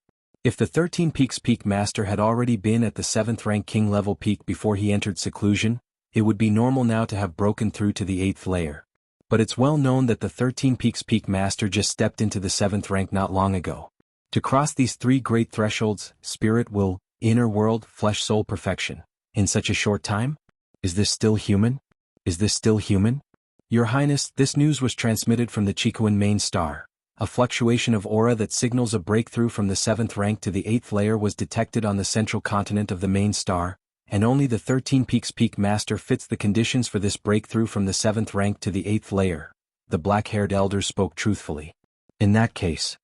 If the 13 Peaks Peak Master had already been at the 7th rank king level peak before he entered seclusion, it would be normal now to have broken through to the 8th layer. But it's well known that the 13 Peaks Peak Master just stepped into the 7th rank not long ago. To cross these three great thresholds, spirit, will, inner world, flesh, soul, perfection, in such a short time? Is this still human? Is this still human? Your Highness, this news was transmitted from the Chikuan main star. A fluctuation of aura that signals a breakthrough from the 7th rank to the 8th layer was detected on the central continent of the main star, and only the 13 Peaks Peak Master fits the conditions for this breakthrough from the 7th rank to the 8th layer. The black-haired elder spoke truthfully. In that case,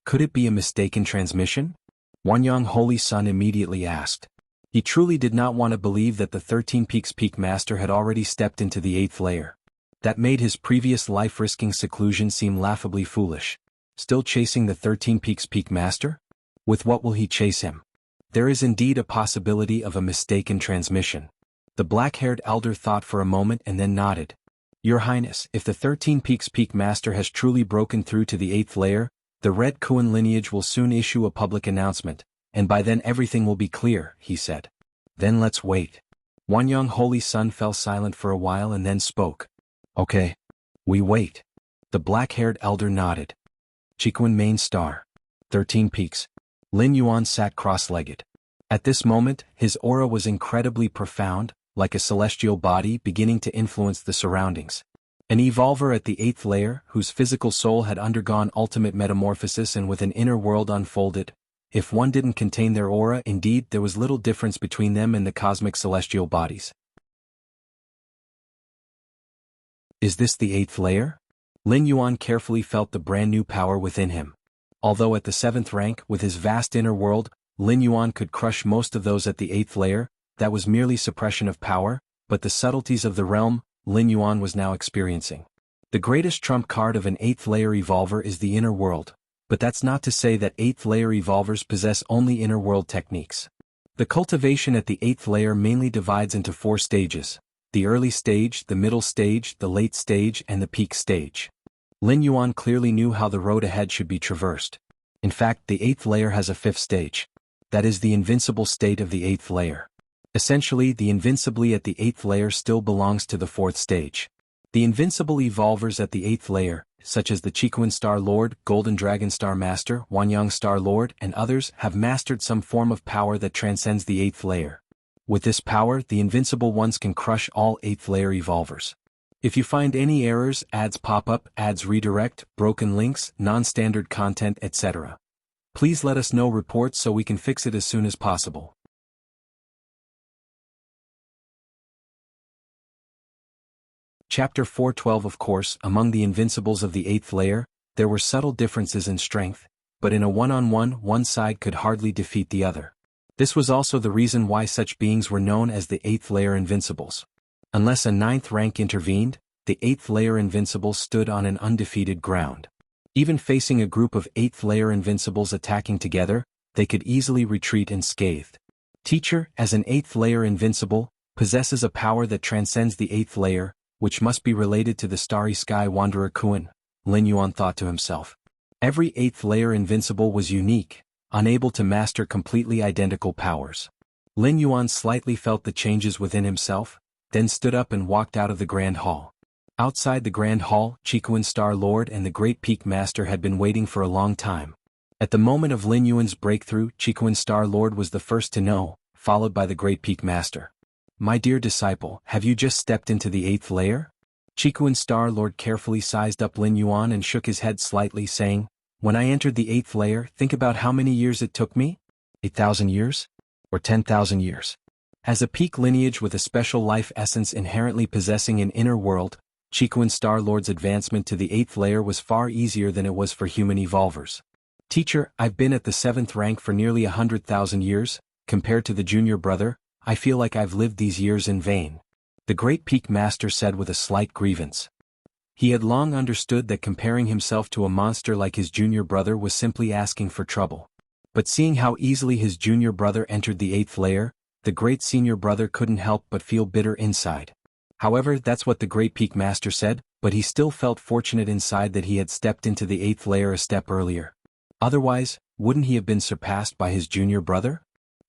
could it be a mistaken transmission? Wanyang Holy Sun immediately asked. He truly did not want to believe that the 13 Peaks Peak Master had already stepped into the 8th layer. That made his previous life-risking seclusion seem laughably foolish. Still chasing the 13 Peaks Peak Master? With what will he chase him? There is indeed a possibility of a mistaken transmission. The black-haired elder thought for a moment and then nodded. Your Highness, if the 13 Peaks Peak Master has truly broken through to the 8th layer, the Red Kuan lineage will soon issue a public announcement, and by then everything will be clear, he said. Then let's wait. Wanyang Holy Sun fell silent for a while and then spoke. Okay. We wait. The black-haired elder nodded. Chikuan main star. 13 Peaks. Lin Yuan sat cross-legged. At this moment, his aura was incredibly profound, like a celestial body beginning to influence the surroundings. An evolver at the 8th layer, whose physical soul had undergone ultimate metamorphosis and with an inner world unfolded. If one didn't contain their aura, indeed, there was little difference between them and the cosmic celestial bodies. Is this the 8th layer? Lin Yuan carefully felt the brand new power within him. Although at the 7th rank, with his vast inner world, Lin Yuan could crush most of those at the 8th layer, that was merely suppression of power, but the subtleties of the realm, Lin Yuan was now experiencing. The greatest trump card of an 8th layer evolver is the inner world. But that's not to say that 8th layer evolvers possess only inner world techniques. The cultivation at the 8th layer mainly divides into 4 stages: the early stage, the middle stage, the late stage, and the peak stage. Lin Yuan clearly knew how the road ahead should be traversed. In fact, the 8th layer has a 5th stage. That is the invincible state of the 8th layer. Essentially, the invincibly at the 8th layer still belongs to the 4th stage. The invincible evolvers at the 8th layer, such as the Chikuan Star Lord, Golden Dragon Star Master, Wanyang Star Lord, and others, have mastered some form of power that transcends the 8th layer. With this power, the invincible ones can crush all 8th layer evolvers. If you find any errors, ads pop up, ads redirect, broken links, non-standard content, etc., please let us know reports so we can fix it as soon as possible. Chapter 412. Of course, among the invincibles of the 8th layer, there were subtle differences in strength, but in a one-on-one, one side could hardly defeat the other. This was also the reason why such beings were known as the 8th layer invincibles. Unless a 9th rank intervened, the 8th layer invincibles stood on an undefeated ground. Even facing a group of 8th layer invincibles attacking together, they could easily retreat unscathed. Teacher, as an 8th layer invincible, possesses a power that transcends the 8th layer, which must be related to the starry sky wanderer Kuan, Lin Yuan thought to himself. Every 8th layer invincible was unique, unable to master completely identical powers. Lin Yuan slightly felt the changes within himself, then stood up and walked out of the Grand Hall. Outside the Grand Hall, Chikuan Star Lord and the Great Peak Master had been waiting for a long time. At the moment of Lin Yuan's breakthrough, Chikuan Star Lord was the first to know, followed by the Great Peak Master. My dear disciple, have you just stepped into the 8th layer? Chikuan Star Lord carefully sized up Lin Yuan and shook his head slightly, saying, when I entered the 8th layer, think about how many years it took me? 8,000 years? Or 10,000 years? As a peak lineage with a special life essence inherently possessing an inner world, Chikuan Star Lord's advancement to the 8th layer was far easier than it was for human evolvers. Teacher, I've been at the 7th rank for nearly 100,000 years, compared to the junior brother, I feel like I've lived these years in vain. The Great Peak Master said with a slight grievance. He had long understood that comparing himself to a monster like his junior brother was simply asking for trouble. But seeing how easily his junior brother entered the 8th layer, the great senior brother couldn't help but feel bitter inside. However, that's what the Great Peak Master said, but he still felt fortunate inside that he had stepped into the 8th layer a step earlier. Otherwise, wouldn't he have been surpassed by his junior brother?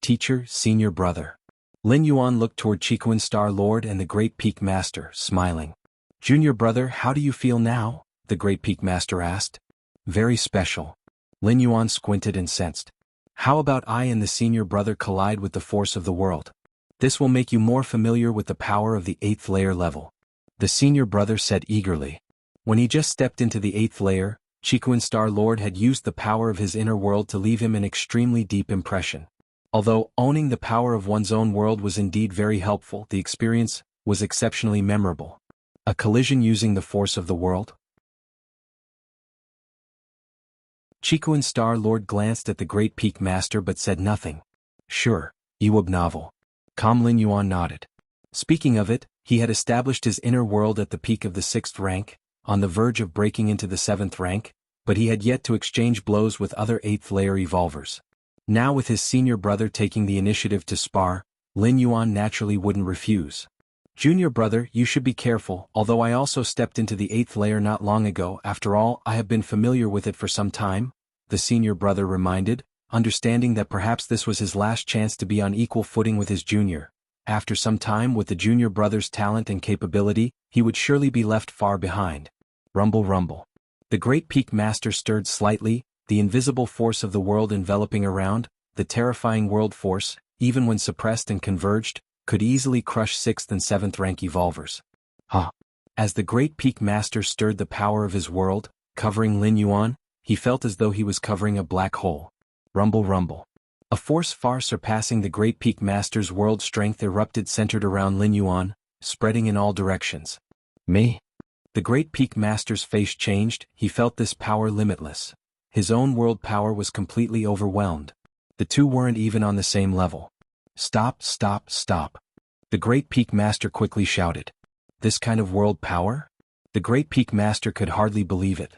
Teacher, senior brother. Lin Yuan looked toward Chikuan Star Lord and the Great Peak Master, smiling. Junior brother, how do you feel now? The Great Peak Master asked. Very special. Lin Yuan squinted and sensed. How about I and the senior brother collide with the force of the world? This will make you more familiar with the power of the 8th layer level. The senior brother said eagerly. When he just stepped into the 8th layer, Chikuan Star Lord had used the power of his inner world to leave him an extremely deep impression. Although owning the power of one's own world was indeed very helpful, the experience was exceptionally memorable. A collision using the force of the world? Chikuan Star Lord glanced at the Great Peak Master but said nothing. Sure, Ewub novel. Calm Lin Yuan nodded. Speaking of it, he had established his inner world at the peak of the 6th rank, on the verge of breaking into the 7th rank, but he had yet to exchange blows with other 8th layer evolvers. Now with his senior brother taking the initiative to spar, Lin Yuan naturally wouldn't refuse. Junior brother, you should be careful, although I also stepped into the 8th layer not long ago, after all, I have been familiar with it for some time, the senior brother reminded, understanding that perhaps this was his last chance to be on equal footing with his junior. After some time with the junior brother's talent and capability, he would surely be left far behind. Rumble rumble. The Great Peak Master stirred slightly, the invisible force of the world enveloping around, the terrifying world force, even when suppressed and converged, could easily crush 6th and 7th rank evolvers. As the Great Peak Master stirred the power of his world, covering Lin Yuan, he felt as though he was covering a black hole. Rumble rumble. A force far surpassing the Great Peak Master's world strength erupted centered around Lin Yuan, spreading in all directions. Me? The Great Peak Master's face changed, he felt this power limitless. His own world power was completely overwhelmed. The two weren't even on the same level. Stop, stop, stop. The Great Peak Master quickly shouted. This kind of world power? The Great Peak Master could hardly believe it.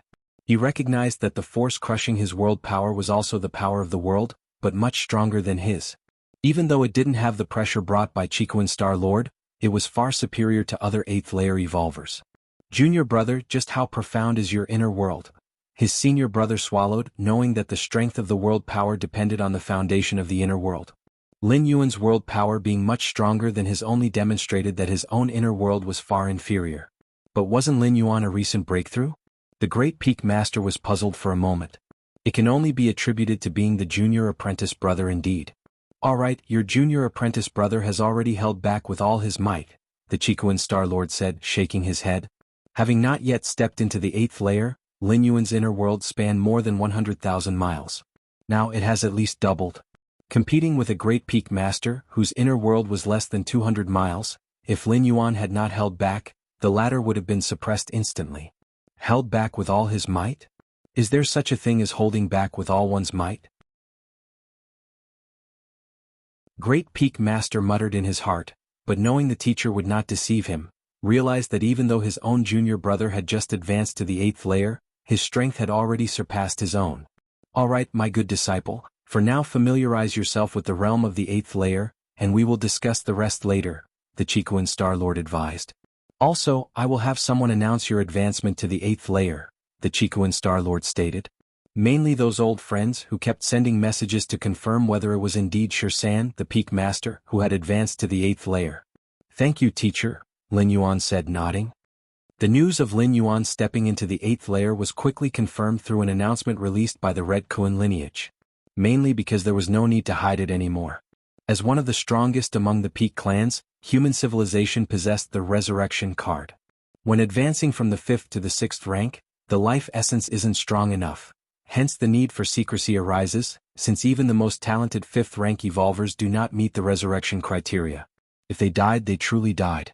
He recognized that the force crushing his world power was also the power of the world, but much stronger than his. Even though it didn't have the pressure brought by Chikuan Star Lord, it was far superior to other 8th layer evolvers. Junior brother, just how profound is your inner world? His senior brother swallowed, knowing that the strength of the world power depended on the foundation of the inner world. Lin Yuan's world power being much stronger than his only demonstrated that his own inner world was far inferior. But wasn't Lin Yuan a recent breakthrough? The Great Peak Master was puzzled for a moment. It can only be attributed to being the junior apprentice brother indeed. Alright, your junior apprentice brother has already held back with all his might, the Chikuan Star Lord said, shaking his head. Having not yet stepped into the 8th layer, Lin Yuan's inner world spanned more than 100,000 miles. Now it has at least doubled. Competing with a Great Peak Master, whose inner world was less than 200 miles, if Lin Yuan had not held back, the latter would have been suppressed instantly. Held back with all his might? Is there such a thing as holding back with all one's might? Great Peak Master muttered in his heart, but knowing the teacher would not deceive him, realized that even though his own junior brother had just advanced to the 8th layer, his strength had already surpassed his own. All right, my good disciple, for now familiarize yourself with the realm of the 8th layer, and we will discuss the rest later, the Chiquan Star Lord advised. Also, I will have someone announce your advancement to the 8th layer, the Chiquan Star Lord stated. Mainly those old friends who kept sending messages to confirm whether it was indeed Shirsan, the Peak Master, who had advanced to the 8th layer. Thank you, teacher, Lin Yuan said, nodding. The news of Lin Yuan stepping into the 8th layer was quickly confirmed through an announcement released by the Red Kuan lineage. Mainly because there was no need to hide it anymore. As one of the strongest among the Peak clans, human civilization possessed the Resurrection card. When advancing from the 5th to the 6th rank, the life essence isn't strong enough. Hence the need for secrecy arises, since even the most talented 5th rank evolvers do not meet the resurrection criteria. If they died, they truly died.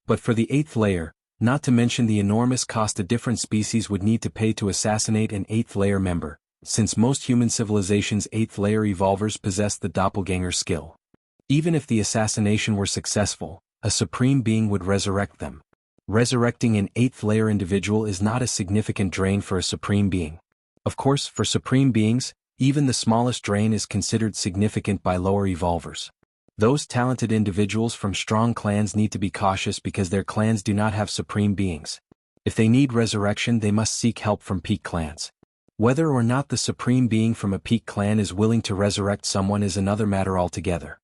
But for the 8th layer, not to mention the enormous cost a different species would need to pay to assassinate an 8th layer member, since most human civilizations' 8th layer evolvers possess the doppelganger skill. Even if the assassination were successful, a supreme being would resurrect them. Resurrecting an 8th layer individual is not a significant drain for a supreme being. Of course, for supreme beings, even the smallest drain is considered significant by lower evolvers. Those talented individuals from strong clans need to be cautious because their clans do not have supreme beings. If they need resurrection, they must seek help from Peak clans. Whether or not the supreme being from a Peak clan is willing to resurrect someone is another matter altogether.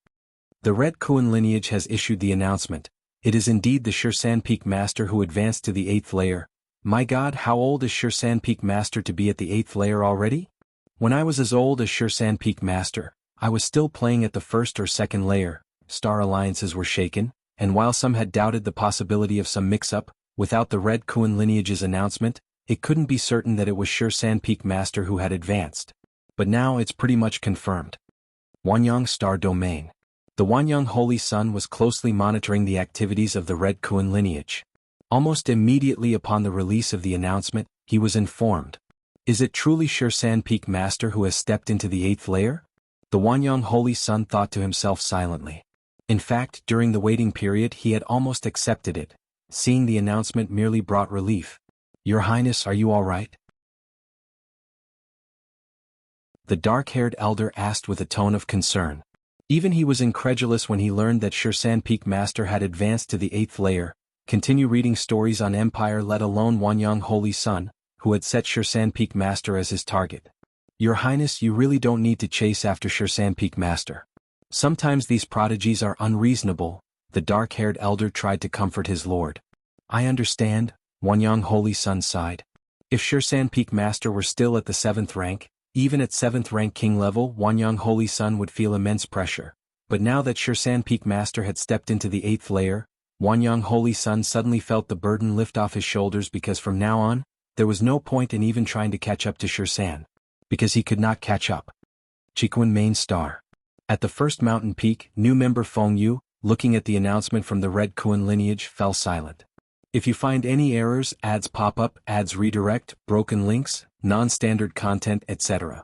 The Red Kuan lineage has issued the announcement. It is indeed the Shirsan Peak Master who advanced to the 8th layer. My God, how old is Shirsan Peak Master to be at the 8th layer already? When I was as old as Shirsan Peak Master, I was still playing at the 1st or 2nd layer. Star alliances were shaken, and while some had doubted the possibility of some mix-up, without the Red Kuan lineage's announcement, it couldn't be certain that it was Shirsan Peak Master who had advanced. But now it's pretty much confirmed. Wanyang Star Domain. The Wanyang Holy Sun was closely monitoring the activities of the Red Kuan lineage. Almost immediately upon the release of the announcement, he was informed. Is it truly Shirsan Peak Master who has stepped into the 8th layer? The Wanyang Holy Sun thought to himself silently. In fact, during the waiting period he had almost accepted it. Seeing the announcement merely brought relief. Your Highness, are you all right? The dark-haired elder asked with a tone of concern. Even he was incredulous when he learned that Shirsan Peak Master had advanced to the 8th layer. Continue reading stories on Empire, let alone Wanyang Holy Sun, who had set Shirsan Peak Master as his target. Your Highness, you really don't need to chase after Shirsan Peak Master. Sometimes these prodigies are unreasonable, the dark-haired elder tried to comfort his lord. I understand, Wanyang Holy Sun sighed. If Shirsan Peak Master were still at the 7th rank, even at 7th rank king level, Wanyang Holy Sun would feel immense pressure. But now that Shirsan Peak Master had stepped into the 8th layer, Wanyang Holy Sun suddenly felt the burden lift off his shoulders because from now on, there was no point in even trying to catch up to Shirsan. Because he could not catch up. Chiquan Main Star. At the first mountain peak, new member Feng Yu, looking at the announcement from the Red Kuan lineage, fell silent. If you find any errors, ads pop up, ads redirect, broken links, non-standard content, etc.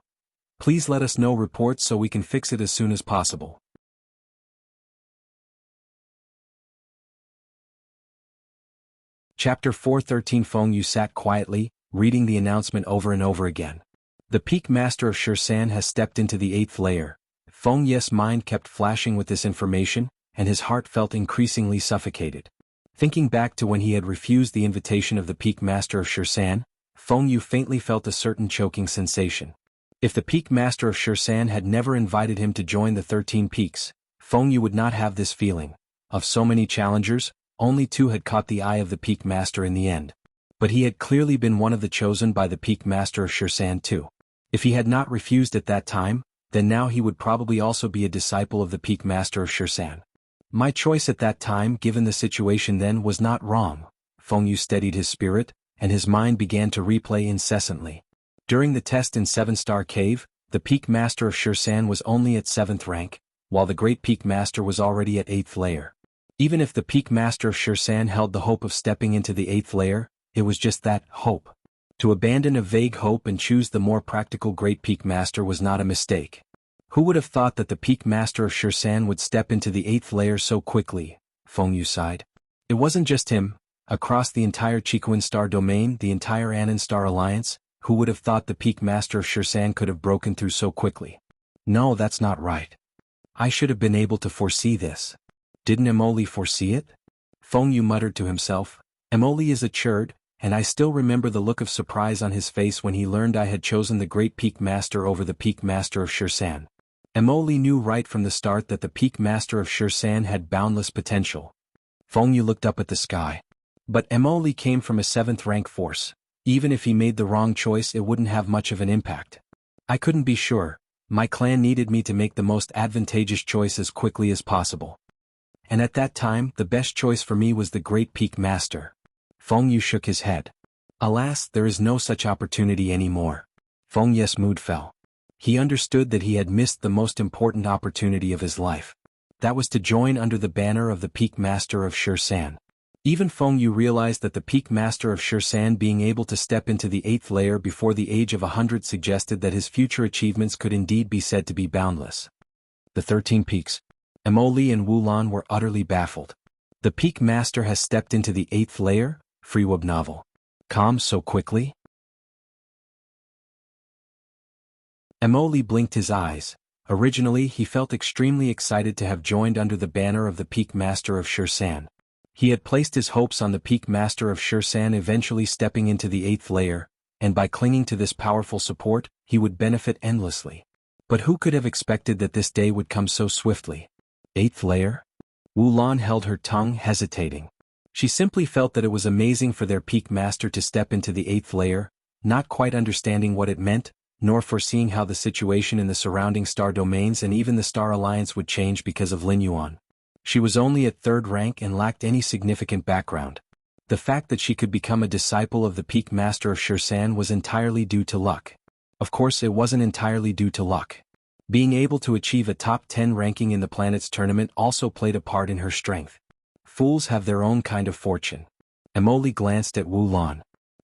Please let us know reports so we can fix it as soon as possible. Chapter 413. Feng Yu sat quietly, reading the announcement over and over again. The Peak Master of Shirsan has stepped into the 8th layer. Feng Yu's mind kept flashing with this information, and his heart felt increasingly suffocated. Thinking back to when he had refused the invitation of the Peak Master of Shirsan, Feng Yu faintly felt a certain choking sensation. If the Peak Master of Shirsan had never invited him to join the 13 peaks, Feng Yu would not have this feeling. Of so many challengers, only 2 had caught the eye of the Peak Master in the end. But he had clearly been one of the chosen by the Peak Master of Shirsan too. If he had not refused at that time, then now he would probably also be a disciple of the Peak Master of Shirsan. My choice at that time, given the situation then, was not wrong. Feng Yu steadied his spirit, and his mind began to replay incessantly. During the test in 7-Star Cave, the Peak Master of Shirsan was only at 7th rank, while the Great Peak Master was already at 8th layer. Even if the Peak Master of Shirsan held the hope of stepping into the 8th layer, it was just that, hope. To abandon a vague hope and choose the more practical Great Peak Master was not a mistake. Who would have thought that the peak master of Shursan would step into the 8th layer so quickly? Feng Yu sighed. It wasn't just him. Across the entire Chiquan star domain, the entire Anan star alliance, who would have thought the peak master of Shursan could have broken through so quickly? No, that's not right. I should have been able to foresee this. Didn't Emoli foresee it? Feng Yu muttered to himself. Emoli is a churd, and I still remember the look of surprise on his face when he learned I had chosen the great peak master over the peak master of Shursan. Emoli knew right from the start that the peak master of Shursan had boundless potential. Feng Yu looked up at the sky. But Emoli came from a 7th rank force. Even if he made the wrong choice, it wouldn't have much of an impact. I couldn't be sure. My clan needed me to make the most advantageous choice as quickly as possible. And at that time, the best choice for me was the great peak master. Feng Yu shook his head. Alas, there is no such opportunity anymore. Feng Yu's mood fell. He understood that he had missed the most important opportunity of his life. That was to join under the banner of the peak master of Shursan. Even Feng Yu realized that the peak master of Shursan being able to step into the 8th layer before the age of 100 suggested that his future achievements could indeed be said to be boundless. The 13 peaks. Emoli and Wulan were utterly baffled. The peak master has stepped into the 8th layer? Freewub novel. Calm so quickly? Emoli blinked his eyes. Originally he felt extremely excited to have joined under the banner of the peak master of Shursan. He had placed his hopes on the peak master of Shursan eventually stepping into the 8th layer, and by clinging to this powerful support, he would benefit endlessly. But who could have expected that this day would come so swiftly? 8th layer? Wulan held her tongue, hesitating. She simply felt that it was amazing for their peak master to step into the 8th layer, not quite understanding what it meant, nor foreseeing how the situation in the surrounding star domains and even the star alliance would change because of Lin Yuan. She was only at 3rd rank and lacked any significant background. The fact that she could become a disciple of the peak master of Shursan was entirely due to luck. Of course, it wasn't entirely due to luck. Being able to achieve a top 10 ranking in the planet's tournament also played a part in her strength. Fools have their own kind of fortune. Emoli glanced at Wulan.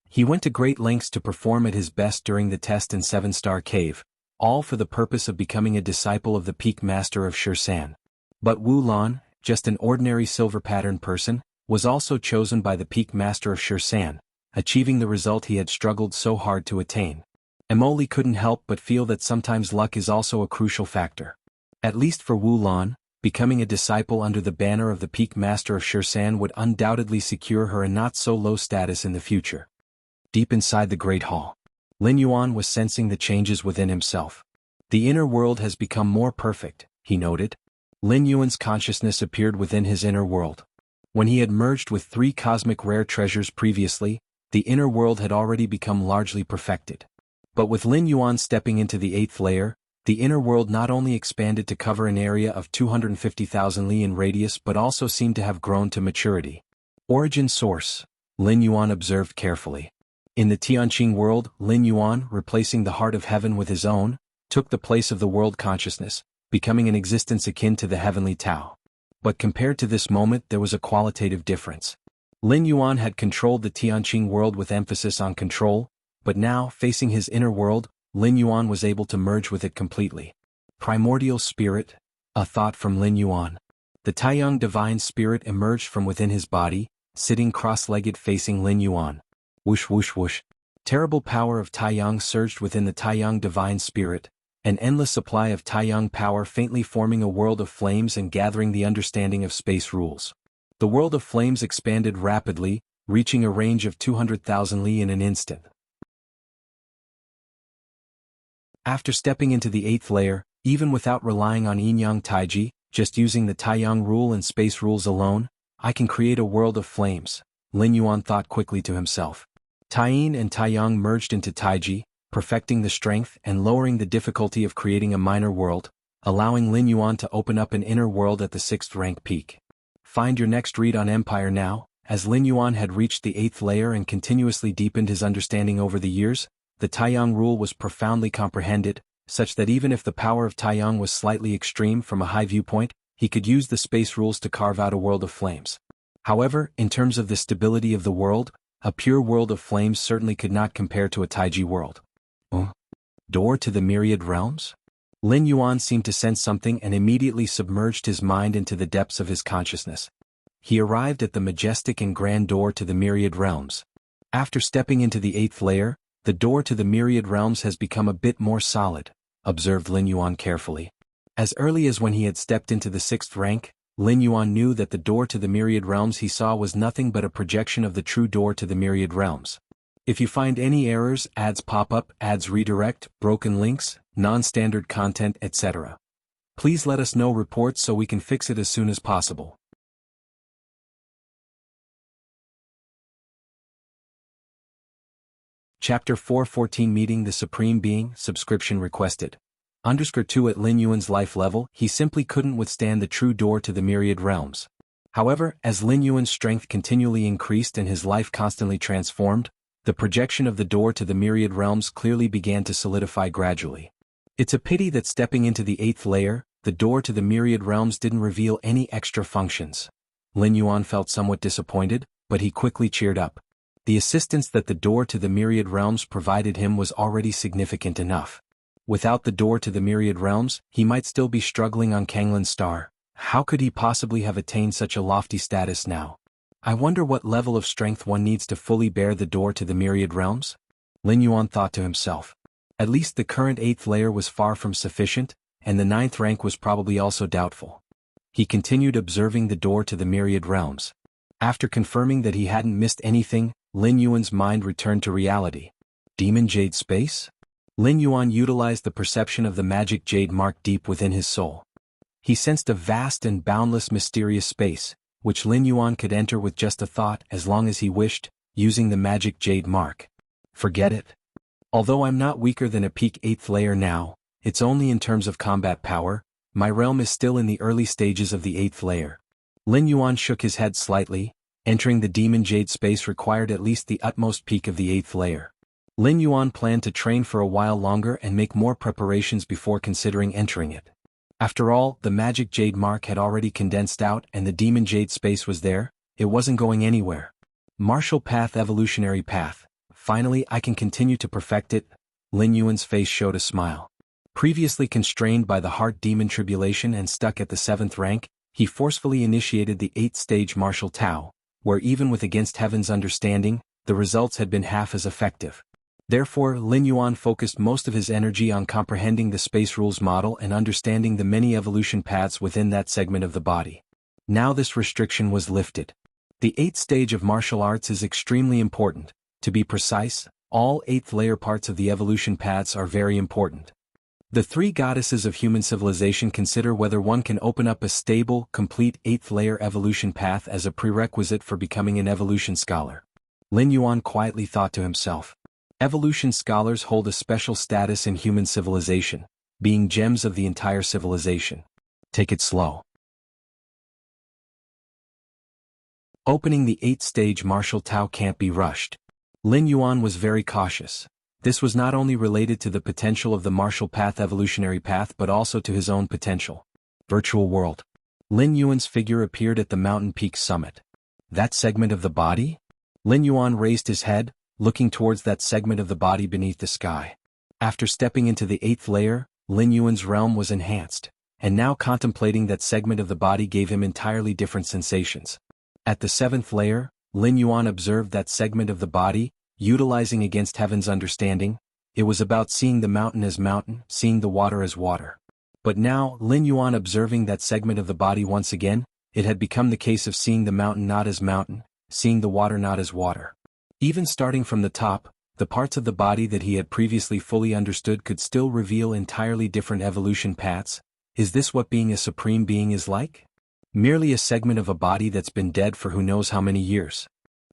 He went to great lengths to perform at his best during the test in 7-star cave, all for the purpose of becoming a disciple of the peak master of Shursan. But Wulan, just an ordinary silver pattern person, was also chosen by the peak master of Shursan, achieving the result he had struggled so hard to attain. Emoli couldn't help but feel that sometimes luck is also a crucial factor. At least for Wulan, becoming a disciple under the banner of the peak master of Shursan would undoubtedly secure her a not-so-low status in the future. Deep inside the Great Hall, Lin Yuan was sensing the changes within himself. The inner world has become more perfect, he noted. Lin Yuan's consciousness appeared within his inner world. When he had merged with 3 cosmic rare treasures previously, the inner world had already become largely perfected. But with Lin Yuan stepping into the 8th layer, the inner world not only expanded to cover an area of 250,000 li in radius but also seemed to have grown to maturity. Origin source, Lin Yuan observed carefully. In the Tianqing world, Lin Yuan, replacing the heart of heaven with his own, took the place of the world consciousness, becoming an existence akin to the heavenly Tao. But compared to this moment there was a qualitative difference. Lin Yuan had controlled the Tianqing world with emphasis on control, but now, facing his inner world, Lin Yuan was able to merge with it completely. Primordial spirit, a thought from Lin Yuan. The Taiyang divine spirit emerged from within his body, sitting cross-legged facing Lin Yuan. Whoosh whoosh whoosh. Terrible power of Taiyang surged within the Taiyang divine spirit, an endless supply of Taiyang power faintly forming a world of flames and gathering the understanding of space rules. The world of flames expanded rapidly, reaching a range of 200,000 li in an instant. After stepping into the 8th layer, even without relying on Yin-Yang Taiji, just using the Taiyang rule and space rules alone, I can create a world of flames, Lin Yuan thought quickly to himself. Taiyin and Taiyang merged into Taiji, perfecting the strength and lowering the difficulty of creating a minor world, allowing Lin Yuan to open up an inner world at the 6th rank peak. Find your next read on Empire now. As Lin Yuan had reached the 8th layer and continuously deepened his understanding over the years, the Taiyang rule was profoundly comprehended, such that even if the power of Taiyang was slightly extreme from a high viewpoint, he could use the space rules to carve out a world of flames. However, in terms of the stability of the world, a pure world of flames certainly could not compare to a Taiji world. Door to the myriad realms? Lin Yuan seemed to sense something and immediately submerged his mind into the depths of his consciousness. He arrived at the majestic and grand door to the myriad realms. After stepping into the 8th layer, the door to the myriad realms has become a bit more solid, observed Lin Yuan carefully. As early as when he had stepped into the 6th rank, Lin Yuan knew that the door to the myriad realms he saw was nothing but a projection of the true door to the myriad realms. If you find any errors, ads pop up, ads redirect, broken links, non-standard content, etc., please let us know reports so we can fix it as soon as possible. Chapter 414 Meeting the Supreme Being, subscription requested. _2 At Lin Yuan's life level, he simply couldn't withstand the true door to the myriad realms. However, as Lin Yuan's strength continually increased and his life constantly transformed, the projection of the door to the myriad realms clearly began to solidify gradually. It's a pity that stepping into the 8th layer, the door to the myriad realms didn't reveal any extra functions. Lin Yuan felt somewhat disappointed, but he quickly cheered up. The assistance that the door to the myriad realms provided him was already significant enough. Without the door to the myriad realms, he might still be struggling on Kanglin's star. How could he possibly have attained such a lofty status now? I wonder what level of strength one needs to fully bear the door to the myriad realms? Lin Yuan thought to himself. At least the current 8th layer was far from sufficient, and the 9th rank was probably also doubtful. He continued observing the door to the myriad realms. After confirming that he hadn't missed anything, Lin Yuan's mind returned to reality. Demon Jade Space? Lin Yuan utilized the perception of the magic jade mark deep within his soul. He sensed a vast and boundless mysterious space, which Lin Yuan could enter with just a thought as long as he wished, using the magic jade mark. Forget it. Although I'm not weaker than a peak 8th layer now, it's only in terms of combat power, my realm is still in the early stages of the 8th layer. Lin Yuan shook his head slightly. Entering the demon jade space required at least the utmost peak of the 8th layer. Lin Yuan planned to train for a while longer and make more preparations before considering entering it. After all, the magic jade mark had already condensed out and the demon jade space was there, it wasn't going anywhere. Martial path, evolutionary path. Finally, I can continue to perfect it. Lin Yuan's face showed a smile. Previously constrained by the heart demon tribulation and stuck at the 7th rank, he forcefully initiated the 8th stage martial Tao, where even with against heaven's understanding, the results had been half as effective. Therefore, Lin Yuan focused most of his energy on comprehending the space rules model and understanding the many evolution paths within that segment of the body. Now this restriction was lifted. The 8th stage of martial arts is extremely important. To be precise, all 8th layer parts of the evolution paths are very important. The 3 goddesses of human civilization consider whether one can open up a stable, complete 8th layer evolution path as a prerequisite for becoming an evolution scholar. Lin Yuan quietly thought to himself. Evolution scholars hold a special status in human civilization, being gems of the entire civilization. Take it slow. Opening the 8th stage martial Tao can't be rushed. Lin Yuan was very cautious. This was not only related to the potential of the martial path evolutionary path but also to his own potential. Virtual world. Lin Yuan's figure appeared at the mountain peak summit. That segment of the body? Lin Yuan raised his head, looking towards that segment of the body beneath the sky. After stepping into the 8th layer, Lin Yuan's realm was enhanced, and now contemplating that segment of the body gave him entirely different sensations. At the 7th layer, Lin Yuan observed that segment of the body, utilizing against heaven's understanding. It was about seeing the mountain as mountain, seeing the water as water. But now, Lin Yuan observing that segment of the body once again, it had become the case of seeing the mountain not as mountain, seeing the water not as water. Even starting from the top, the parts of the body that he had previously fully understood could still reveal entirely different evolution paths. Is this what being a supreme being is like? Merely a segment of a body that's been dead for who knows how many years.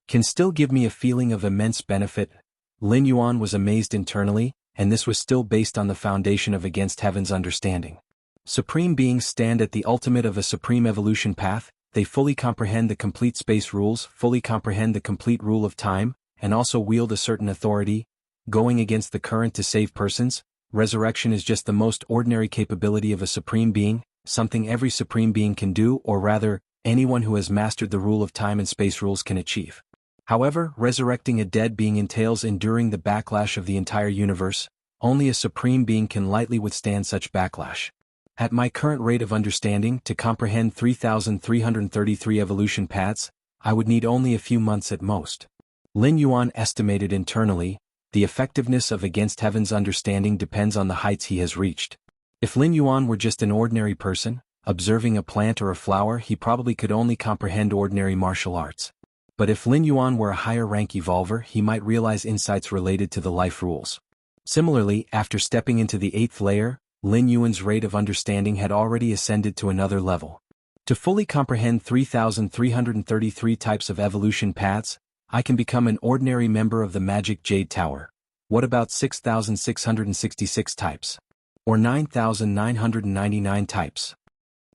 Can still give me a feeling of immense benefit. Lin Yuan was amazed internally, and this was still based on the foundation of against heaven's understanding. Supreme beings stand at the ultimate of a supreme evolution path. They fully comprehend the complete space rules, fully comprehend the complete rule of time, and also wield a certain authority. Going against the current to save persons, resurrection is just the most ordinary capability of a supreme being, something every supreme being can do, or rather, anyone who has mastered the rule of time and space rules can achieve. However, resurrecting a dead being entails enduring the backlash of the entire universe, Only a supreme being can lightly withstand such backlash. At my current rate of understanding, to comprehend 3,333 evolution paths, I would need only a few months at most. Lin Yuan estimated internally, the effectiveness of Against Heaven's understanding depends on the heights he has reached. If Lin Yuan were just an ordinary person, observing a plant or a flower, he probably could only comprehend ordinary martial arts. But if Lin Yuan were a higher rank evolver, he might realize insights related to the life rules. Similarly, after stepping into the 8th layer, Lin Yuan's rate of understanding had already ascended to another level. To fully comprehend 3,333 types of evolution paths, I can become an ordinary member of the Magic Jade Tower. What about 6,666 types? Or 9,999 types?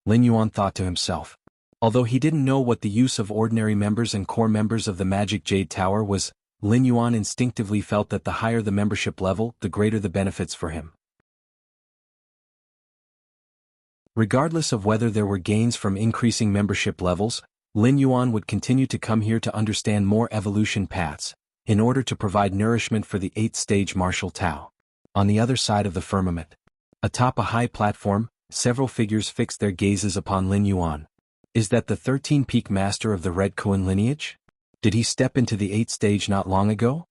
Lin Yuan thought to himself. Although he didn't know what the use of ordinary members and core members of the Magic Jade Tower was, Lin Yuan instinctively felt that the higher the membership level, the greater the benefits for him. Regardless of whether there were gains from increasing membership levels, Lin Yuan would continue to come here to understand more evolution paths, in order to provide nourishment for the 8th stage martial Tao. On the other side of the firmament, atop a high platform, several figures fixed their gazes upon Lin Yuan. Is that the 13th master of the Red Kuan lineage? Did he step into the 8th stage not long ago?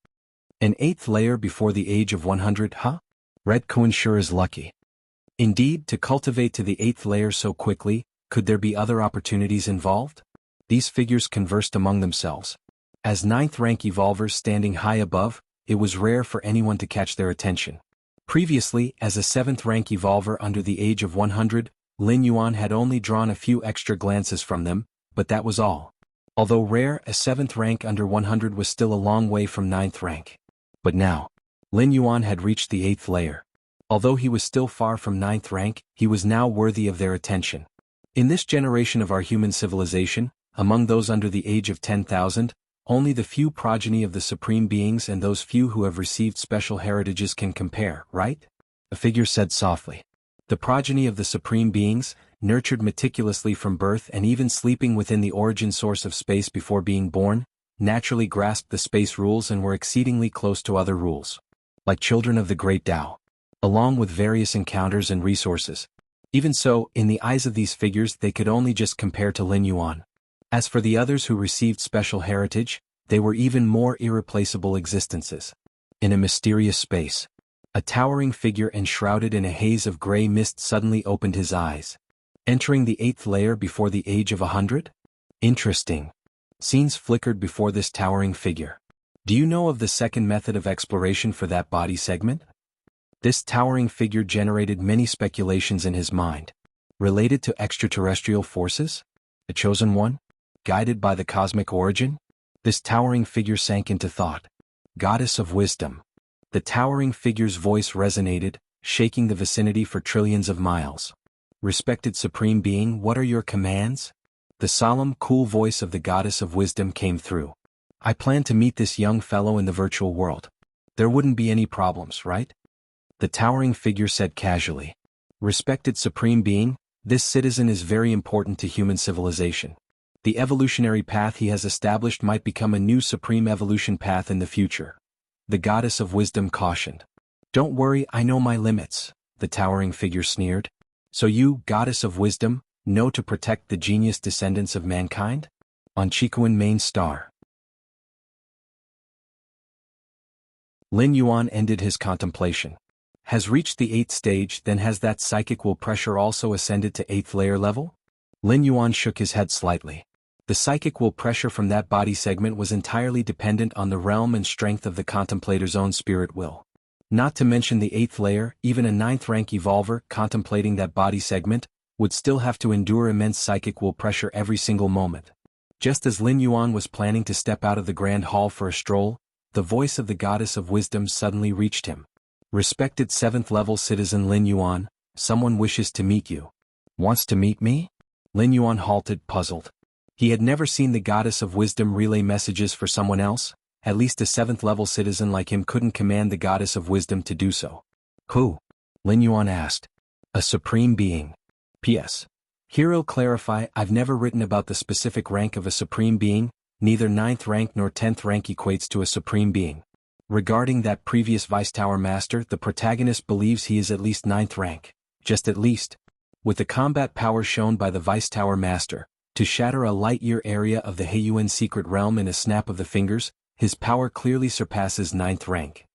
An 8th layer before the age of 100, huh? Red Kuan sure is lucky. Indeed, to cultivate to the 8th layer so quickly, could there be other opportunities involved? These figures conversed among themselves. As 9th rank evolvers standing high above, it was rare for anyone to catch their attention. Previously, as a 7th rank evolver under the age of 100, Lin Yuan had only drawn a few extra glances from them, but that was all. Although rare, a 7th rank under 100 was still a long way from 9th rank. But now, Lin Yuan had reached the 8th layer. Although he was still far from 9th rank, he was now worthy of their attention. In this generation of our human civilization, among those under the age of 10,000, only the few progeny of the supreme beings and those few who have received special heritages can compare, right? A figure said softly. The progeny of the supreme beings, nurtured meticulously from birth and even sleeping within the origin source of space before being born, naturally grasped the space rules and were exceedingly close to other rules. Like children of the great Tao. Along with various encounters and resources. Even so, in the eyes of these figures they could only just compare to Lin Yuan. As for the others who received special heritage, they were even more irreplaceable existences. In a mysterious space, a towering figure enshrouded in a haze of gray mist suddenly opened his eyes. Entering the 8th layer before the age of 100? Interesting. Scenes flickered before this towering figure. Do you know of the second method of exploration for that body segment? This towering figure generated many speculations in his mind. Related to extraterrestrial forces? A chosen one? Guided by the cosmic origin? This towering figure sank into thought. Goddess of wisdom. The towering figure's voice resonated, shaking the vicinity for trillions of miles. Respected Supreme Being, what are your commands? The solemn, cool voice of the Goddess of Wisdom came through. I plan to meet this young fellow in the virtual world. There wouldn't be any problems, right? The towering figure said casually. Respected Supreme Being, this citizen is very important to human civilization. The evolutionary path he has established might become a new supreme evolution path in the future. The Goddess of Wisdom cautioned. Don't worry, I know my limits, the towering figure sneered. So you, Goddess of Wisdom, know to protect the genius descendants of mankind? On Chikuan main star. Lin Yuan ended his contemplation. Has reached the 8th stage, then has that psychic will pressure also ascended to 8th layer level? Lin Yuan shook his head slightly. The psychic will pressure from that body segment was entirely dependent on the realm and strength of the contemplator's own spirit will. Not to mention the 8th layer, even a 9th rank evolver contemplating that body segment would still have to endure immense psychic will pressure every single moment. Just as Lin Yuan was planning to step out of the grand hall for a stroll, the voice of the Goddess of Wisdom suddenly reached him. Respected 7th level citizen Lin Yuan, someone wishes to meet you. Wants to meet me? Lin Yuan halted, puzzled. He had never seen the Goddess of Wisdom relay messages for someone else, at least a 7th level citizen like him couldn't command the Goddess of Wisdom to do so. Who? Lin Yuan asked. A supreme being. P.S. Here'll clarify, I've never written about the specific rank of a supreme being, neither 9th rank nor 10th rank equates to a supreme being. Regarding that previous Vice Tower Master, the protagonist believes he is at least 9th rank. Just at least. With the combat power shown by the Vice Tower Master, to shatter a light-year area of the Heiyuan secret realm in a snap of the fingers, his power clearly surpasses 9th rank.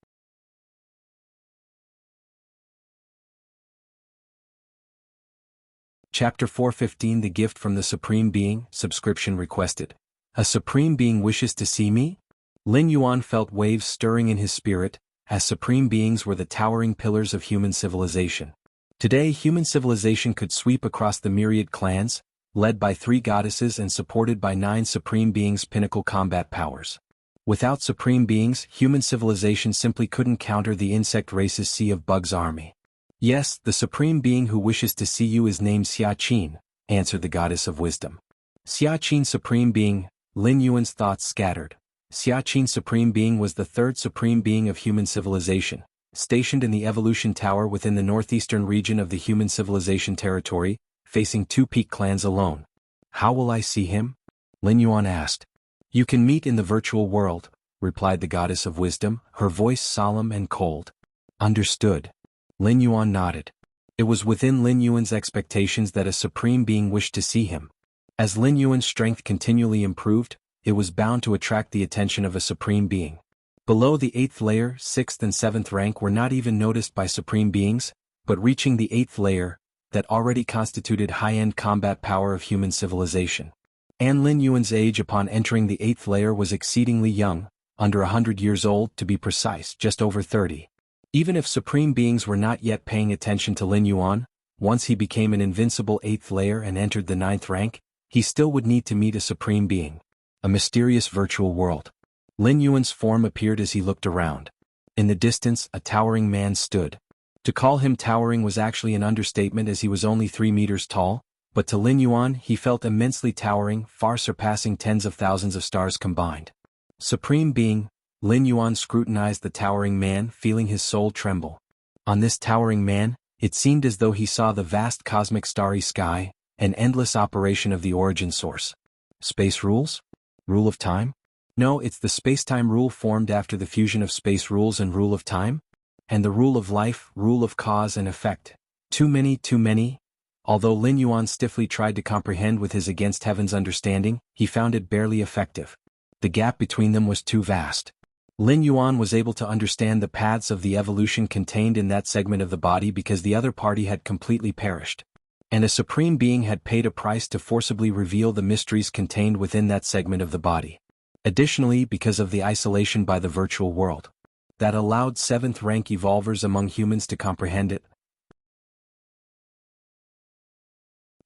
Chapter 415 The Gift from the Supreme Being, Subscription Requested. A Supreme Being wishes to see me? Lin Yuan felt waves stirring in his spirit, as Supreme Beings were the towering pillars of human civilization. Today human civilization could sweep across the myriad clans, led by 3 goddesses and supported by 9 Supreme Beings' pinnacle combat powers. Without Supreme Beings, human civilization simply couldn't counter the insect race's sea of bugs army. Yes, the Supreme Being who wishes to see you is named Xia Qin, answered the Goddess of Wisdom. Xia Qin Supreme Being, Lin Yuan's thoughts scattered. Xia Qin Supreme Being was the 3rd Supreme Being of human civilization, stationed in the Evolution Tower within the northeastern region of the human civilization territory, facing 2 peak clans alone. How will I see him? Lin Yuan asked. You can meet in the virtual world, replied the Goddess of Wisdom, her voice solemn and cold. Understood. Lin Yuan nodded. It was within Lin Yuan's expectations that a Supreme Being wished to see him. As Lin Yuan's strength continually improved, it was bound to attract the attention of a Supreme Being. Below the 8th layer, 6th and 7th rank were not even noticed by Supreme Beings, but reaching the 8th layer, that already constituted high-end combat power of human civilization. And Lin Yuan's age upon entering the 8th layer was exceedingly young, under 100 years old to be precise, just over 30. Even if Supreme Beings were not yet paying attention to Lin Yuan, once he became an invincible 8th layer and entered the 9th rank, he still would need to meet a Supreme Being. A mysterious virtual world. Lin Yuan's form appeared as he looked around. In the distance, a towering man stood. To call him towering was actually an understatement as he was only 3 meters tall, but to Lin Yuan he felt immensely towering, far surpassing tens of thousands of stars combined. Supreme Being, Lin Yuan scrutinized the towering man, feeling his soul tremble. On this towering man, it seemed as though he saw the vast cosmic starry sky, an endless operation of the origin source. Space rules? Rule of time? No, it's the space-time rule formed after the fusion of space rules and rule of time? And the rule of life, rule of cause and effect. Too many? Although Lin Yuan stiffly tried to comprehend with his against heaven's understanding, he found it barely effective. The gap between them was too vast. Lin Yuan was able to understand the paths of the evolution contained in that segment of the body because the other party had completely perished. And a Supreme Being had paid a price to forcibly reveal the mysteries contained within that segment of the body. Additionally, because of the isolation by the virtual world that allowed 7th rank evolvers among humans to comprehend it.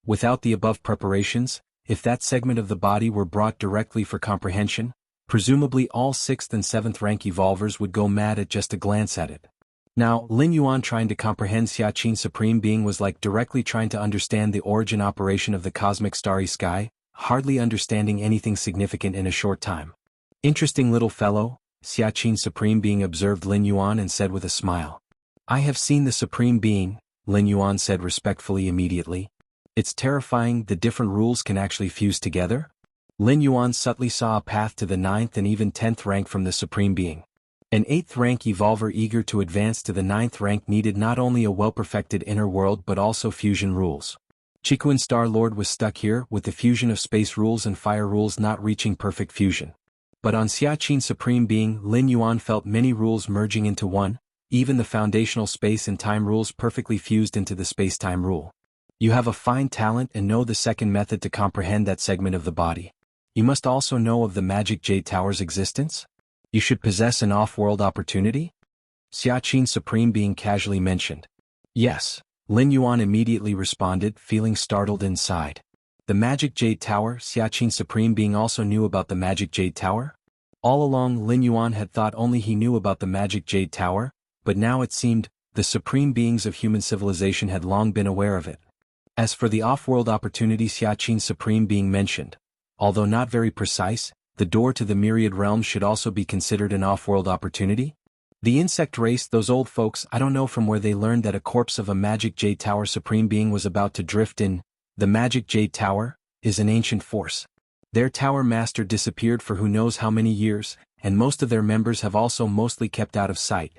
Without the above preparations, if that segment of the body were brought directly for comprehension, presumably all 6th and 7th rank evolvers would go mad at just a glance at it. Now, Lin Yuan trying to comprehend Xia Qin Supreme Being was like directly trying to understand the origin operation of the cosmic starry sky, hardly understanding anything significant in a short time. Interesting little fellow, Xia Qin Supreme Being observed Lin Yuan and said with a smile. I have seen the Supreme Being, Lin Yuan said respectfully immediately. It's terrifying the different rules can actually fuse together. Lin Yuan subtly saw a path to the 9th and even 10th rank from the Supreme Being. An 8th rank evolver eager to advance to the 9th rank needed not only a well-perfected inner world but also fusion rules. Chikuan Star Lord was stuck here with the fusion of space rules and fire rules not reaching perfect fusion. But on Xia Qin Supreme Being, Lin Yuan felt many rules merging into one, even the foundational space and time rules perfectly fused into the space-time rule. You have a fine talent and know the second method to comprehend that segment of the body. You must also know of the Magic Jade Tower's existence? You should possess an off-world opportunity? Xia Qin Supreme Being casually mentioned. Yes, Lin Yuan immediately responded, feeling startled inside. The Magic Jade Tower, Xia Qin Supreme Being also knew about the Magic Jade Tower? All along Lin Yuan had thought only he knew about the Magic Jade Tower, but now it seemed, the Supreme Beings of human civilization had long been aware of it. As for the off-world opportunity Xia Qin Supreme Being mentioned, although not very precise, the door to the myriad realms should also be considered an off-world opportunity? The insect race, those old folks, I don't know from where they learned that a corpse of a Magic Jade Tower Supreme Being was about to drift in. The Magic Jade Tower is an ancient force. Their tower master disappeared for who knows how many years, and most of their members have also mostly kept out of sight,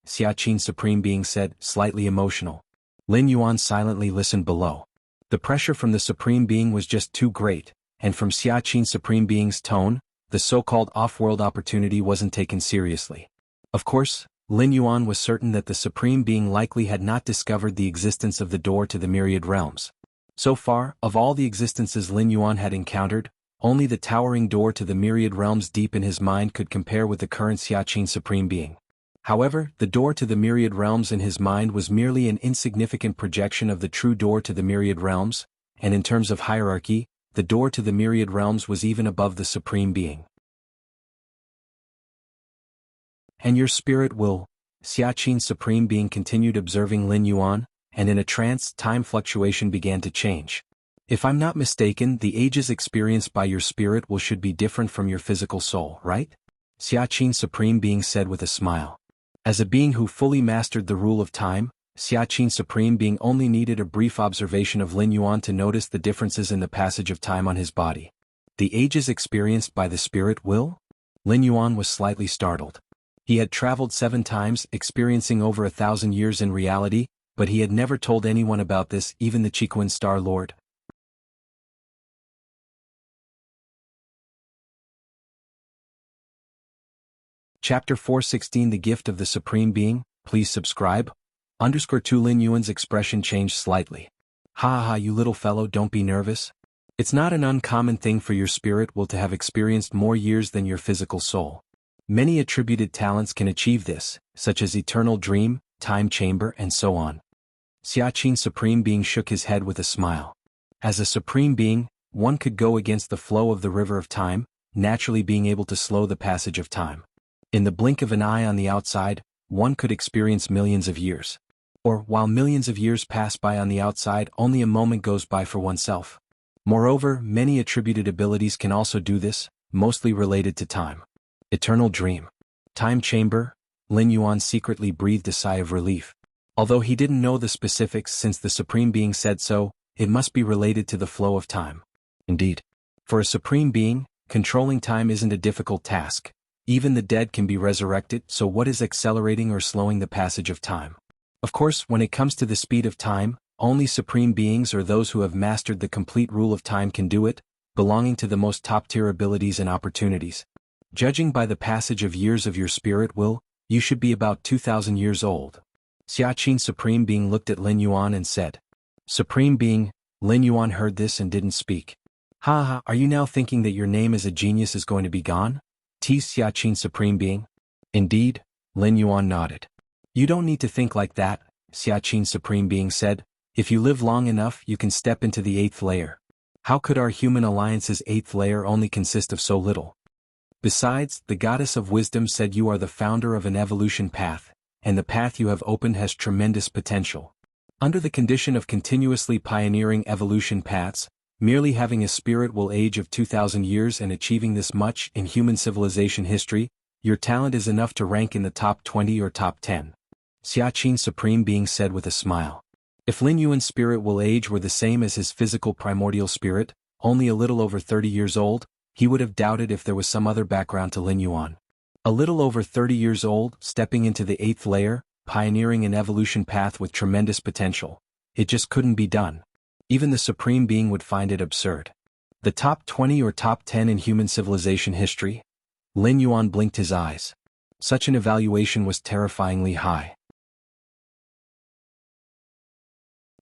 Xiaqin Supreme Being said, slightly emotional. Lin Yuan silently listened below. The pressure from the Supreme Being was just too great, and from Xiaqin Supreme Being's tone, the so-called off-world opportunity wasn't taken seriously. Of course, Lin Yuan was certain that the Supreme Being likely had not discovered the existence of the door to the myriad realms. So far, of all the existences Lin Yuan had encountered, only the towering door to the myriad realms deep in his mind could compare with the current Xiaqin Supreme Being. However, the door to the myriad realms in his mind was merely an insignificant projection of the true door to the myriad realms, and in terms of hierarchy, the door to the myriad realms was even above the Supreme Being. And your spirit will, Xiaqin Supreme Being continued observing Lin Yuan, and in a trance, time fluctuation began to change. If I'm not mistaken, the ages experienced by your spirit will should be different from your physical soul, right? Xiaqin Supreme Being said with a smile. As a being who fully mastered the rule of time, Xiaqin Supreme Being only needed a brief observation of Lin Yuan to notice the differences in the passage of time on his body. The ages experienced by the spirit will? Lin Yuan was slightly startled. He had traveled 7 times, experiencing over 1,000 years in reality, but he had never told anyone about this, even the Chiquan Star Lord. Chapter 416 The Gift of the Supreme Being, please subscribe. _2 Lin Yuan's expression changed slightly. Ha ha, you little fellow, don't be nervous. It's not an uncommon thing for your spirit will to have experienced more years than your physical soul. Many attributed talents can achieve this, such as eternal dream, time chamber, and so on. Xiaqin Supreme Being shook his head with a smile. As a Supreme Being, one could go against the flow of the river of time, naturally being able to slow the passage of time. In the blink of an eye on the outside, one could experience millions of years. Or, while millions of years pass by on the outside, only a moment goes by for oneself. Moreover, many attributed abilities can also do this, mostly related to time. Eternal dream. Time chamber. Lin Yuan secretly breathed a sigh of relief. Although he didn't know the specifics since the Supreme Being said so, it must be related to the flow of time. Indeed. For a Supreme Being, controlling time isn't a difficult task. Even the dead can be resurrected, so what is accelerating or slowing the passage of time? Of course, when it comes to the speed of time, only Supreme Beings or those who have mastered the complete rule of time can do it, belonging to the most top-tier abilities and opportunities. Judging by the passage of years of your spirit will, you should be about 2,000 years old. Xiaqin Supreme Being looked at Lin Yuan and said. Supreme Being, Lin Yuan heard this and didn't speak. Ha ha, are you now thinking that your name as a genius is going to be gone? Teased Xiaqin Supreme Being. Indeed, Lin Yuan nodded. You don't need to think like that, Xiaqin Supreme Being said. If you live long enough, you can step into the 8th layer. How could our human alliance's 8th layer only consist of so little? Besides, the Goddess of Wisdom said you are the founder of an evolution path, and the path you have opened has tremendous potential. Under the condition of continuously pioneering evolution paths, merely having a spirit will age of 2,000 years and achieving this much in human civilization history, your talent is enough to rank in the top 20 or top 10. Xiaqin Supreme Being said with a smile. If Lin Yuan's spirit will age were the same as his physical primordial spirit, only a little over 30 years old, he would have doubted if there was some other background to Lin Yuan. A little over 30 years old, stepping into the 8th layer, pioneering an evolution path with tremendous potential. It just couldn't be done. Even the Supreme Being would find it absurd. The top 20 or top 10 in human civilization history? Lin Yuan blinked his eyes. Such an evaluation was terrifyingly high.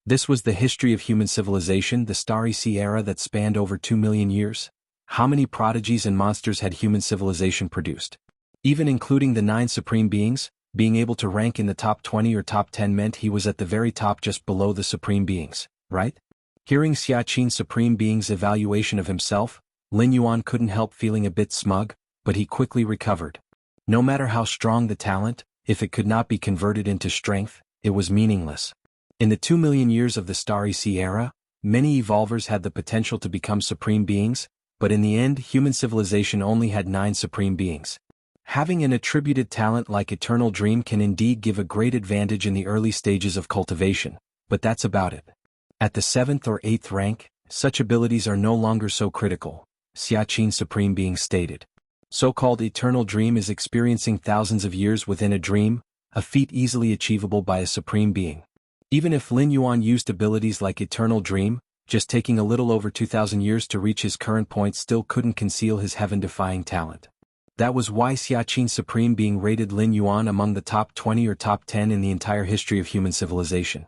This was the history of human civilization, the Starry Sea era that spanned over 2 million years. How many prodigies and monsters had human civilization produced? Even including the 9 Supreme Beings, being able to rank in the top 20 or top 10 meant he was at the very top just below the Supreme Beings, right? Hearing Xiaqin Supreme Being's evaluation of himself, Lin Yuan couldn't help feeling a bit smug, but he quickly recovered. No matter how strong the talent, if it could not be converted into strength, it was meaningless. In the 2 million years of the Starry Sea era, many evolvers had the potential to become Supreme Beings, but in the end human civilization only had 9 Supreme Beings. Having an attributed talent like Eternal Dream can indeed give a great advantage in the early stages of cultivation, but that's about it. At the 7th or 8th rank, such abilities are no longer so critical, Xiaqin Supreme Being stated. So-called eternal dream is experiencing thousands of years within a dream, a feat easily achievable by a supreme being. Even if Lin Yuan used abilities like eternal dream, just taking a little over 2,000 years to reach his current point still couldn't conceal his heaven-defying talent. That was why Xiaqin Supreme Being rated Lin Yuan among the top 20 or top 10 in the entire history of human civilization.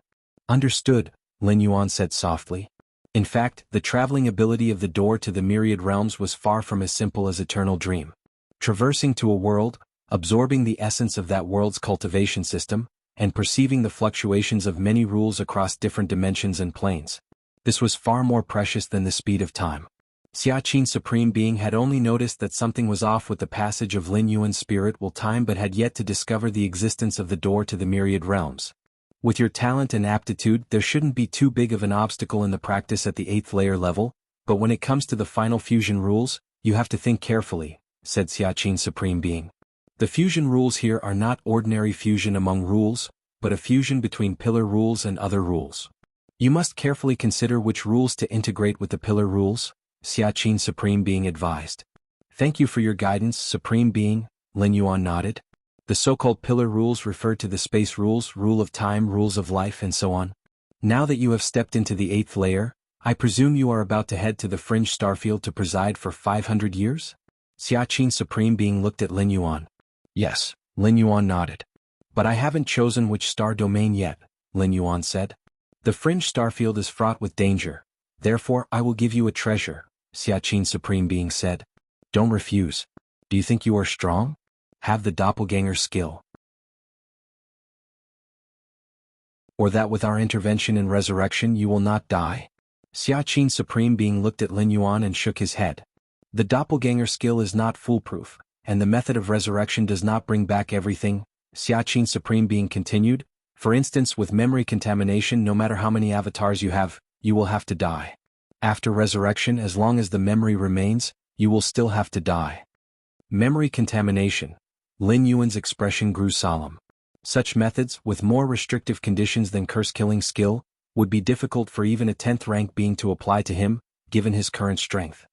Understood, Lin Yuan said softly. In fact, the traveling ability of the door to the myriad realms was far from as simple as eternal dream. Traversing to a world, absorbing the essence of that world's cultivation system, and perceiving the fluctuations of many rules across different dimensions and planes. This was far more precious than the speed of time. Xiaqin Supreme Being had only noticed that something was off with the passage of Lin Yuan's spiritual time but had yet to discover the existence of the door to the myriad realms. With your talent and aptitude, there shouldn't be too big of an obstacle in the practice at the 8th layer level, but when it comes to the final fusion rules, you have to think carefully, said Xiaqin Supreme Being. The fusion rules here are not ordinary fusion among rules, but a fusion between pillar rules and other rules. You must carefully consider which rules to integrate with the pillar rules, Xiaqin Supreme Being advised. Thank you for your guidance, Supreme Being, Lin Yuan nodded. The so-called pillar rules refer to the space rules, rule of time, rules of life, and so on. Now that you have stepped into the 8th layer, I presume you are about to head to the fringe starfield to preside for 500 years? Xiaqin Supreme Being looked at Lin Yuan. Yes, Lin Yuan nodded. But I haven't chosen which star domain yet, Lin Yuan said. The fringe starfield is fraught with danger. Therefore I will give you a treasure, Xiaqin Supreme Being said. Don't refuse. Do you think you are strong? Have the doppelganger skill. Or that with our intervention and resurrection you will not die? Xiaqin Supreme Being looked at Lin Yuan and shook his head. The doppelganger skill is not foolproof, and the method of resurrection does not bring back everything, Xiaqin Supreme Being continued. For instance, with memory contamination, no matter how many avatars you have, you will have to die. After resurrection, as long as the memory remains, you will still have to die. Memory contamination. Lin Yuan's expression grew solemn. Such methods, with more restrictive conditions than curse-killing skill, would be difficult for even a 10th rank being to apply to him, given his current strength.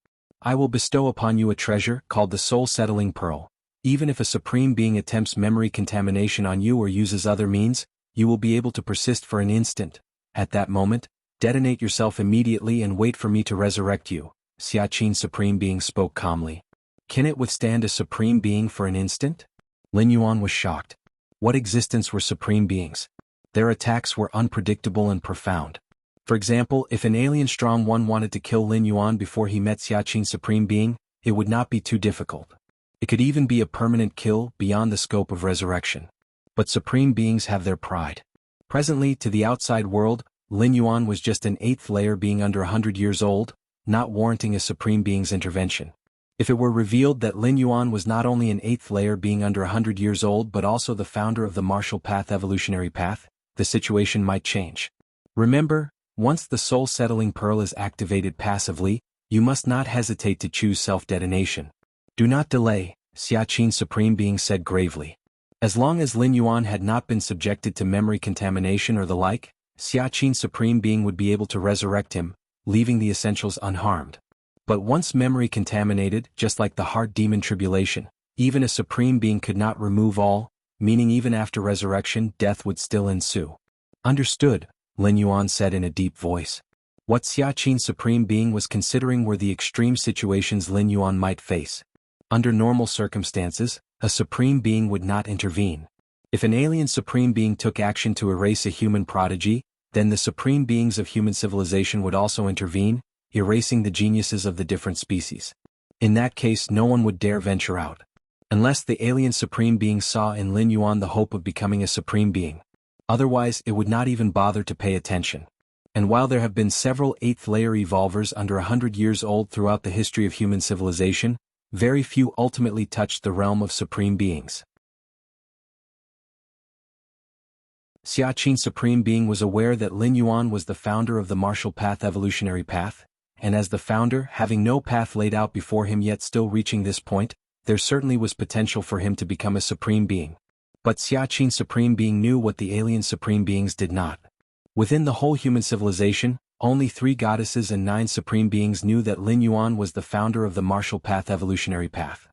I will bestow upon you a treasure called the soul-settling pearl. Even if a supreme being attempts memory contamination on you or uses other means, you will be able to persist for an instant. At that moment, detonate yourself immediately and wait for me to resurrect you, Xiaqin Supreme Being spoke calmly. Can it withstand a supreme being for an instant? Lin Yuan was shocked. What existence were supreme beings? Their attacks were unpredictable and profound. For example, if an alien strong one wanted to kill Lin Yuan before he met Xiaqin Supreme Being, it would not be too difficult. It could even be a permanent kill beyond the scope of resurrection. But supreme beings have their pride. Presently, to the outside world, Lin Yuan was just an 8th layer being under 100 years old, not warranting a supreme being's intervention. If it were revealed that Lin Yuan was not only an 8th layer being under 100 years old but also the founder of the martial path evolutionary path, the situation might change. Remember, once the soul-settling pearl is activated passively, you must not hesitate to choose self-detonation. Do not delay, Xiaqin Supreme Being said gravely. As long as Lin Yuan had not been subjected to memory contamination or the like, Xiaqin Supreme Being would be able to resurrect him, leaving the essentials unharmed. But once memory contaminated, just like the heart demon tribulation, even a supreme being could not remove all, meaning even after resurrection, death would still ensue. Understood, Lin Yuan said in a deep voice. What Xiaqin Supreme Being was considering were the extreme situations Lin Yuan might face. Under normal circumstances, a supreme being would not intervene. If an alien supreme being took action to erase a human prodigy, then the supreme beings of human civilization would also intervene, erasing the geniuses of the different species. In that case, no one would dare venture out. Unless the alien supreme being saw in Lin Yuan the hope of becoming a supreme being. Otherwise, it would not even bother to pay attention. And while there have been several 8th layer evolvers under 100 years old throughout the history of human civilization, very few ultimately touched the realm of supreme beings. Xiaqin Supreme Being was aware that Lin Yuan was the founder of the martial path evolutionary path, and as the founder, having no path laid out before him yet still reaching this point, there certainly was potential for him to become a supreme being. But Xiaqin Supreme Being knew what the alien supreme beings did not. Within the whole human civilization, only 3 goddesses and 9 supreme beings knew that Lin Yuan was the founder of the martial path evolutionary path.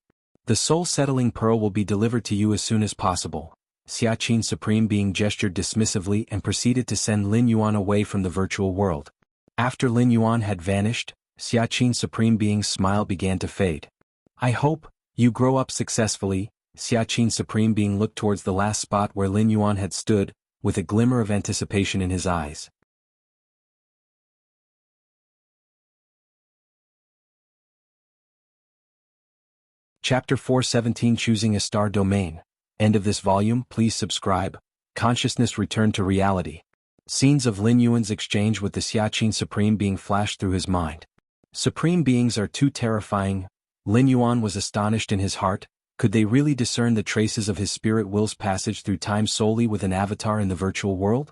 The soul-settling pearl will be delivered to you as soon as possible. Xia Qin Supreme Being gestured dismissively and proceeded to send Lin Yuan away from the virtual world. After Lin Yuan had vanished, Xia Qin Supreme Being's smile began to fade. I hope you grow up successfully. Xia Qin Supreme Being looked towards the last spot where Lin Yuan had stood, with a glimmer of anticipation in his eyes. Chapter 417 Choosing a Star Domain. End of this volume. Please subscribe. Consciousness returned to reality. Scenes of Lin Yuan's exchange with the Xia Qin Supreme Being flashed through his mind. Supreme Beings are too terrifying. Lin Yuan was astonished in his heart. Could they really discern the traces of his spirit will's passage through time solely with an avatar in the virtual world?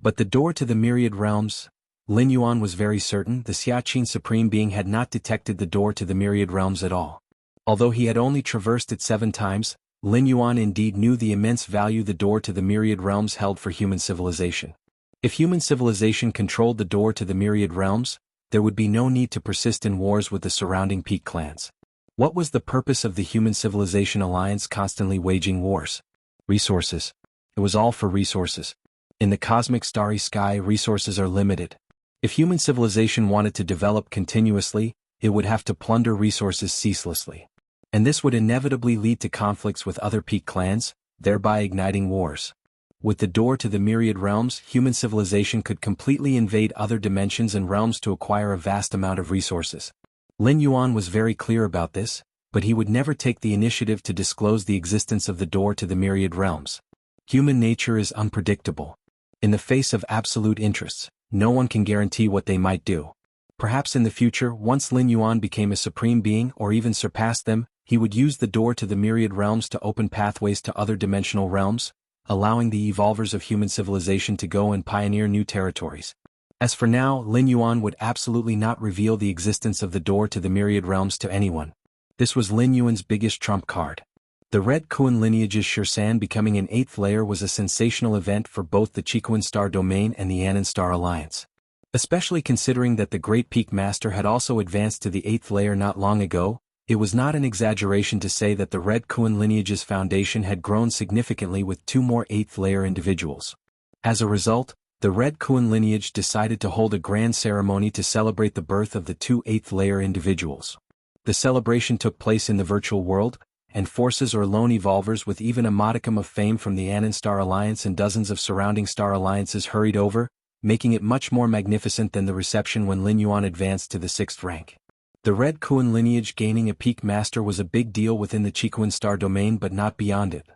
But the door to the myriad realms? Lin Yuan was very certain the Xia Qin Supreme Being had not detected the door to the myriad realms at all. Although he had only traversed it 7 times, Lin Yuan indeed knew the immense value the door to the myriad realms held for human civilization. If human civilization controlled the door to the myriad realms, there would be no need to persist in wars with the surrounding peak clans. What was the purpose of the human civilization alliance constantly waging wars? Resources. It was all for resources. In the cosmic starry sky, resources are limited. If human civilization wanted to develop continuously, it would have to plunder resources ceaselessly. And this would inevitably lead to conflicts with other peak clans, thereby igniting wars. With the door to the myriad realms, human civilization could completely invade other dimensions and realms to acquire a vast amount of resources. Lin Yuan was very clear about this, but he would never take the initiative to disclose the existence of the door to the myriad realms. Human nature is unpredictable. In the face of absolute interests, no one can guarantee what they might do. Perhaps in the future, once Lin Yuan became a supreme being or even surpassed them, he would use the door to the myriad realms to open pathways to other dimensional realms, allowing the evolvers of human civilization to go and pioneer new territories. As for now, Lin Yuan would absolutely not reveal the existence of the door to the myriad realms to anyone. This was Lin Yuan's biggest trump card. The Red Kuan lineage's Shirsan becoming an 8th layer was a sensational event for both the Chikuan Star Domain and the Anan Star Alliance. Especially considering that the Great Peak Master had also advanced to the 8th layer not long ago, it was not an exaggeration to say that the Red Kuan lineage's foundation had grown significantly with 2 more 8th layer individuals. As a result, the Red Kuan lineage decided to hold a grand ceremony to celebrate the birth of the 2 8th layer individuals. The celebration took place in the virtual world, and forces or lone evolvers with even a modicum of fame from the Anan Star Alliance and dozens of surrounding star alliances hurried over, making it much more magnificent than the reception when Lin Yuan advanced to the 6th rank. The Red Kuan lineage gaining a peak master was a big deal within the Chikuan Star Domain but not beyond it.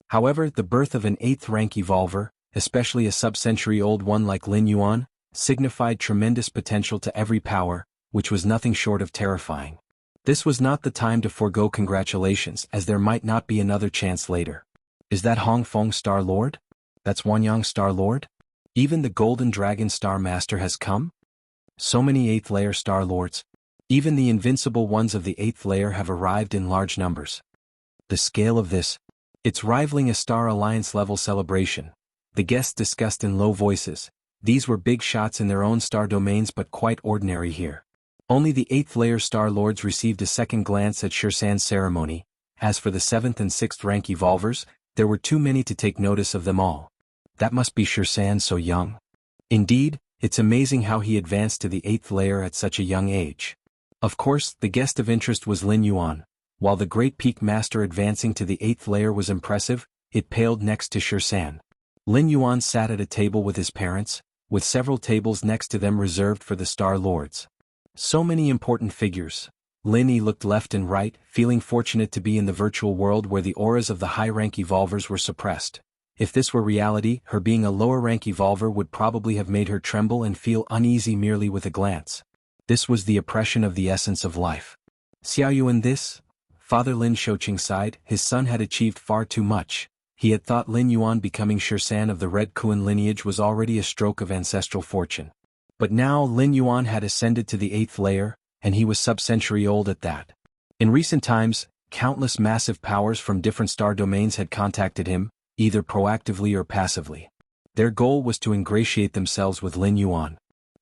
However, the birth of an 8th rank evolver, especially a sub-century-old one like Lin Yuan, signified tremendous potential to every power, which was nothing short of terrifying. This was not the time to forego congratulations, as there might not be another chance later. Is that Hong Feng Star Lord? That's Wanyang Star Lord? Even the Golden Dragon Star Master has come? So many 8th layer Star Lords. Even the invincible ones of the 8th layer have arrived in large numbers. The scale of this, it's rivaling a Star Alliance level celebration. The guests discussed in low voices. These were big shots in their own star domains but quite ordinary here. Only the 8th layer Star Lords received a second glance at Shirsan's ceremony. As for the 7th and 6th rank evolvers, there were too many to take notice of them all. That must be Shirsan so young. Indeed, it's amazing how he advanced to the 8th layer at such a young age. Of course, the guest of interest was Lin Yuan. While the Great Peak Master advancing to the 8th layer was impressive, it paled next to Shirsan. Lin Yuan sat at a table with his parents, with several tables next to them reserved for the Star Lords. So many important figures. Lin Yi looked left and right, feeling fortunate to be in the virtual world where the auras of the high-rank evolvers were suppressed. If this were reality, her being a lower-rank evolver would probably have made her tremble and feel uneasy merely with a glance. This was the oppression of the essence of life. Xiao Yuan this? Father Lin Shouqing sighed. His son had achieved far too much. He had thought Lin Yuan becoming Shirsan of the Red Kuan lineage was already a stroke of ancestral fortune. But now Lin Yuan had ascended to the 8th layer, and he was sub-century old at that. In recent times, countless massive powers from different star domains had contacted him, either proactively or passively. Their goal was to ingratiate themselves with Lin Yuan.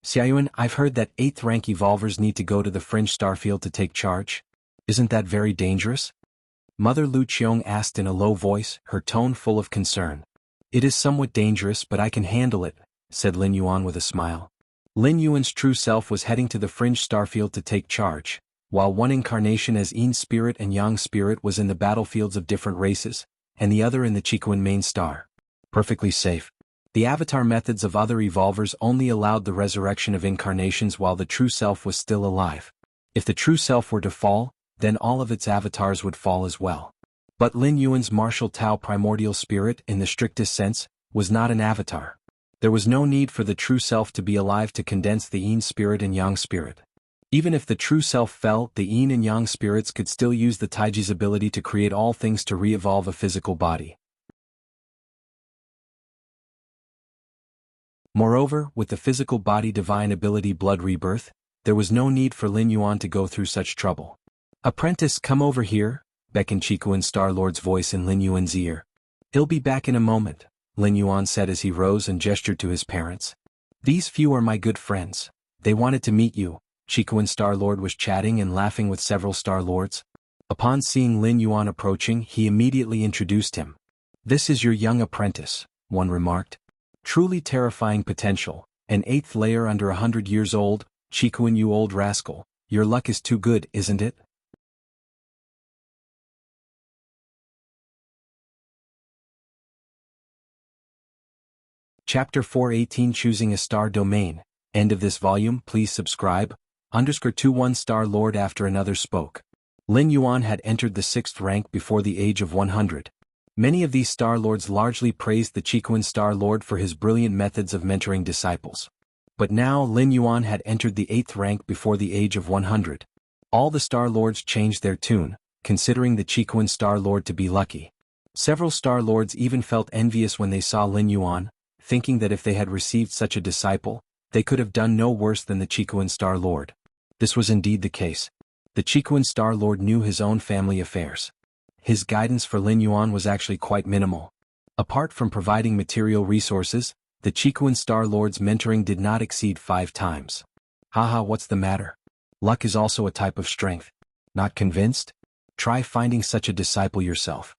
Xiaoyuan, I've heard that 8th rank evolvers need to go to the fringe starfield to take charge. Isn't that very dangerous? Mother Lu Qiong asked in a low voice, her tone full of concern. It is somewhat dangerous, but I can handle it, said Lin Yuan with a smile. Lin Yuan's true self was heading to the fringe starfield to take charge, while one incarnation as Yin spirit and Yang spirit was in the battlefields of different races, and the other in the Qikuan main star. Perfectly safe. The avatar methods of other evolvers only allowed the resurrection of incarnations while the true self was still alive. If the true self were to fall, then all of its avatars would fall as well. But Lin Yuan's martial Tao primordial spirit, in the strictest sense, was not an avatar. There was no need for the true self to be alive to condense the Yin spirit and Yang spirit. Even if the true self fell, the Yin and Yang spirits could still use the Taiji's ability to create all things to re-evolve a physical body. Moreover, with the physical body divine ability blood rebirth, there was no need for Lin Yuan to go through such trouble. Apprentice, come over here, beckoned Qikuan Star-Lord's voice in Lin Yuan's ear. He'll be back in a moment, Lin Yuan said as he rose and gestured to his parents. These few are my good friends. They wanted to meet you. Qikuan Star-Lord was chatting and laughing with several Star-Lords. Upon seeing Lin Yuan approaching, he immediately introduced him. This is your young apprentice, one remarked. Truly terrifying potential, an 8th layer under 100 years old, Qikuan, you old rascal, your luck is too good, isn't it? Chapter 418 Choosing a Star Domain. End of this volume. Please subscribe. _21 Star-Lord after another spoke. Lin Yuan had entered the 6th rank before the age of 100. Many of these Star-Lords largely praised the Qikuan Star-Lord for his brilliant methods of mentoring disciples. But now Lin Yuan had entered the 8th rank before the age of 100. All the Star-Lords changed their tune, considering the Qikuan Star-Lord to be lucky. Several Star-Lords even felt envious when they saw Lin Yuan, thinking that if they had received such a disciple, they could have done no worse than the Qikuan Star-Lord. This was indeed the case. The Qikuan Star-Lord knew his own family affairs. His guidance for Lin Yuan was actually quite minimal. Apart from providing material resources, the Qikuan Star-Lord's mentoring did not exceed 5 times. Haha, what's the matter? Luck is also a type of strength. Not convinced? Try finding such a disciple yourself.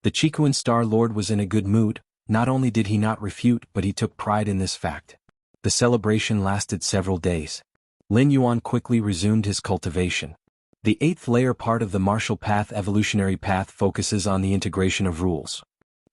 The Qikuan Star-Lord was in a good mood. Not only did he not refute, but he took pride in this fact. The celebration lasted several days. Lin Yuan quickly resumed his cultivation. The 8th layer part of the martial path evolutionary path focuses on the integration of rules.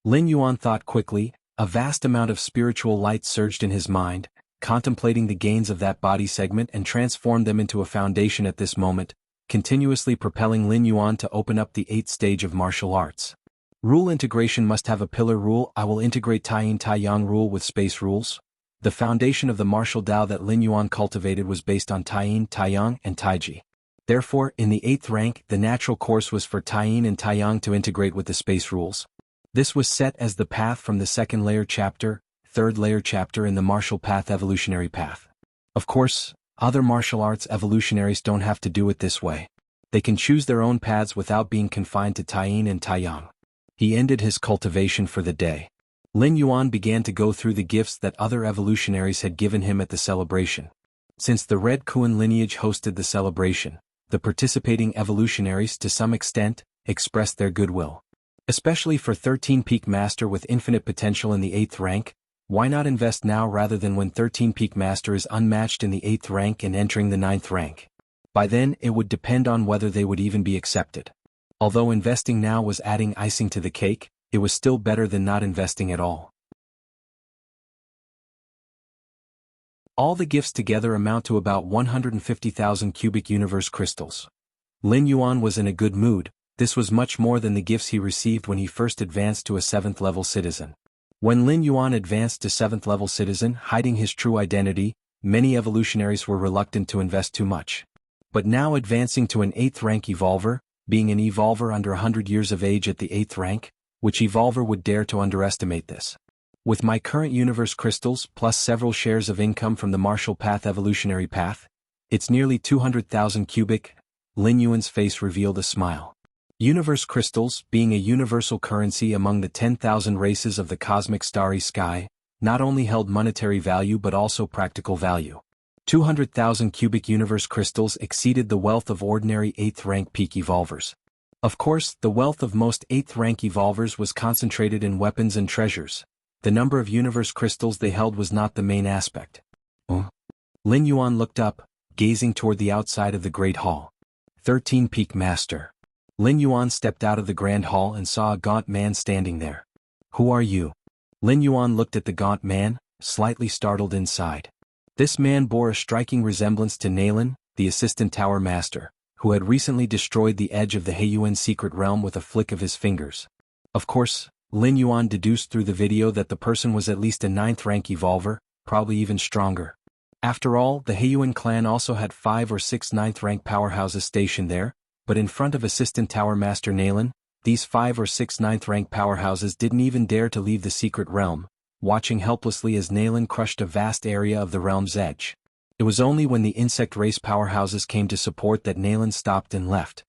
Lin Yuan thought quickly, a vast amount of spiritual light surged in his mind, contemplating the gains of that body segment and transformed them into a foundation at this moment, continuously propelling Lin Yuan to open up the 8th stage of martial arts. Rule integration must have a pillar rule. I will integrate Tai-Yin Tai-Yang rule with space rules. The foundation of the martial Dao that Lin Yuan cultivated was based on Tai-Yin, Tai-Yang, and Taiji. Therefore, in the 8th rank, the natural course was for Tai-Yin and Tai-Yang to integrate with the space rules. This was set as the path from the 2nd layer chapter, 3rd layer chapter in the martial path evolutionary path. Of course, other martial arts evolutionaries don't have to do it this way. They can choose their own paths without being confined to Tai-Yin and Tai-Yang. He ended his cultivation for the day. Lin Yuan began to go through the gifts that other evolutionaries had given him at the celebration. Since the Red Kuan lineage hosted the celebration, the participating evolutionaries to some extent expressed their goodwill. Especially for 13 Peak Master with infinite potential in the 8th rank, why not invest now rather than when 13 Peak Master is unmatched in the 8th rank and entering the 9th rank? By then it would depend on whether they would even be accepted. Although investing now was adding icing to the cake, it was still better than not investing at all. All the gifts together amount to about 150,000 cubic universe crystals. Lin Yuan was in a good mood. This was much more than the gifts he received when he first advanced to a 7th level citizen. When Lin Yuan advanced to 7th level citizen, hiding his true identity, many evolutionaries were reluctant to invest too much. But now advancing to an 8th rank evolver, being an evolver under 100 years of age at the 8th rank, which evolver would dare to underestimate this? With my current universe crystals plus several shares of income from the martial path evolutionary path, it's nearly 200,000 cubic. Lin Yuan's face revealed a smile. Universe crystals, being a universal currency among the 10,000 races of the cosmic starry sky, not only held monetary value but also practical value. 200,000 cubic universe crystals exceeded the wealth of ordinary 8th rank peak evolvers. Of course, the wealth of most 8th rank evolvers was concentrated in weapons and treasures. The number of universe crystals they held was not the main aspect. Lin Yuan looked up, gazing toward the outside of the Great Hall. 13 Peak Master. Lin Yuan stepped out of the Grand Hall and saw a gaunt man standing there. Who are you? Lin Yuan looked at the gaunt man, slightly startled inside. This man bore a striking resemblance to Nalan, the assistant tower master, who had recently destroyed the edge of the Heiyuan secret realm with a flick of his fingers. Of course, Lin Yuan deduced through the video that the person was at least a 9th rank evolver, probably even stronger. After all, the Heiyuan clan also had 5 or 6 9th rank powerhouses stationed there, but in front of assistant tower master Nalan, these 5 or 6 9th rank powerhouses didn't even dare to leave the secret realm, watching helplessly as Nalan crushed a vast area of the realm's edge. It was only when the insect race powerhouses came to support that Nalan stopped and left.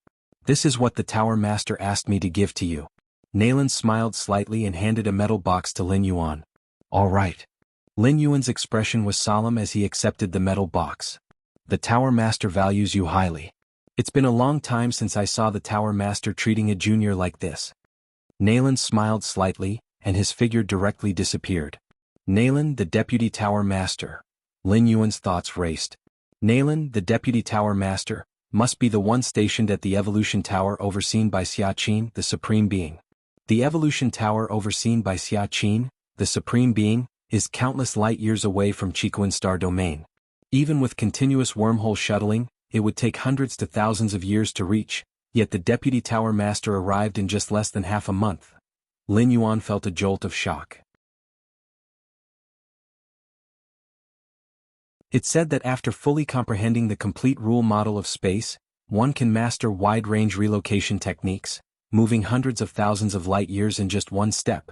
This is what the tower master asked me to give to you. Nalan smiled slightly and handed a metal box to Lin Yuan. All right. Lin Yuan's expression was solemn as he accepted the metal box. The tower master values you highly. It's been a long time since I saw the tower master treating a junior like this. Nalan smiled slightly, and his figure directly disappeared. Nalan, the deputy tower master. Lin Yuan's thoughts raced. Nalan, the deputy tower master, must be the one stationed at the evolution tower overseen by Xia Qin, the supreme being. The evolution tower overseen by Xia Qin, the supreme being, is countless light years away from Qikuan star domain. Even with continuous wormhole shuttling, it would take hundreds to thousands of years to reach, yet the deputy tower master arrived in just less than half a month. Lin Yuan felt a jolt of shock. It said that after fully comprehending the complete rule model of space, one can master wide-range relocation techniques, moving hundreds of thousands of light years in just one step.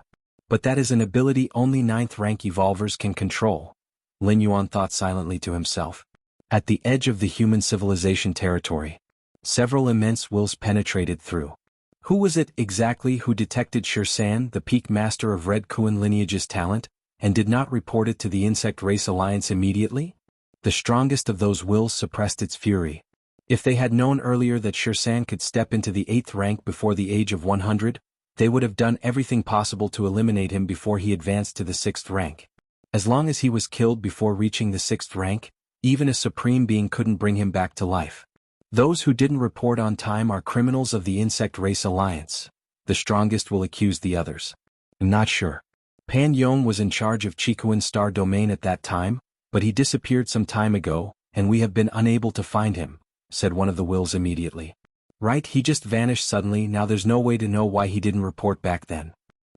But that is an ability only 9th rank evolvers can control. Lin Yuan thought silently to himself. At the edge of the human civilization territory, several immense wills penetrated through. Who was it exactly who detected Shirsan, the peak master of Red Kuan lineage's talent, and did not report it to the Insect Race Alliance immediately? The strongest of those wills suppressed its fury. If they had known earlier that Shirsan could step into the 8th rank before the age of 100, they would have done everything possible to eliminate him before he advanced to the 6th rank. As long as he was killed before reaching the 6th rank, even a supreme being couldn't bring him back to life. Those who didn't report on time are criminals of the Insect Race Alliance. The strongest will accuse the others. I'm not sure. Pan Yong was in charge of Qikuan star domain at that time, but he disappeared some time ago, and we have been unable to find him, said one of the wills immediately. Right, he just vanished suddenly. Now there's no way to know why he didn't report back then.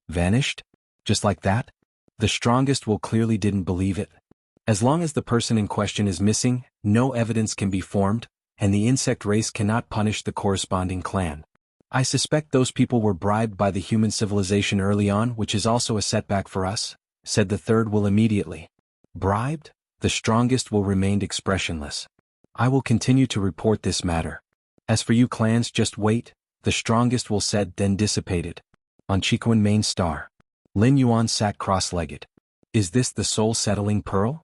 Vanished? Just like that? The strongest will clearly didn't believe it. As long as the person in question is missing, no evidence can be formed, and the insect race cannot punish the corresponding clan. I suspect those people were bribed by the human civilization early on, which is also a setback for us, said the third will immediately. Bribed? The strongest will remained expressionless. I will continue to report this matter. As for you clans, just wait, the strongest will said, then dissipated. On Qikuan main star. Lin Yuan sat cross-legged. Is this the soul-settling pearl?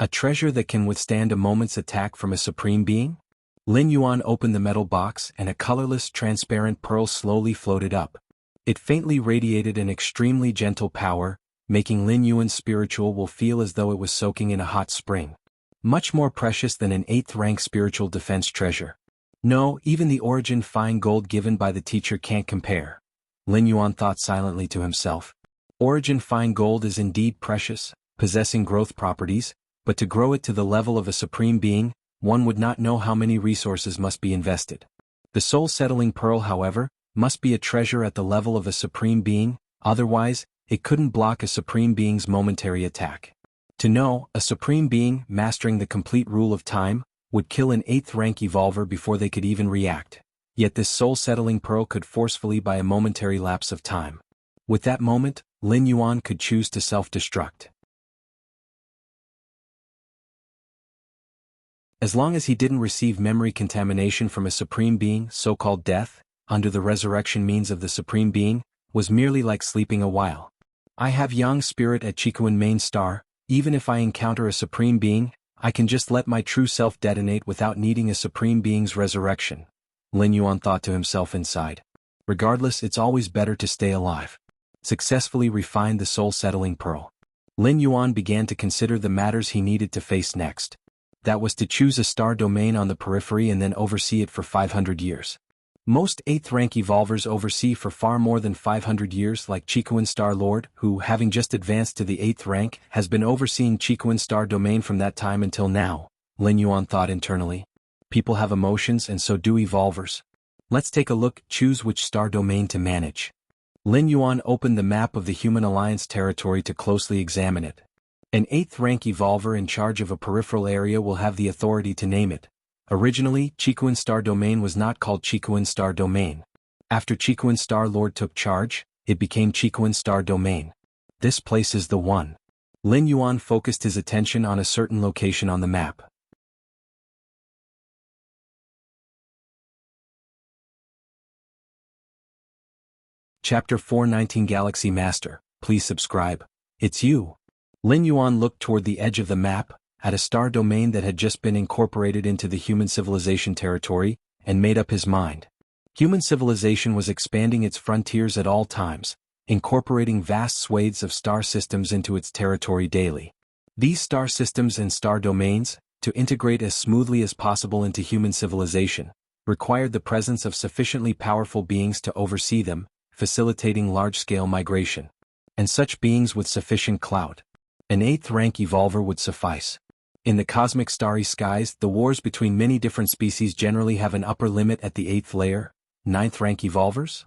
A treasure that can withstand a moment's attack from a supreme being? Lin Yuan opened the metal box and a colorless, transparent pearl slowly floated up. It faintly radiated an extremely gentle power, making Lin Yuan's spiritual will feel as though it was soaking in a hot spring. Much more precious than an 8th rank spiritual defense treasure. No, even the origin fine gold given by the teacher can't compare. Lin Yuan thought silently to himself. Origin fine gold is indeed precious, possessing growth properties, but to grow it to the level of a supreme being, one would not know how many resources must be invested. The soul-settling pearl, however, must be a treasure at the level of a supreme being, otherwise, it couldn't block a supreme being's momentary attack. To know, a supreme being, mastering the complete rule of time, would kill an 8th rank evolver before they could even react. Yet this soul-settling pearl could forcefully buy a momentary lapse of time. With that moment, Lin Yuan could choose to self-destruct. As long as he didn't receive memory contamination from a supreme being, so-called death, under the resurrection means of the supreme being, was merely like sleeping a while. I have Yang spirit at Qikuan main star, even if I encounter a supreme being, I can just let my true self detonate without needing a supreme being's resurrection, Lin Yuan thought to himself inside. Regardless, it's always better to stay alive. Successfully refined the soul-settling pearl. Lin Yuan began to consider the matters he needed to face next. That was to choose a star domain on the periphery and then oversee it for 500 years. Most 8th rank evolvers oversee for far more than 500 years, like Chikuan Star Lord, who, having just advanced to the 8th rank, has been overseeing Chikuan Star domain from that time until now, Lin Yuan thought internally. People have emotions and so do evolvers. Let's take a look, choose which star domain to manage. Lin Yuan opened the map of the Human Alliance territory to closely examine it. An 8th rank evolver in charge of a peripheral area will have the authority to name it. Originally, Chikuan Star Domain was not called Chikuan Star Domain. After Chikuan Star Lord took charge, it became Chikuan Star Domain. This place is the one. Lin Yuan focused his attention on a certain location on the map. Chapter 419 Galaxy Master, please subscribe. It's you. Lin Yuan looked toward the edge of the map, at a star domain that had just been incorporated into the human civilization territory, and made up his mind. Human civilization was expanding its frontiers at all times, incorporating vast swathes of star systems into its territory daily. These star systems and star domains, to integrate as smoothly as possible into human civilization, required the presence of sufficiently powerful beings to oversee them, facilitating large-scale migration. And such beings with sufficient clout. An 8th rank evolver would suffice. In the cosmic starry skies, the wars between many different species generally have an upper limit at the 8th layer, 9th rank evolvers?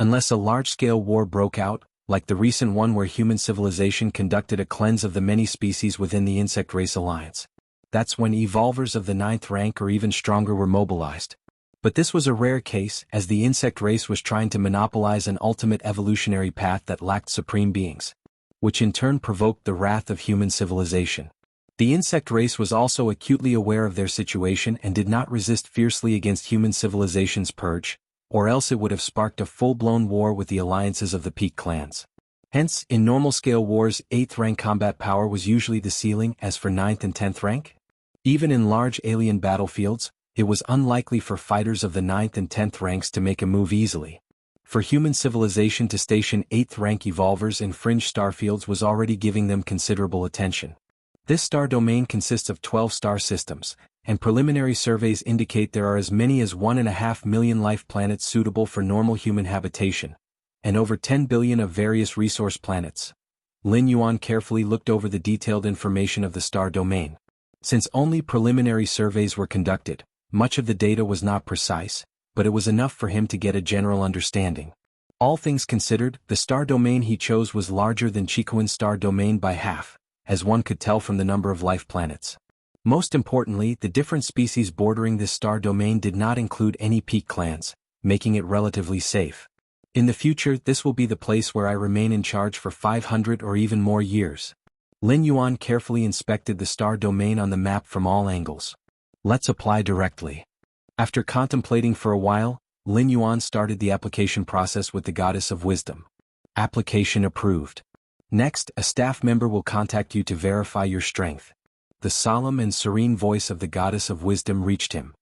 Unless a large-scale war broke out, like the recent one where human civilization conducted a cleanse of the many species within the insect race alliance. That's when evolvers of the 9th rank or even stronger were mobilized. But this was a rare case, as the insect race was trying to monopolize an ultimate evolutionary path that lacked supreme beings, which in turn provoked the wrath of human civilization. The insect race was also acutely aware of their situation and did not resist fiercely against human civilization's purge, or else it would have sparked a full-blown war with the alliances of the peak clans. Hence, in normal-scale wars, 8th rank combat power was usually the ceiling. As for 9th and 10th rank? Even in large alien battlefields, it was unlikely for fighters of the 9th and 10th ranks to make a move easily. For human civilization to station 8th rank evolvers in fringe starfields was already giving them considerable attention. This star domain consists of 12 star systems, and preliminary surveys indicate there are as many as 1.5 million life planets suitable for normal human habitation, and over 10 billion of various resource planets. Lin Yuan carefully looked over the detailed information of the star domain. Since only preliminary surveys were conducted, much of the data was not precise, but it was enough for him to get a general understanding. All things considered, the star domain he chose was larger than Chikuan Star Domain by half, as one could tell from the number of life planets. Most importantly, the different species bordering this star domain did not include any peak clans, making it relatively safe. In the future, this will be the place where I remain in charge for 500 or even more years. Lin Yuan carefully inspected the star domain on the map from all angles. Let's apply directly. After contemplating for a while, Lin Yuan started the application process with the Goddess of Wisdom. Application approved. Next, a staff member will contact you to verify your strength. The solemn and serene voice of the Goddess of Wisdom reached him.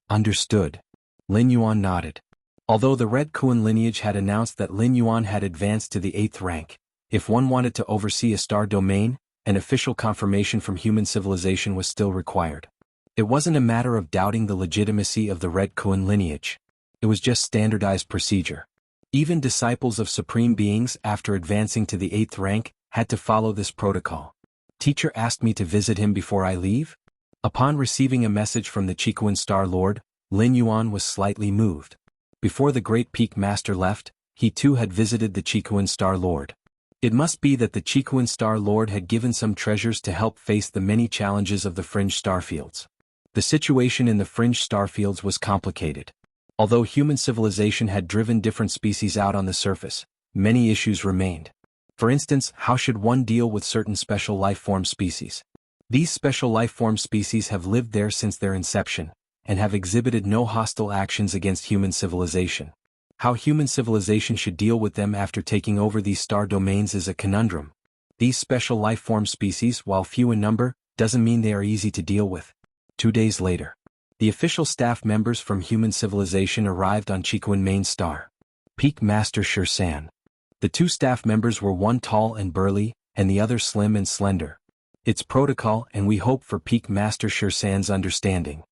Understood. Lin Yuan nodded. Although the Red Kuan lineage had announced that Lin Yuan had advanced to the 8th rank, if one wanted to oversee a star domain, an official confirmation from human civilization was still required. It wasn't a matter of doubting the legitimacy of the Red Kuan lineage. It was just standardized procedure. Even disciples of supreme beings, after advancing to the 8th rank, had to follow this protocol. Teacher asked me to visit him before I leave? Upon receiving a message from the Chikuan Star Lord, Lin Yuan was slightly moved. Before the Great Peak Master left, he too had visited the Chikuan Star Lord. It must be that the Chikuan Star Lord had given some treasures to help face the many challenges of the fringe starfields. The situation in the fringe starfields was complicated. Although human civilization had driven different species out on the surface, many issues remained. For instance, how should one deal with certain special life-form species? These special life-form species have lived there since their inception, and have exhibited no hostile actions against human civilization. How human civilization should deal with them after taking over these star domains is a conundrum. These special life-form species, while few in number, doesn't mean they are easy to deal with. 2 days later, the official staff members from human civilization arrived on Chikuan main star. Peak Master Shirsan. The 2 staff members were one tall and burly, and the other slim and slender. It's protocol, and we hope for Peak Master Shirsan's understanding,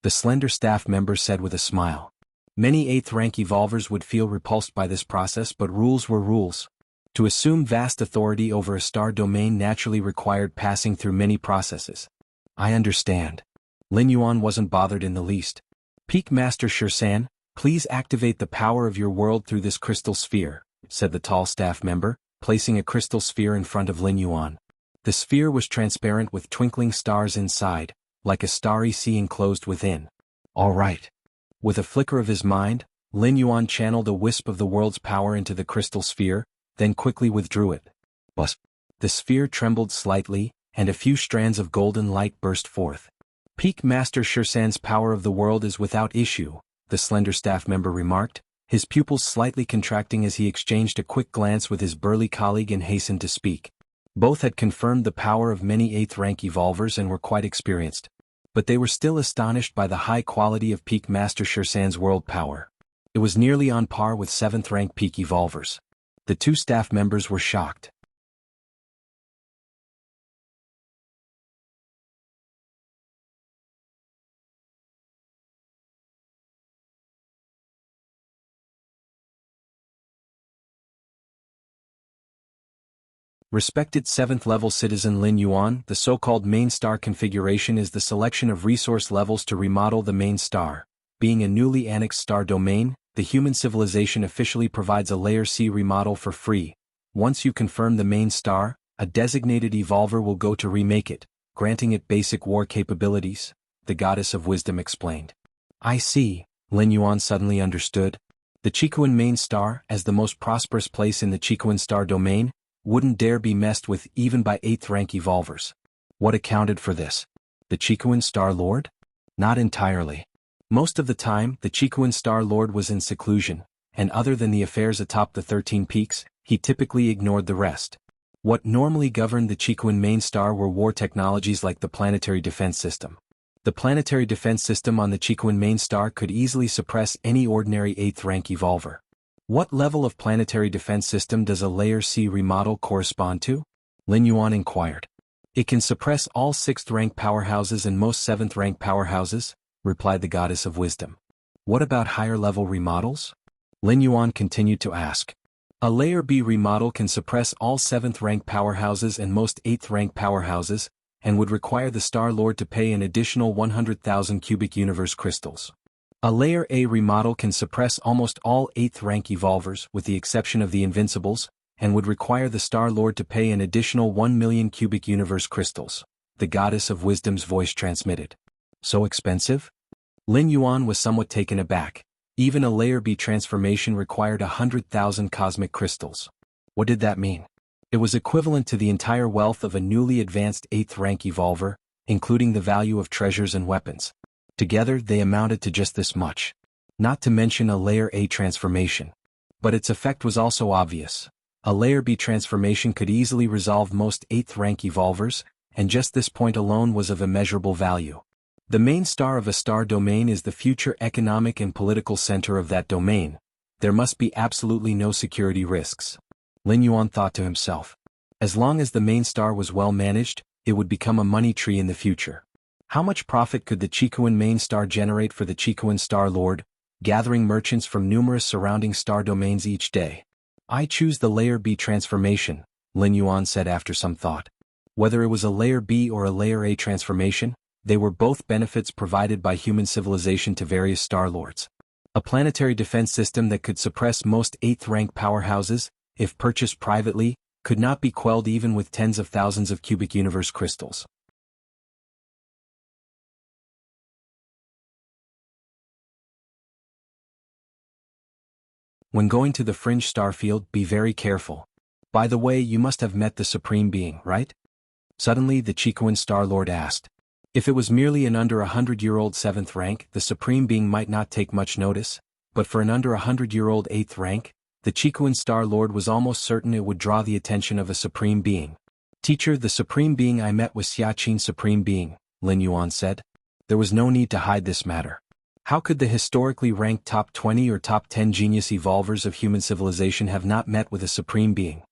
the slender staff member said with a smile. Many 8th rank evolvers would feel repulsed by this process, but rules were rules. To assume vast authority over a star domain naturally required passing through many processes. I understand. Lin Yuan wasn't bothered in the least. Peak Master Shirsan, please activate the power of your world through this crystal sphere, said the tall staff member, placing a crystal sphere in front of Lin Yuan. The sphere was transparent with twinkling stars inside, like a starry sea enclosed within. All right. With a flicker of his mind, Lin Yuan channeled a wisp of the world's power into the crystal sphere, then quickly withdrew it. But the sphere trembled slightly, and a few strands of golden light burst forth. Peak Master Shirsan's power of the world is without issue, the slender staff member remarked, his pupils slightly contracting as he exchanged a quick glance with his burly colleague and hastened to speak. Both had confirmed the power of many 8th rank evolvers and were quite experienced. But they were still astonished by the high quality of Peak Master Shirsan's world power. It was nearly on par with 7th rank peak evolvers. The 2 staff members were shocked. Respected 7th level citizen Lin Yuan, the so-called main star configuration is the selection of resource levels to remodel the main star. Being a newly annexed star domain, the human civilization officially provides a Layer C remodel for free. Once you confirm the main star, a designated evolver will go to remake it, granting it basic war capabilities, the goddess of wisdom explained. I see, Lin Yuan suddenly understood. The Chikuan main star, as the most prosperous place in the Chikuan star domain, wouldn't dare be messed with even by 8th rank evolvers. What accounted for this? The Chikuan Star Lord? Not entirely. Most of the time, the Chikuan Star Lord was in seclusion, and other than the affairs atop the 13 peaks, he typically ignored the rest. What normally governed the Chikuan main star were war technologies like the planetary defense system. The planetary defense system on the Chikuan main star could easily suppress any ordinary 8th rank evolver. What level of planetary defense system does a Layer C remodel correspond to? Lin Yuan inquired. It can suppress all 6th rank powerhouses and most 7th rank powerhouses, replied the goddess of wisdom. What about higher level remodels? Lin Yuan continued to ask. A Layer B remodel can suppress all 7th rank powerhouses and most 8th rank powerhouses, and would require the Star Lord to pay an additional 100,000 cubic universe crystals. A Layer A remodel can suppress almost all 8th rank evolvers with the exception of the Invincibles, and would require the Star Lord to pay an additional 1 million cubic universe crystals, the goddess of wisdom's voice transmitted. So expensive? Lin Yuan was somewhat taken aback. Even a Layer B transformation required 100,000 cosmic crystals. What did that mean? It was equivalent to the entire wealth of a newly advanced 8th rank evolver, including the value of treasures and weapons. Together they amounted to just this much. Not to mention a Layer A transformation. But its effect was also obvious. A Layer B transformation could easily resolve most 8th rank evolvers, and just this point alone was of immeasurable value. The main star of a star domain is the future economic and political center of that domain. There must be absolutely no security risks. Lin Yuan thought to himself. As long as the main star was well managed, it would become a money tree in the future. How much profit could the Chikuan main star generate for the Chikuan Star Lord, gathering merchants from numerous surrounding star domains each day? I choose the Layer B transformation, Lin Yuan said after some thought. Whether it was a Layer B or a Layer A transformation, they were both benefits provided by human civilization to various Star Lords. A planetary defense system that could suppress most 8th rank powerhouses, if purchased privately, could not be quelled even with tens of thousands of cubic universe crystals. When going to the fringe starfield, be very careful. By the way, you must have met the Supreme Being, right? Suddenly the Chikuan Star Lord asked. If it was merely an under 100-year-old 7th rank, the Supreme Being might not take much notice, but for an under 100-year-old 8th rank, the Chikuan Star Lord was almost certain it would draw the attention of a Supreme Being. Teacher, the Supreme Being I met was Xiaqin Supreme Being, Lin Yuan said. There was no need to hide this matter. How could the historically ranked top 20 or top 10 genius evolvers of human civilization have not met with a Supreme Being?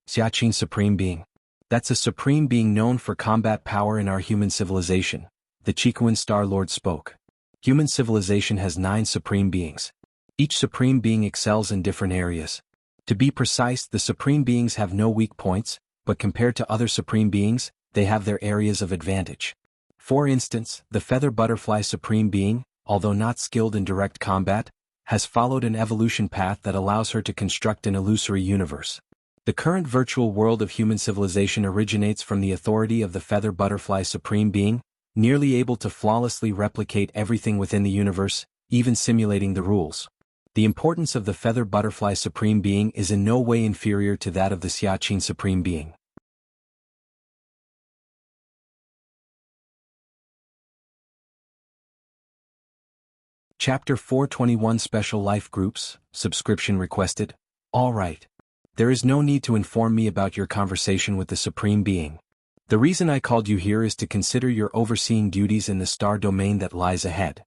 Xiaqin Supreme Being. That's a Supreme Being known for combat power in our human civilization, the Chiquan Star Lord spoke. Human civilization has 9 Supreme Beings. Each Supreme Being excels in different areas. To be precise, the Supreme Beings have no weak points, but compared to other Supreme Beings, they have their areas of advantage. For instance, the Feather Butterfly Supreme Being, although not skilled in direct combat, has followed an evolution path that allows her to construct an illusory universe. The current virtual world of human civilization originates from the authority of the Feather Butterfly Supreme Being, nearly able to flawlessly replicate everything within the universe, even simulating the rules. The importance of the Feather Butterfly Supreme Being is in no way inferior to that of the Xiaqin Supreme Being. Chapter 421 Special Life Groups, Subscription Requested. All right. There is no need to inform me about your conversation with the Supreme Being. The reason I called you here is to consider your overseeing duties in the star domain that lies ahead.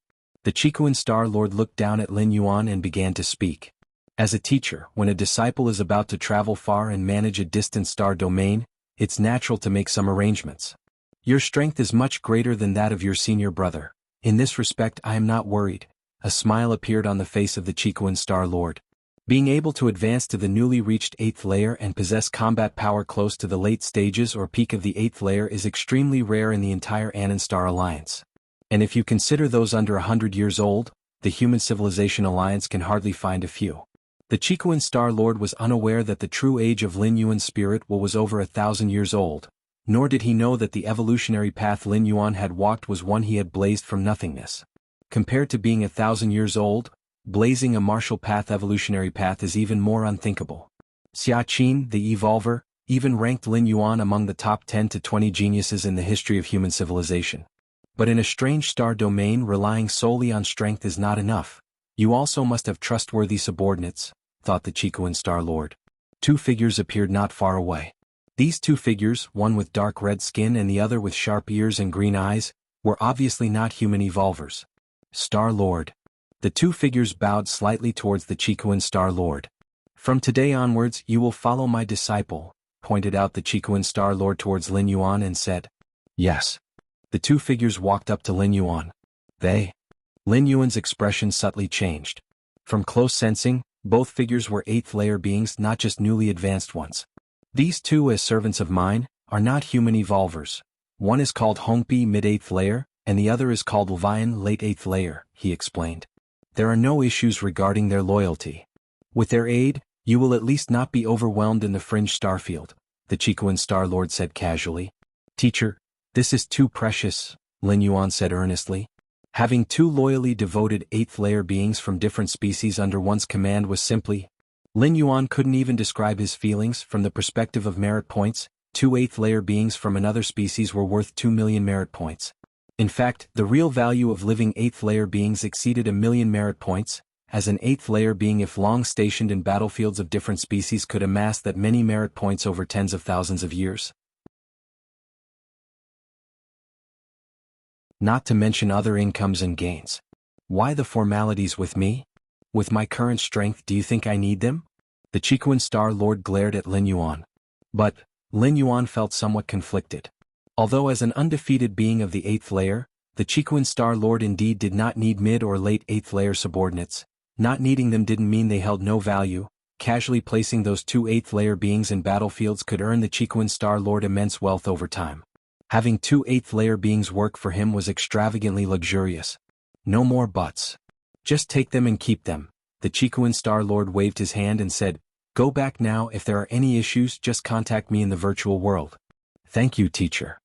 The Chiquan Star Lord looked down at Lin Yuan and began to speak. As a teacher, when a disciple is about to travel far and manage a distant star domain, it's natural to make some arrangements. Your strength is much greater than that of your senior brother. In this respect, I am not worried. A smile appeared on the face of the Chiquan Star Lord. Being able to advance to the newly reached 8th layer and possess combat power close to the late stages or peak of the 8th layer is extremely rare in the entire Anon Star Alliance. And if you consider those under 100 years old, the Human Civilization Alliance can hardly find a few. The Chiquan Star Lord was unaware that the true age of Lin Yuan's spirit was over 1,000 years old, nor did he know that the evolutionary path Lin Yuan had walked was one he had blazed from nothingness. Compared to being 1,000 years old, blazing a martial path evolutionary path is even more unthinkable. Xiaqin, the evolver, even ranked Lin Yuan among the top 10 to 20 geniuses in the history of human civilization. But in a strange star domain, relying solely on strength is not enough. You also must have trustworthy subordinates, thought the Chiquan Star Lord. 2 figures appeared not far away. These 2 figures, one with dark red skin and the other with sharp ears and green eyes, were obviously not human evolvers. Star Lord. The 2 figures bowed slightly towards the Chiquan Star Lord. From today onwards you will follow my disciple, pointed out the Chiquan Star Lord towards Lin Yuan and said. Yes. The 2 figures walked up to Lin Yuan. They. Lin Yuan's expression subtly changed. From close sensing, both figures were 8th layer beings, not just newly advanced ones. These 2, as servants of mine, are not human evolvers. One is called Hongpi mid-8th layer, and the other is called Lvian late 8th layer, he explained. There are no issues regarding their loyalty. With their aid, you will at least not be overwhelmed in the fringe starfield, the Chiquan Star Lord said casually. Teacher, this is too precious, Lin Yuan said earnestly. Having 2 loyally devoted 8th layer beings from different species under one's command was simply. Lin Yuan couldn't even describe his feelings. From the perspective of merit points, 2 8th layer beings from another species were worth 2 million merit points. In fact, the real value of living 8th layer beings exceeded 1 million merit points, as an 8th layer being if long stationed in battlefields of different species could amass that many merit points over tens of thousands of years. Not to mention other incomes and gains. Why the formalities with me? With my current strength, do you think I need them? The Chiquan Star Lord glared at Lin Yuan. But, Lin Yuan felt somewhat conflicted. Although as an undefeated being of the 8th layer, the Chiquan Star Lord indeed did not need mid or late 8th layer subordinates. Not needing them didn't mean they held no value. Casually placing those 2 8th layer beings in battlefields could earn the Chiquan Star Lord immense wealth over time. Having 2 8th layer beings work for him was extravagantly luxurious. No more buts. Just take them and keep them. The Chiquan Star Lord waved his hand and said, Go back now. If there are any issues, just contact me in the virtual world. Thank you, teacher.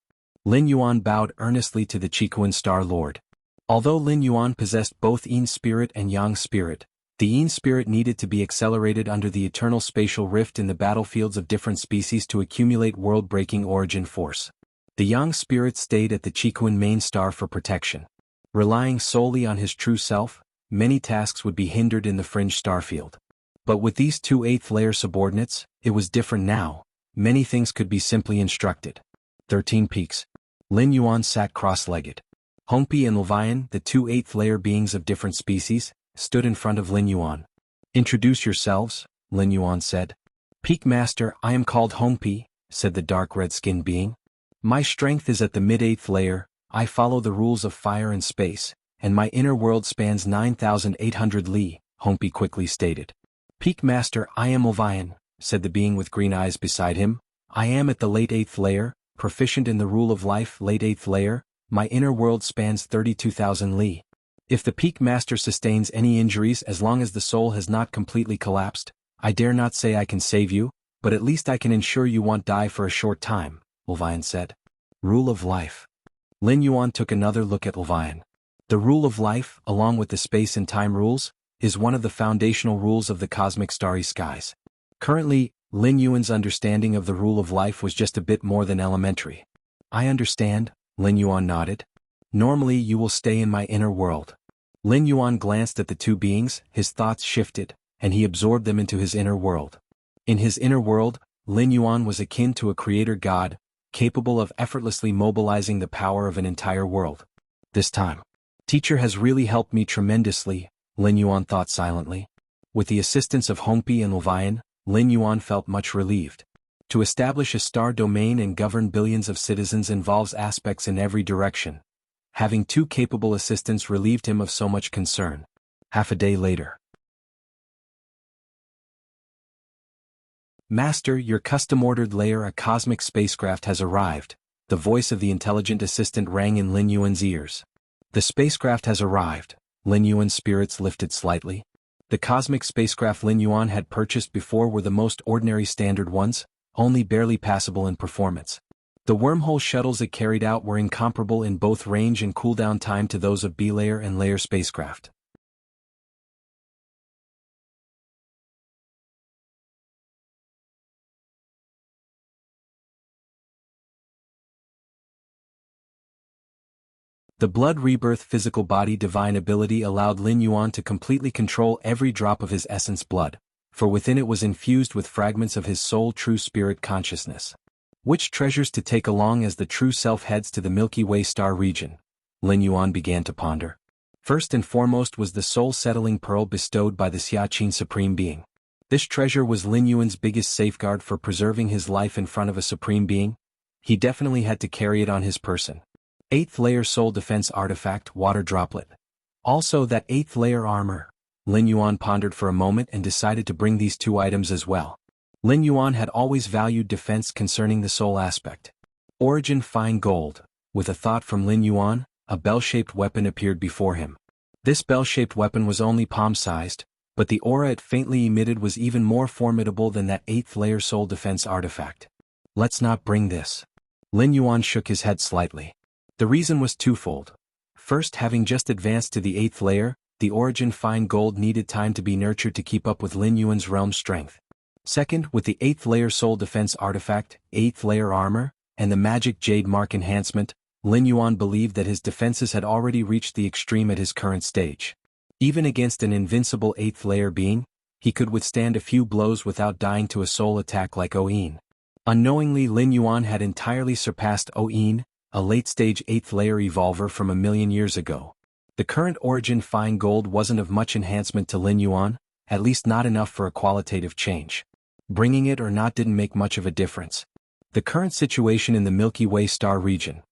Lin Yuan bowed earnestly to the Chiquan Star Lord. Although Lin Yuan possessed both Yin spirit and Yang spirit, the Yin spirit needed to be accelerated under the eternal spatial rift in the battlefields of different species to accumulate world-breaking origin force. The Yang spirit stayed at the Chiquan main star for protection. Relying solely on his true self, many tasks would be hindered in the fringe starfield. But with these 2 8th layer subordinates, it was different now. many things could be simply instructed. 13 peaks. Lin Yuan sat cross-legged. Hongpi and Levian, the two eighth-layer beings of different species, stood in front of Lin Yuan. Introduce yourselves, Lin Yuan said. Peak Master, I am called Hongpi, said the dark red-skinned being. My strength is at the mid-eighth layer, I follow the rules of fire and space, and my inner world spans 9,800 li, Hongpi quickly stated. Peak Master, I am Levian, said the being with green eyes beside him. I am at the late eighth layer, proficient in the rule of life, late eighth layer, my inner world spans 32,000 li. If the Peak Master sustains any injuries as long as the soul has not completely collapsed, I dare not say I can save you, but at least I can ensure you won't die for a short time, Levian said. Rule of life. Lin Yuan took another look at Levian. The rule of life, along with the space and time rules, is one of the foundational rules of the cosmic starry skies. Currently, Lin Yuan's understanding of the rule of life was just a bit more than elementary. I understand, Lin Yuan nodded. Normally you will stay in my inner world. Lin Yuan glanced at the two beings, his thoughts shifted, and he absorbed them into his inner world. In his inner world, Lin Yuan was akin to a creator god, capable of effortlessly mobilizing the power of an entire world. This time, teacher has really helped me tremendously, Lin Yuan thought silently. With the assistance of Hongpi and Levian, Lin Yuan felt much relieved. To establish a star domain and govern billions of citizens involves aspects in every direction. Having two capable assistants relieved him of so much concern. Half a day later. Master, your custom-ordered layer, a cosmic spacecraft has arrived. The voice of the intelligent assistant rang in Lin Yuan's ears. The spacecraft has arrived. Lin Yuan's spirits lifted slightly. The cosmic spacecraft Lin Yuan had purchased before were the most ordinary standard ones, only barely passable in performance. The wormhole shuttles it carried out were incomparable in both range and cooldown time to those of B-layer and layer spacecraft. The blood rebirth physical body divine ability allowed Lin Yuan to completely control every drop of his essence blood, for within it was infused with fragments of his soul true spirit consciousness. Which treasures to take along as the true self heads to the Milky Way star region? Lin Yuan began to ponder. First and foremost was the soul-settling pearl bestowed by the Xiaqin Supreme Being. This treasure was Lin Yuan's biggest safeguard for preserving his life in front of a Supreme Being. He definitely had to carry it on his person. 8th layer soul defense artifact, water droplet. Also that 8th layer armor. Lin Yuan pondered for a moment and decided to bring these two items as well. Lin Yuan had always valued defense concerning the soul aspect. Origin fine gold. With a thought from Lin Yuan, a bell-shaped weapon appeared before him. This bell-shaped weapon was only palm-sized, but the aura it faintly emitted was even more formidable than that 8th layer soul defense artifact. Let's not bring this. Lin Yuan shook his head slightly. The reason was twofold. First, having just advanced to the 8th layer, the origin fine gold needed time to be nurtured to keep up with Lin Yuan's realm strength. Second, with the 8th layer soul defense artifact, 8th layer armor, and the magic jade mark enhancement, Lin Yuan believed that his defenses had already reached the extreme at his current stage. Even against an invincible 8th layer being, he could withstand a few blows without dying to a soul attack like Oyin. Unknowingly, Lin Yuan had entirely surpassed Oyin, a late-stage 8th layer evolver from a million years ago. The current origin fine gold wasn't of much enhancement to Lin Yuan, at least not enough for a qualitative change. Bringing it or not didn't make much of a difference. The current situation in the Milky Way star region.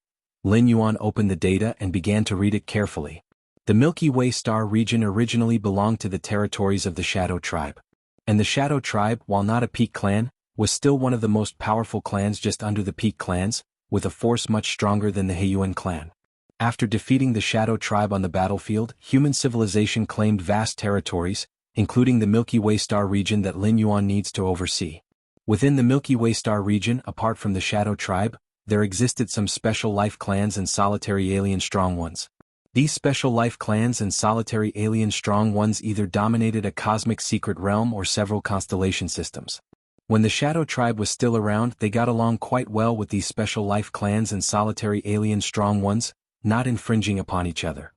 Lin Yuan opened the data and began to read it carefully. The Milky Way star region originally belonged to the territories of the Shadow Tribe. And the Shadow Tribe, while not a peak clan, was still one of the most powerful clans just under the peak clans, with a force much stronger than the Heiyuan clan. After defeating the Shadow Tribe on the battlefield, human civilization claimed vast territories, including the Milky Way star region that Lin Yuan needs to oversee. Within the Milky Way star region, apart from the Shadow Tribe, there existed some special life clans and solitary alien strong ones. These special life clans and solitary alien strong ones either dominated a cosmic secret realm or several constellation systems. When the Shadow Tribe was still around, they got along quite well with these special life clans and solitary alien strong ones, not infringing upon each other.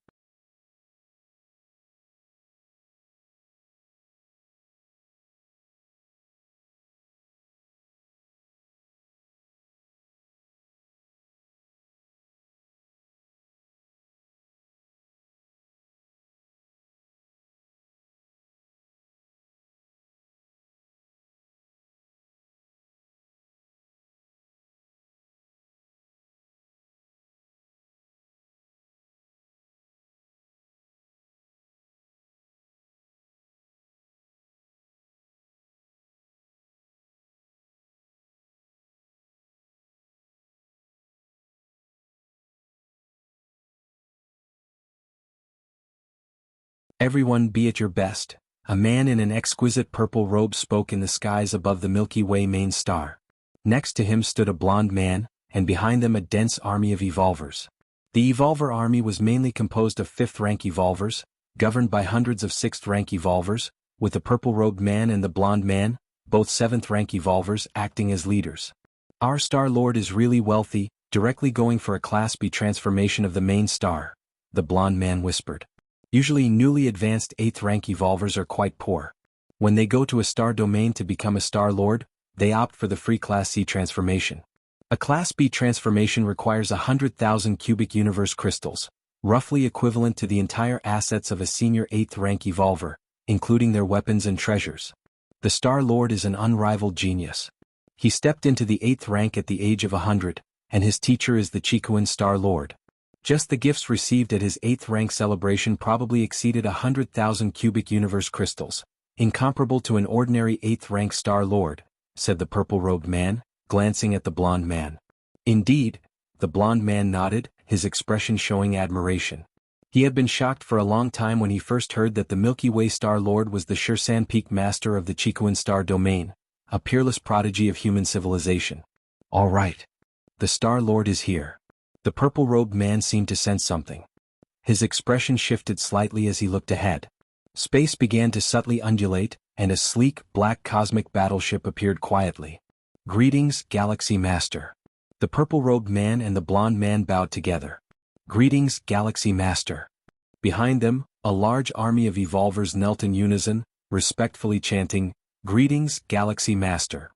Everyone be at your best. A man in an exquisite purple robe spoke in the skies above the Milky Way main star. Next to him stood a blond man, and behind them a dense army of evolvers. The evolver army was mainly composed of 5th-rank evolvers, governed by hundreds of 6th-rank evolvers, with the purple-robed man and the blond man, both 7th-rank evolvers, acting as leaders. Our Star Lord is really wealthy, directly going for a Class B transformation of the main star, the blond man whispered. Usually newly advanced 8th-rank evolvers are quite poor. When they go to a star domain to become a Star Lord, they opt for the free Class C transformation. A Class B transformation requires 100,000 cubic universe crystals, roughly equivalent to the entire assets of a senior 8th-rank evolver, including their weapons and treasures. The Star Lord is an unrivaled genius. He stepped into the 8th rank at the age of 100, and his teacher is the Chikuan Star Lord. Just the gifts received at his 8th rank celebration probably exceeded 100,000 cubic universe crystals, incomparable to an ordinary 8th rank Star Lord, said the purple-robed man, glancing at the blond man. Indeed, the blond man nodded, his expression showing admiration. He had been shocked for a long time when he first heard that the Milky Way Star Lord was the Shursan Peak Master of the Chikuan Star Domain, a peerless prodigy of human civilization. All right. The Star Lord is here. The purple-robed man seemed to sense something. His expression shifted slightly as he looked ahead. Space began to subtly undulate, and a sleek, black cosmic battleship appeared quietly. Greetings, Galaxy Master. The purple-robed man and the blond man bowed together. Greetings, Galaxy Master. Behind them, a large army of evolvers knelt in unison, respectfully chanting, Greetings, Galaxy Master.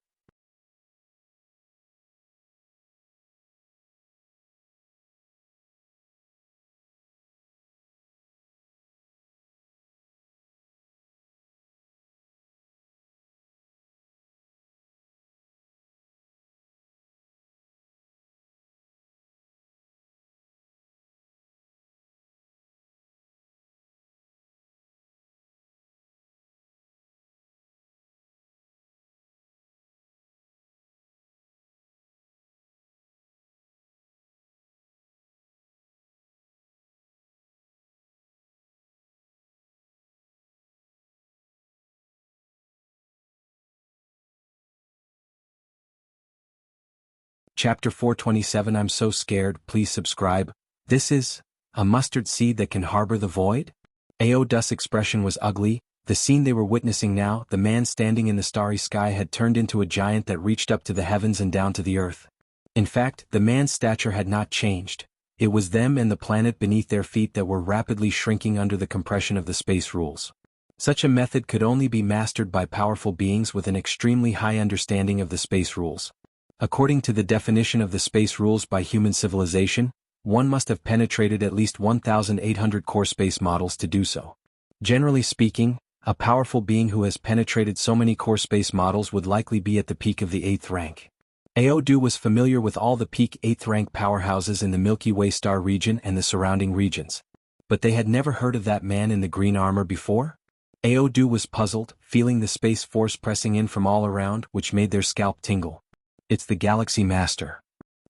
Chapter 427 I'm so scared, please subscribe. This is a mustard seed that can harbor the void? Aoda's expression was ugly. The scene they were witnessing now, the man standing in the starry sky had turned into a giant that reached up to the heavens and down to the earth. In fact, the man's stature had not changed. It was them and the planet beneath their feet that were rapidly shrinking under the compression of the space rules. Such a method could only be mastered by powerful beings with an extremely high understanding of the space rules. According to the definition of the space rules by human civilization, one must have penetrated at least 1,800 core space models to do so. Generally speaking, a powerful being who has penetrated so many core space models would likely be at the peak of the 8th rank. Aodu was familiar with all the peak 8th rank powerhouses in the Milky Way star region and the surrounding regions. But they had never heard of that man in the green armor before? Aodu was puzzled, feeling the space force pressing in from all around, which made their scalp tingle. It's the Galaxy Master.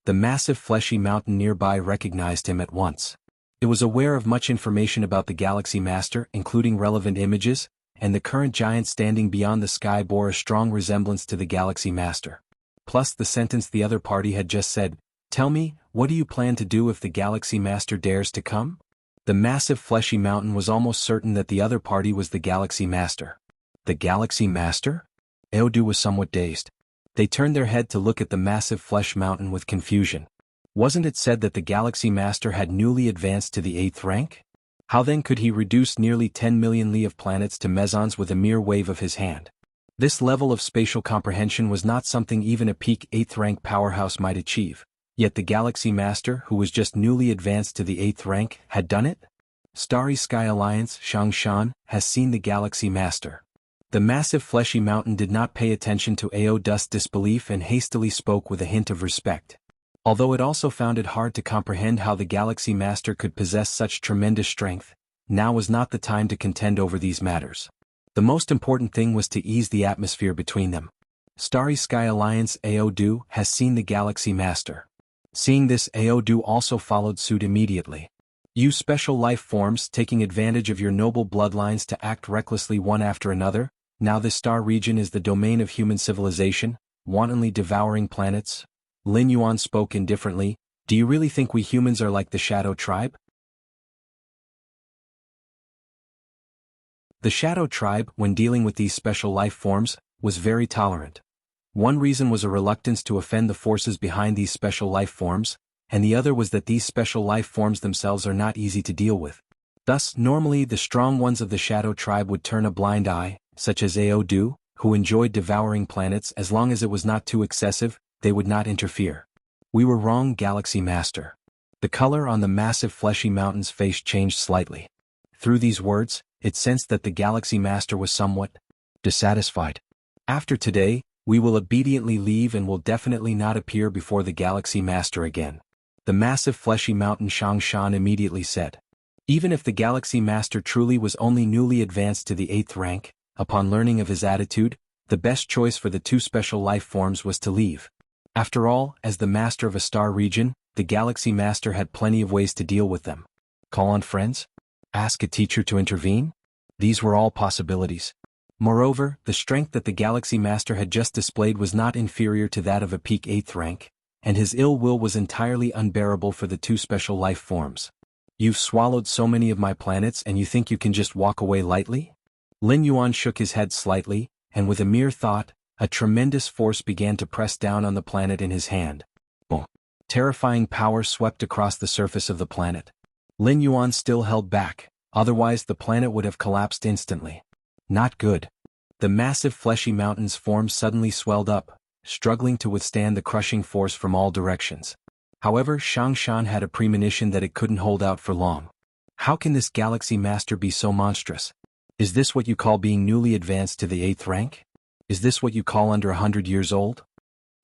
The massive fleshy mountain nearby recognized him at once. It was aware of much information about the Galaxy Master, including relevant images, and the current giant standing beyond the sky bore a strong resemblance to the Galaxy Master. Plus the sentence the other party had just said, "Tell me, what do you plan to do if the Galaxy Master dares to come?" The massive fleshy mountain was almost certain that the other party was the Galaxy Master. The Galaxy Master? Aodu was somewhat dazed. They turned their head to look at the massive flesh mountain with confusion. Wasn't it said that the Galaxy Master had newly advanced to the 8th rank? How then could he reduce nearly 10 million Li of planets to mesons with a mere wave of his hand? This level of spatial comprehension was not something even a peak 8th rank powerhouse might achieve, yet the Galaxy Master, who was just newly advanced to the 8th rank, had done it? Starry Sky Alliance, Shangshan, has seen the Galaxy Master. The massive fleshy mountain did not pay attention to Aoda's disbelief and hastily spoke with a hint of respect. Although it also found it hard to comprehend how the Galaxy Master could possess such tremendous strength, now was not the time to contend over these matters. The most important thing was to ease the atmosphere between them. Starry Sky Alliance Aodu has seen the Galaxy Master. Seeing this, Aodu also followed suit immediately. You special life forms taking advantage of your noble bloodlines to act recklessly one after another. Now this star region is the domain of human civilization, wantonly devouring planets. Lin Yuan spoke indifferently. Do you really think we humans are like the Shadow Tribe? The Shadow Tribe, when dealing with these special life forms, was very tolerant. One reason was a reluctance to offend the forces behind these special life forms, and the other was that these special life forms themselves are not easy to deal with. Thus, normally the strong ones of the Shadow Tribe would turn a blind eye, such as Aodu, who enjoyed devouring planets. As long as it was not too excessive, they would not interfere. We were wrong, Galaxy Master. The color on the massive fleshy mountain's face changed slightly. Through these words, it sensed that the Galaxy Master was somewhat dissatisfied. After today, we will obediently leave and will definitely not appear before the Galaxy Master again. The massive fleshy mountain Shangshan immediately said. Even if the Galaxy Master truly was only newly advanced to the 8th rank, upon learning of his attitude, the best choice for the two special life forms was to leave. After all, as the master of a star region, the Galaxy Master had plenty of ways to deal with them. Call on friends? Ask a teacher to intervene? These were all possibilities. Moreover, the strength that the Galaxy Master had just displayed was not inferior to that of a peak 8th rank, and his ill will was entirely unbearable for the two special life forms. You've swallowed so many of my planets and you think you can just walk away lightly? Lin Yuan shook his head slightly, and with a mere thought, a tremendous force began to press down on the planet in his hand. Boom! Terrifying power swept across the surface of the planet. Lin Yuan still held back, otherwise the planet would have collapsed instantly. Not good. The massive fleshy mountain's form suddenly swelled up, struggling to withstand the crushing force from all directions. However, Shangshan had a premonition that it couldn't hold out for long. How can this Galaxy Master be so monstrous? Is this what you call being newly advanced to the 8th rank? Is this what you call under 100 years old?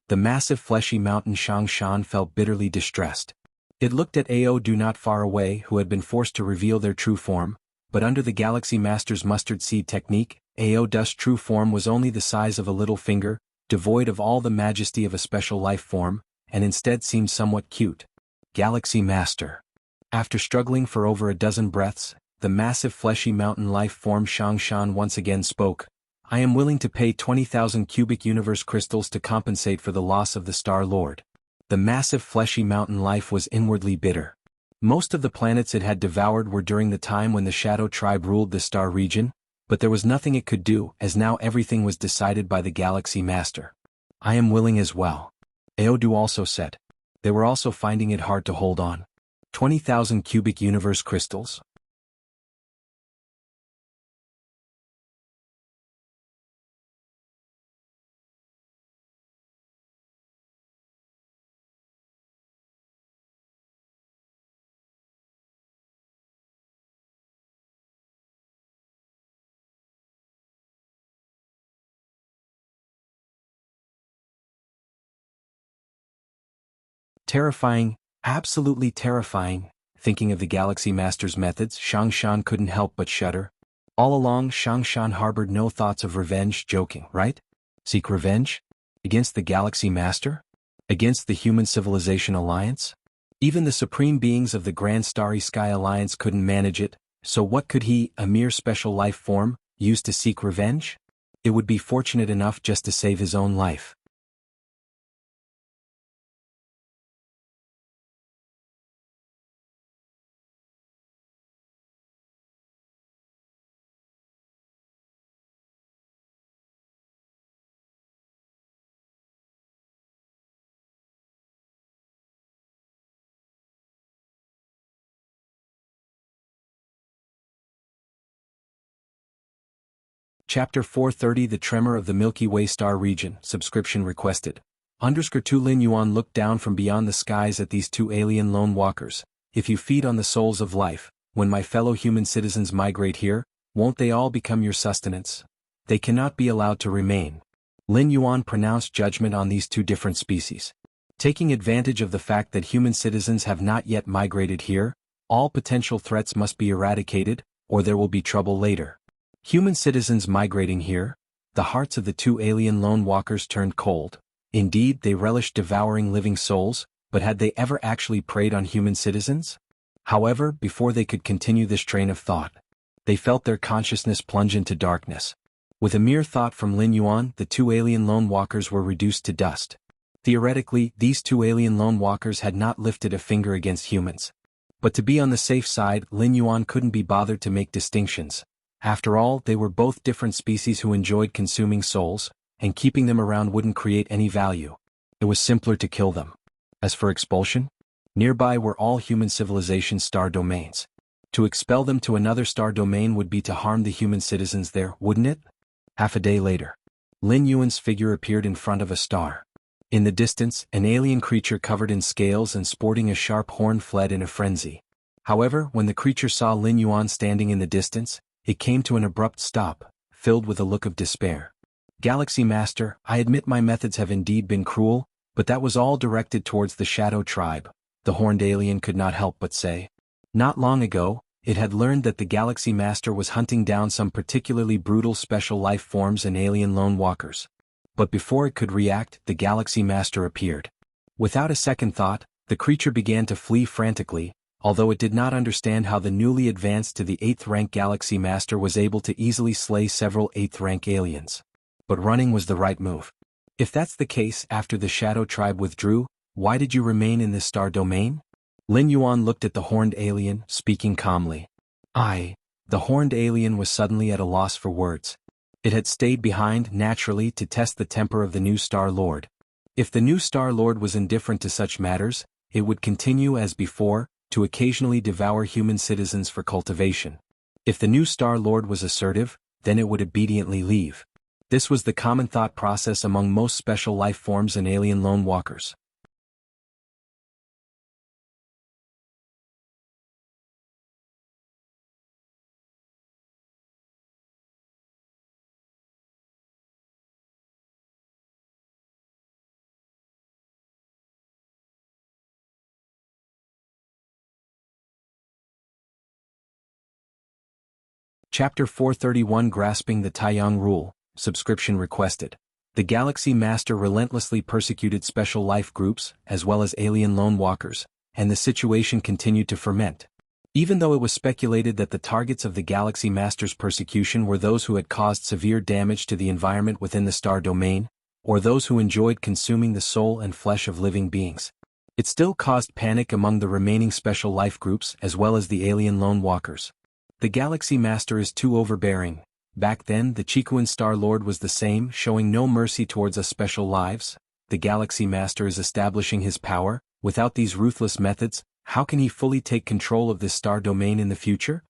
The massive fleshy mountain Shangshan felt bitterly distressed. It looked at Aodu not far away, who had been forced to reveal their true form, but under the Galaxy Master's mustard seed technique, Aodu's true form was only the size of a little finger, devoid of all the majesty of a special life form, and instead seemed somewhat cute. Galaxy Master. After struggling for over a dozen breaths, the massive fleshy mountain life form Shangshan once again spoke. I am willing to pay 20,000 cubic universe crystals to compensate for the loss of the Star Lord. The massive fleshy mountain life was inwardly bitter. Most of the planets it had devoured were during the time when the Shadow Tribe ruled the star region, but there was nothing it could do, as now everything was decided by the Galaxy Master. I am willing as well. Aodu also said. They were also finding it hard to hold on. 20,000 cubic universe crystals? Terrifying, absolutely terrifying. Thinking of the Galaxy Master's methods, Shangshan couldn't help but shudder. All along, Shangshan harbored no thoughts of revenge, joking, right? Seek revenge? Against the Galaxy Master? Against the Human Civilization Alliance? Even the supreme beings of the Grand Starry Sky Alliance couldn't manage it, so what could he, a mere special life form, use to seek revenge? It would be fortunate enough just to save his own life. Chapter 430 The Tremor of the Milky Way Star Region, subscription requested. _2 Lin Yuan looked down from beyond the skies at these two alien lone walkers. If you feed on the souls of life, when my fellow human citizens migrate here, won't they all become your sustenance? They cannot be allowed to remain. Lin Yuan pronounced judgment on these two different species. Taking advantage of the fact that human citizens have not yet migrated here, all potential threats must be eradicated, or there will be trouble later. Human citizens migrating here? The hearts of the two alien lone walkers turned cold. Indeed, they relished devouring living souls, but had they ever actually preyed on human citizens? However, before they could continue this train of thought, they felt their consciousness plunge into darkness. With a mere thought from Lin Yuan, the two alien lone walkers were reduced to dust. Theoretically, these two alien lone walkers had not lifted a finger against humans. But to be on the safe side, Lin Yuan couldn't be bothered to make distinctions. After all, they were both different species who enjoyed consuming souls, and keeping them around wouldn't create any value. It was simpler to kill them. As for expulsion, nearby were all human civilization star domains. To expel them to another star domain would be to harm the human citizens there, wouldn't it? Half a day later, Lin Yuan's figure appeared in front of a star. In the distance, an alien creature covered in scales and sporting a sharp horn fled in a frenzy. However, when the creature saw Lin Yuan standing in the distance, it came to an abrupt stop, filled with a look of despair. Galaxy Master, I admit my methods have indeed been cruel, but that was all directed towards the Shadow Tribe, the horned alien could not help but say. Not long ago, it had learned that the Galaxy Master was hunting down some particularly brutal special life forms and alien lone walkers. But before it could react, the Galaxy Master appeared. Without a second thought, the creature began to flee frantically, although it did not understand how the newly advanced to the 8th rank Galaxy Master was able to easily slay several 8th rank aliens. But running was the right move. If that's the case, after the Shadow Tribe withdrew, why did you remain in this star domain? Lin Yuan looked at the horned alien, speaking calmly. The horned alien was suddenly at a loss for words. It had stayed behind, naturally, to test the temper of the new Star Lord. If the new Star Lord was indifferent to such matters, it would continue as before, to occasionally devour human citizens for cultivation. If the new Star Lord was assertive, then it would obediently leave. This was the common thought process among most special life forms and alien lone walkers. Chapter 431 Grasping the Taiyang Rule, Subscription Requested. The Galaxy Master relentlessly persecuted special life groups, as well as alien lone walkers, and the situation continued to ferment. Even though it was speculated that the targets of the Galaxy Master's persecution were those who had caused severe damage to the environment within the star domain, or those who enjoyed consuming the soul and flesh of living beings, it still caused panic among the remaining special life groups as well as the alien lone walkers. The Galaxy Master is too overbearing. Back then, the Chikuan Star Lord was the same, showing no mercy towards us special lives. The Galaxy Master is establishing his power. Without these ruthless methods, how can he fully take control of this star domain in the future?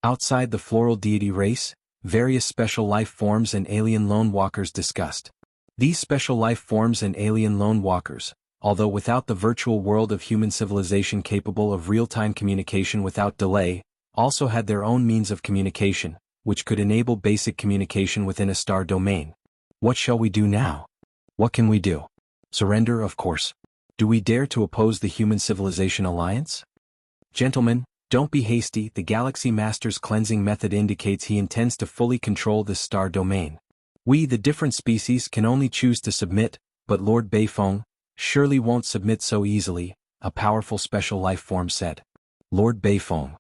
Outside the floral deity race, various special life forms and alien lone walkers discussed. These special life forms and alien lone walkers, although without the virtual world of human civilization capable of real-time communication without delay, also had their own means of communication, which could enable basic communication within a star domain. What shall we do now? What can we do? Surrender, of course. Do we dare to oppose the Human Civilization Alliance? Gentlemen, don't be hasty. The Galaxy Master's cleansing method indicates he intends to fully control this star domain. We, the different species, can only choose to submit, but Lord Beifeng surely won't submit so easily, a powerful special life form said. Lord Beifeng.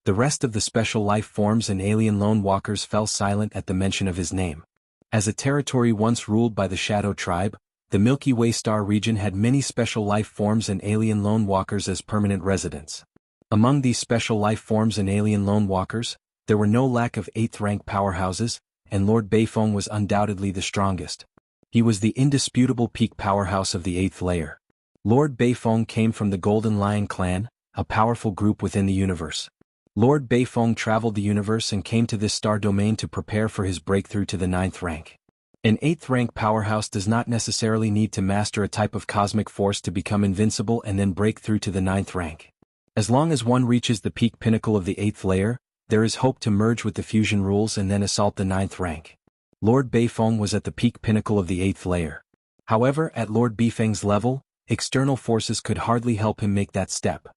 The rest of the special life forms and alien lone walkers fell silent at the mention of his name. As a territory once ruled by the Shadow Tribe, the Milky Way star region had many special life forms and alien lone walkers as permanent residents. Among these special life forms and alien lone walkers, there were no lack of 8th rank powerhouses, and Lord Beifeng was undoubtedly the strongest. He was the indisputable peak powerhouse of the 8th layer. Lord Beifeng came from the Golden Lion clan, a powerful group within the universe. Lord Beifeng traveled the universe and came to this star domain to prepare for his breakthrough to the 9th rank. An 8th rank powerhouse does not necessarily need to master a type of cosmic force to become invincible and then break through to the 9th rank. As long as one reaches the peak pinnacle of the 8th layer, there is hope to merge with the fusion rules and then assault the 9th rank. Lord Beifeng was at the peak pinnacle of the 8th layer. However, at Lord Beifeng's level, external forces could hardly help him make that step.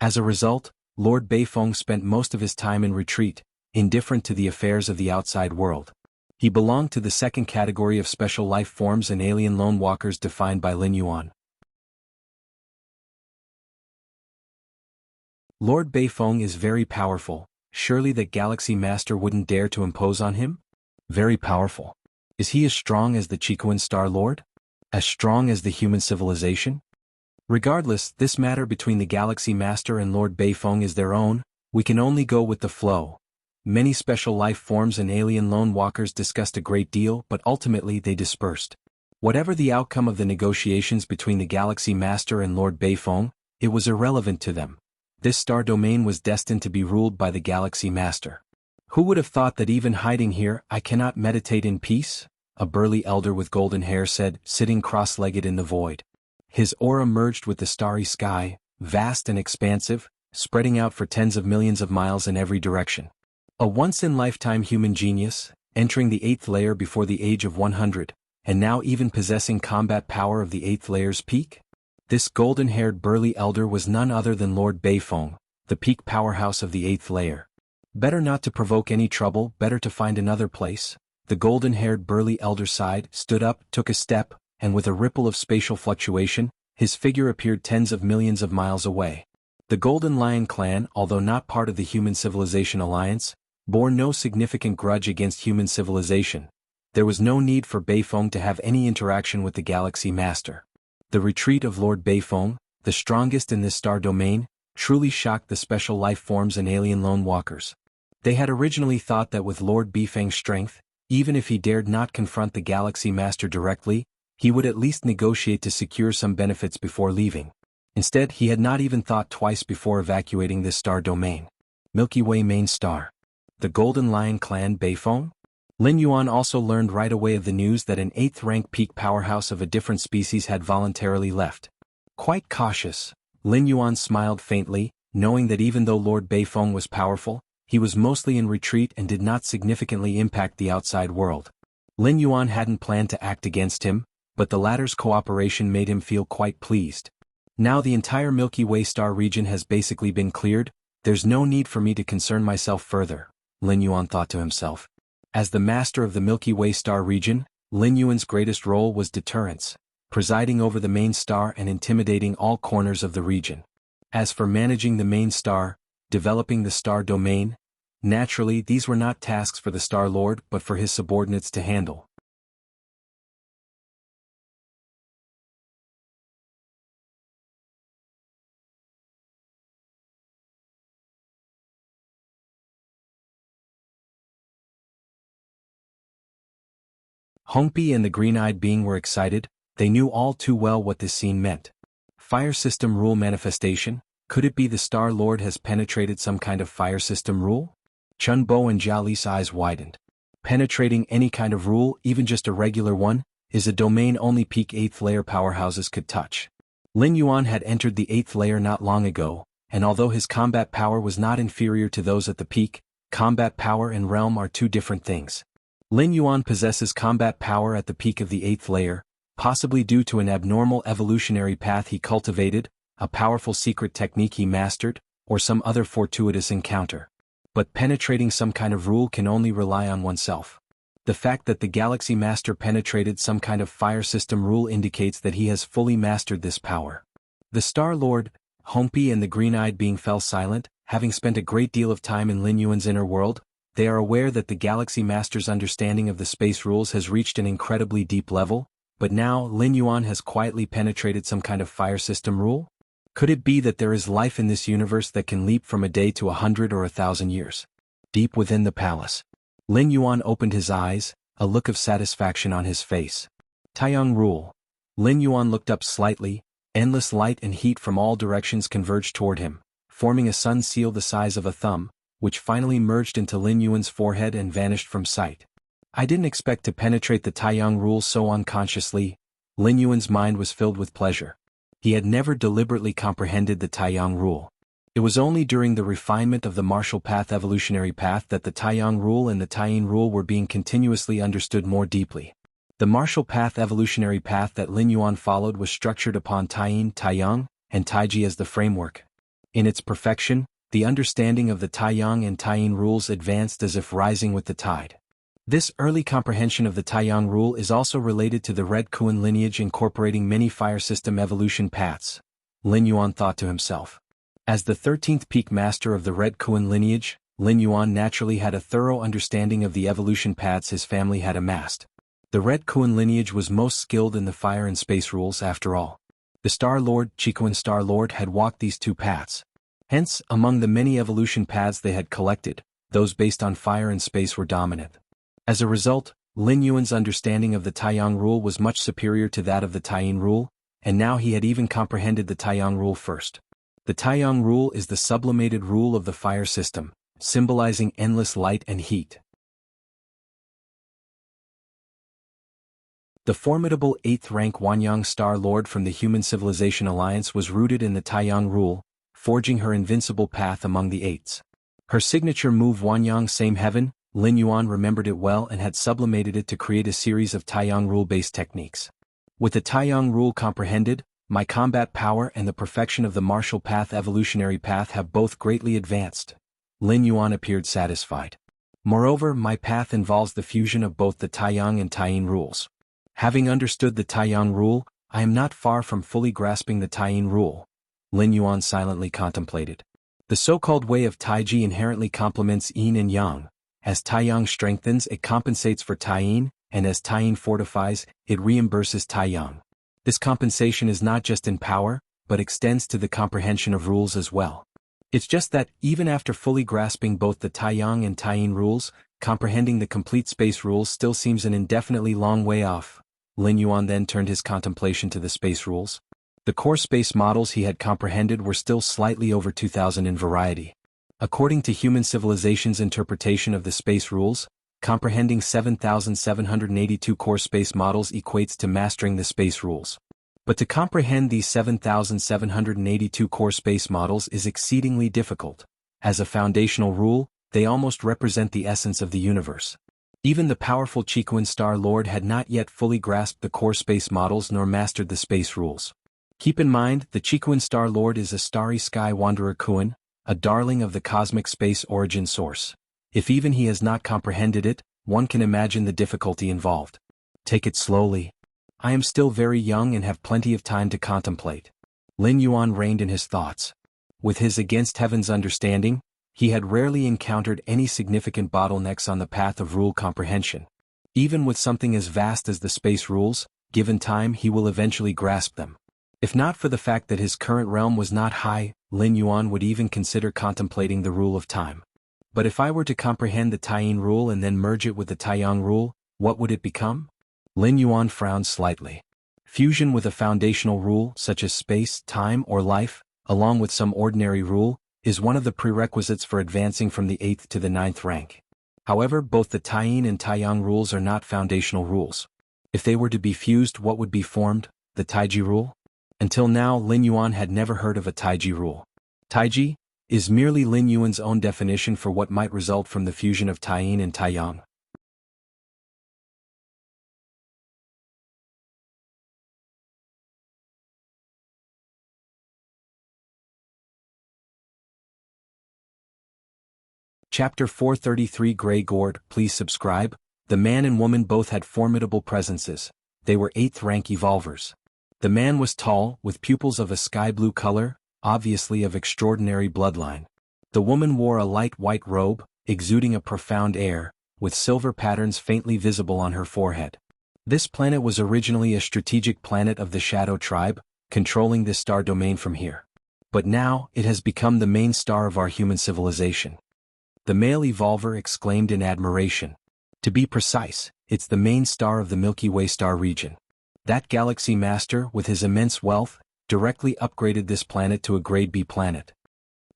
As a result, Lord Beifeng spent most of his time in retreat, indifferent to the affairs of the outside world. He belonged to the second category of special life forms and alien lone walkers defined by Lin Yuan. Lord Beifeng is very powerful, surely that Galaxy Master wouldn't dare to impose on him? Very powerful. Is he as strong as the Chiquan Star Lord? As strong as the human civilization? Regardless, this matter between the Galaxy Master and Lord Beifeng is their own, we can only go with the flow. Many special life forms and alien lone walkers discussed a great deal, but ultimately they dispersed. Whatever the outcome of the negotiations between the Galaxy Master and Lord Beifeng, it was irrelevant to them. This star domain was destined to be ruled by the Galaxy Master. Who would have thought that even hiding here I cannot meditate in peace? A burly elder with golden hair said, sitting cross-legged in the void. His aura merged with the starry sky, vast and expansive, spreading out for tens of millions of miles in every direction. A once-in-lifetime human genius, entering the 8th layer before the age of 100, and now even possessing combat power of the 8th layer's peak? This golden-haired burly elder was none other than Lord Beifeng, the peak powerhouse of the 8th layer. Better not to provoke any trouble, better to find another place. The golden-haired burly elder sighed, stood up, took a step, and with a ripple of spatial fluctuation, his figure appeared tens of millions of miles away. The Golden Lion clan, although not part of the Human Civilization Alliance, bore no significant grudge against human civilization. There was no need for Beifeng to have any interaction with the Galaxy Master. The retreat of Lord Beifeng, the strongest in this star domain, truly shocked the special life forms and alien lone walkers. They had originally thought that with Lord Beifeng's strength, even if he dared not confront the Galaxy Master directly, he would at least negotiate to secure some benefits before leaving. Instead, he had not even thought twice before evacuating this star domain. Milky Way main star. The Golden Lion clan Beifeng? Lin Yuan also learned right away of the news that an 8th-rank peak powerhouse of a different species had voluntarily left. Quite cautious, Lin Yuan smiled faintly, knowing that even though Lord Beifeng was powerful, he was mostly in retreat and did not significantly impact the outside world. Lin Yuan hadn't planned to act against him, but the latter's cooperation made him feel quite pleased. Now the entire Milky Way star region has basically been cleared, there's no need for me to concern myself further, Lin Yuan thought to himself. As the master of the Milky Way star region, Lin Yuan's greatest role was deterrence, presiding over the main star and intimidating all corners of the region. As for managing the main star, developing the star domain, naturally these were not tasks for the Star Lord but for his subordinates to handle. Hongpi and the green-eyed being were excited, they knew all too well what this scene meant. Fire system rule manifestation, could it be the Star Lord has penetrated some kind of fire system rule? Chun Bo and Jia Li's eyes widened. Penetrating any kind of rule, even just a regular one, is a domain only peak 8th layer powerhouses could touch. Lin Yuan had entered the 8th layer not long ago, and although his combat power was not inferior to those at the peak, combat power and realm are two different things. Lin Yuan possesses combat power at the peak of the 8th layer, possibly due to an abnormal evolutionary path he cultivated, a powerful secret technique he mastered, or some other fortuitous encounter. But penetrating some kind of rule can only rely on oneself. The fact that the Galaxy Master penetrated some kind of fire system rule indicates that he has fully mastered this power. The Star Lord, Hongpi and the green-eyed being fell silent, having spent a great deal of time in Lin Yuan's inner world. They are aware that the Galaxy Master's understanding of the space rules has reached an incredibly deep level, but now Lin Yuan has quietly penetrated some kind of fire system rule? Could it be that there is life in this universe that can leap from a day to 100 or 1,000 years? Deep within the palace, Lin Yuan opened his eyes, a look of satisfaction on his face. Taiyang rule. Lin Yuan looked up slightly, endless light and heat from all directions converged toward him, forming a sun seal the size of a thumb, which finally merged into Lin Yuan's forehead and vanished from sight. I didn't expect to penetrate the Taiyang rule so unconsciously. Lin Yuan's mind was filled with pleasure. He had never deliberately comprehended the Taiyang rule. It was only during the refinement of the martial path evolutionary path that the Taiyang rule and the Taiyin rule were being continuously understood more deeply. The martial path evolutionary path that Lin Yuan followed was structured upon Taiyin, Taiyang, and Taiji as the framework. In its perfection, the understanding of the Taiyang and Taiyin rules advanced as if rising with the tide. This early comprehension of the Taiyang rule is also related to the Red Kuan lineage incorporating many fire system evolution paths. Lin Yuan thought to himself. As the 13th peak master of the Red Kuan lineage, Lin Yuan naturally had a thorough understanding of the evolution paths his family had amassed. The Red Kuan lineage was most skilled in the fire and space rules after all. The Star Lord, Chikuan Star Lord, had walked these two paths. Hence, among the many evolution paths they had collected, those based on fire and space were dominant. As a result, Lin Yuan's understanding of the Taiyang rule was much superior to that of the Taiyin rule, and now he had even comprehended the Taiyang rule first. The Taiyang rule is the sublimated rule of the fire system, symbolizing endless light and heat. The formidable 8th rank Wanyang Star Lord from the Human Civilization Alliance was rooted in the Taiyang rule, forging her invincible path among the Eights. Her signature move Wanyang Same Heaven, Lin Yuan remembered it well and had sublimated it to create a series of Taiyang rule-based techniques. With the Taiyang rule comprehended, my combat power and the perfection of the martial path evolutionary path have both greatly advanced. Lin Yuan appeared satisfied. Moreover, my path involves the fusion of both the Taiyang and Taiyin rules. Having understood the Taiyang rule, I am not far from fully grasping the Taiyin rule. Lin Yuan silently contemplated. The so-called way of Taiji inherently complements Yin and Yang. As Taiyang strengthens, it compensates for Taiyin, and as Taiyin fortifies, it reimburses Taiyang. This compensation is not just in power, but extends to the comprehension of rules as well. It's just that, even after fully grasping both the Taiyang and Taiyin rules, comprehending the complete space rules still seems an indefinitely long way off. Lin Yuan then turned his contemplation to the space rules. The core space models he had comprehended were still slightly over 2,000 in variety. According to human civilization's interpretation of the space rules, comprehending 7,782 core space models equates to mastering the space rules. But to comprehend these 7,782 core space models is exceedingly difficult. As a foundational rule, they almost represent the essence of the universe. Even the powerful Chikuan Star Lord had not yet fully grasped the core space models nor mastered the space rules. Keep in mind, the Chikuan Star Lord is a starry sky wanderer Kuan, a darling of the cosmic space origin source. If even he has not comprehended it, one can imagine the difficulty involved. Take it slowly. I am still very young and have plenty of time to contemplate. Lin Yuan reined in his thoughts. With his against heaven's understanding, he had rarely encountered any significant bottlenecks on the path of rule comprehension. Even with something as vast as the space rules, given time he will eventually grasp them. If not for the fact that his current realm was not high, Lin Yuan would even consider contemplating the rule of time. But if I were to comprehend the Taiyin rule and then merge it with the Taiyang rule, what would it become? Lin Yuan frowned slightly. Fusion with a foundational rule, such as space, time, or life, along with some ordinary rule, is one of the prerequisites for advancing from the 8th to the 9th rank. However, both the Taiyin and Taiyang rules are not foundational rules. If they were to be fused, what would be formed? The Taiji rule? Until now, Lin Yuan had never heard of a Taiji rule. Taiji is merely Lin Yuan's own definition for what might result from the fusion of Taiyin and Taiyang. Chapter 433 Grey Gourd. Please subscribe. The man and woman both had formidable presences. They were 8th rank evolvers. The man was tall, with pupils of a sky blue color, obviously of extraordinary bloodline. The woman wore a light white robe, exuding a profound air, with silver patterns faintly visible on her forehead. This planet was originally a strategic planet of the Shadow Tribe, controlling this star domain from here. But now, it has become the main star of our human civilization. The male evolver exclaimed in admiration. To be precise, it's the main star of the Milky Way star region. That galaxy master, with his immense wealth, directly upgraded this planet to a grade B planet.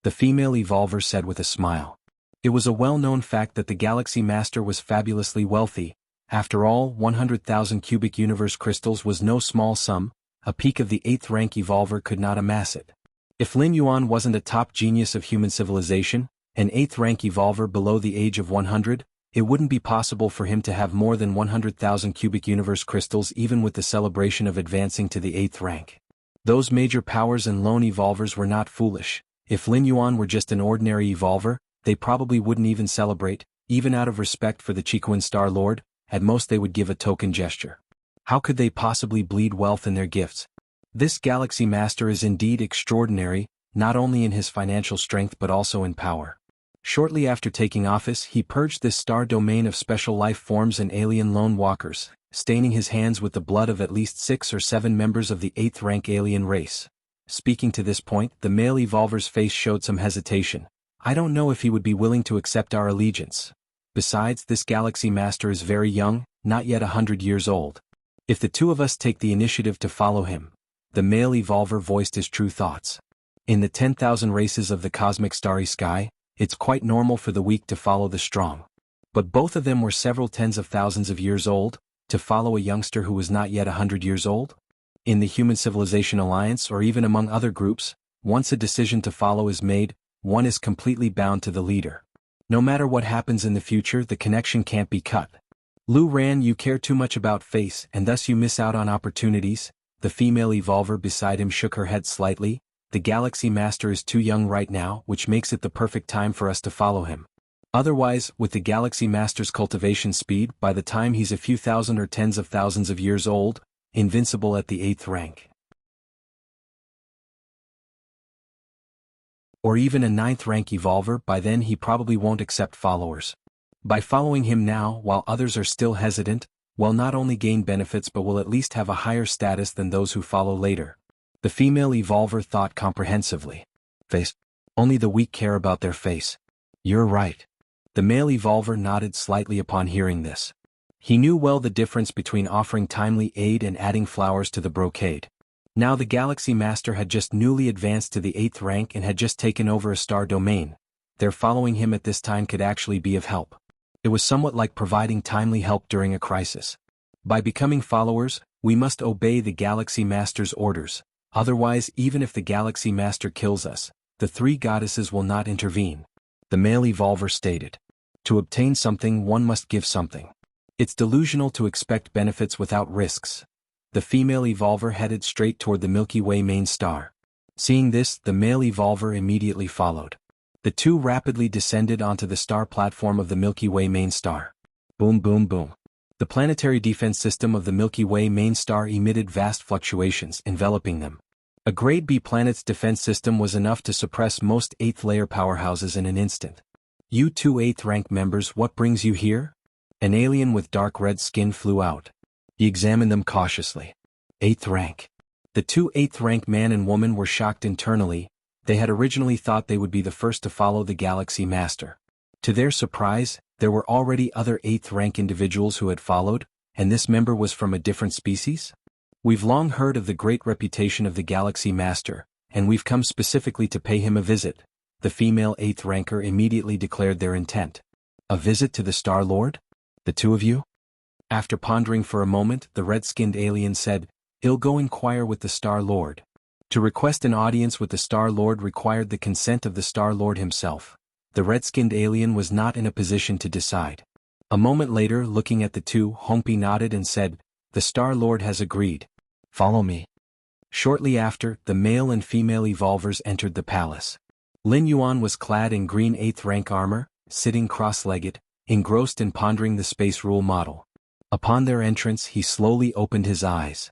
The female evolver said with a smile. It was a well-known fact that the galaxy master was fabulously wealthy. After all, 100,000 cubic universe crystals was no small sum. A peak of the 8th rank evolver could not amass it. If Lin Yuan wasn't a top genius of human civilization, an 8th rank evolver below the age of 100, it wouldn't be possible for him to have more than 100,000 cubic universe crystals even with the celebration of advancing to the 8th rank. Those major powers and lone evolvers were not foolish. If Lin Yuan were just an ordinary evolver, they probably wouldn't even celebrate, even out of respect for the Chikuan Star Lord. At most they would give a token gesture. How could they possibly bleed wealth in their gifts? This galaxy master is indeed extraordinary, not only in his financial strength but also in power. Shortly after taking office, he purged this star domain of special life forms and alien lone walkers, staining his hands with the blood of at least 6 or 7 members of the 8th rank alien race. Speaking to this point, the male evolver's face showed some hesitation. I don't know if he would be willing to accept our allegiance. Besides, this Galaxy Master is very young, not yet 100 years old. If the two of us take the initiative to follow him, the male evolver voiced his true thoughts. In the 10,000 races of the cosmic starry sky, it's quite normal for the weak to follow the strong. But both of them were several tens of thousands of years old, to follow a youngster who was not yet 100 years old? In the Human Civilization Alliance or even among other groups, once a decision to follow is made, one is completely bound to the leader. No matter what happens in the future, the connection can't be cut. Lu Ran, you care too much about face and thus you miss out on opportunities. The female evolver beside him shook her head slightly. The Galaxy Master is too young right now, which makes it the perfect time for us to follow him. Otherwise, with the Galaxy Master's cultivation speed, by the time he's a few thousand or tens of thousands of years old, invincible at the 8th rank. Or even a 9th rank evolver, by then he probably won't accept followers. By following him now, while others are still hesitant, we'll not only gain benefits but will at least have a higher status than those who follow later. The female evolver thought comprehensively. Face. Only the weak care about their face. You're right. The male evolver nodded slightly upon hearing this. He knew well the difference between offering timely aid and adding flowers to the brocade. Now the Galaxy Master had just newly advanced to the 8th rank and had just taken over a star domain. Their following him at this time could actually be of help. It was somewhat like providing timely help during a crisis. By becoming followers, we must obey the Galaxy Master's orders. Otherwise, even if the Galaxy Master kills us, the 3 goddesses will not intervene. The male evolver stated. To obtain something, one must give something. It's delusional to expect benefits without risks. The female evolver headed straight toward the Milky Way main star. Seeing this, the male evolver immediately followed. The two rapidly descended onto the star platform of the Milky Way main star. Boom boom boom. The planetary defense system of the Milky Way main star emitted vast fluctuations, enveloping them. A grade B planet's defense system was enough to suppress most 8th layer powerhouses in an instant. You 2 8th rank members, what brings you here? An alien with dark red skin flew out. He examined them cautiously. 8th rank. The 2 8th rank man and woman were shocked internally. They had originally thought they would be the first to follow the Galaxy Master. To their surprise, there were already other 8th rank individuals who had followed, and this member was from a different species? We've long heard of the great reputation of the Galaxy Master, and we've come specifically to pay him a visit. The female 8th ranker immediately declared their intent. A visit to the Star Lord? The 2 of you? After pondering for a moment, the red-skinned alien said, He'll go inquire with the Star Lord. To request an audience with the Star Lord required the consent of the Star Lord himself. The red-skinned alien was not in a position to decide. A moment later, looking at the 2, Hongpi nodded and said, The Star Lord has agreed. Follow me. Shortly after, the male and female evolvers entered the palace. Lin Yuan was clad in green 8th rank armor, sitting cross-legged, engrossed in pondering the space rule model. Upon their entrance, he slowly opened his eyes.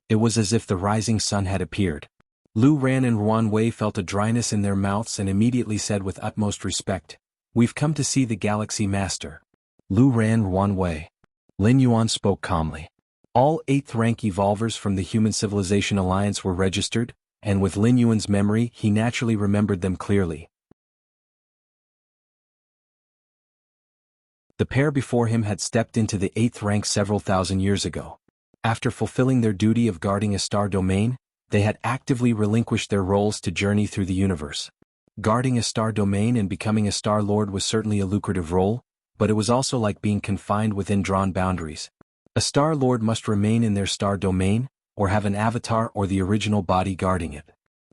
It was as if the rising sun had appeared. Lu Ran and Ruan Wei felt a dryness in their mouths and immediately said with utmost respect, We've come to see the Galaxy Master. Lu Ran, Ruan Wei. Lin Yuan spoke calmly. All 8th rank evolvers from the Human Civilization Alliance were registered, and with Lin Yuan's memory, he naturally remembered them clearly. The pair before him had stepped into the 8th rank several thousand years ago. After fulfilling their duty of guarding a star domain, they had actively relinquished their roles to journey through the universe. Guarding a star domain and becoming a Star Lord was certainly a lucrative role, but it was also like being confined within drawn boundaries. A Star Lord must remain in their star domain, or have an avatar or the original body guarding it.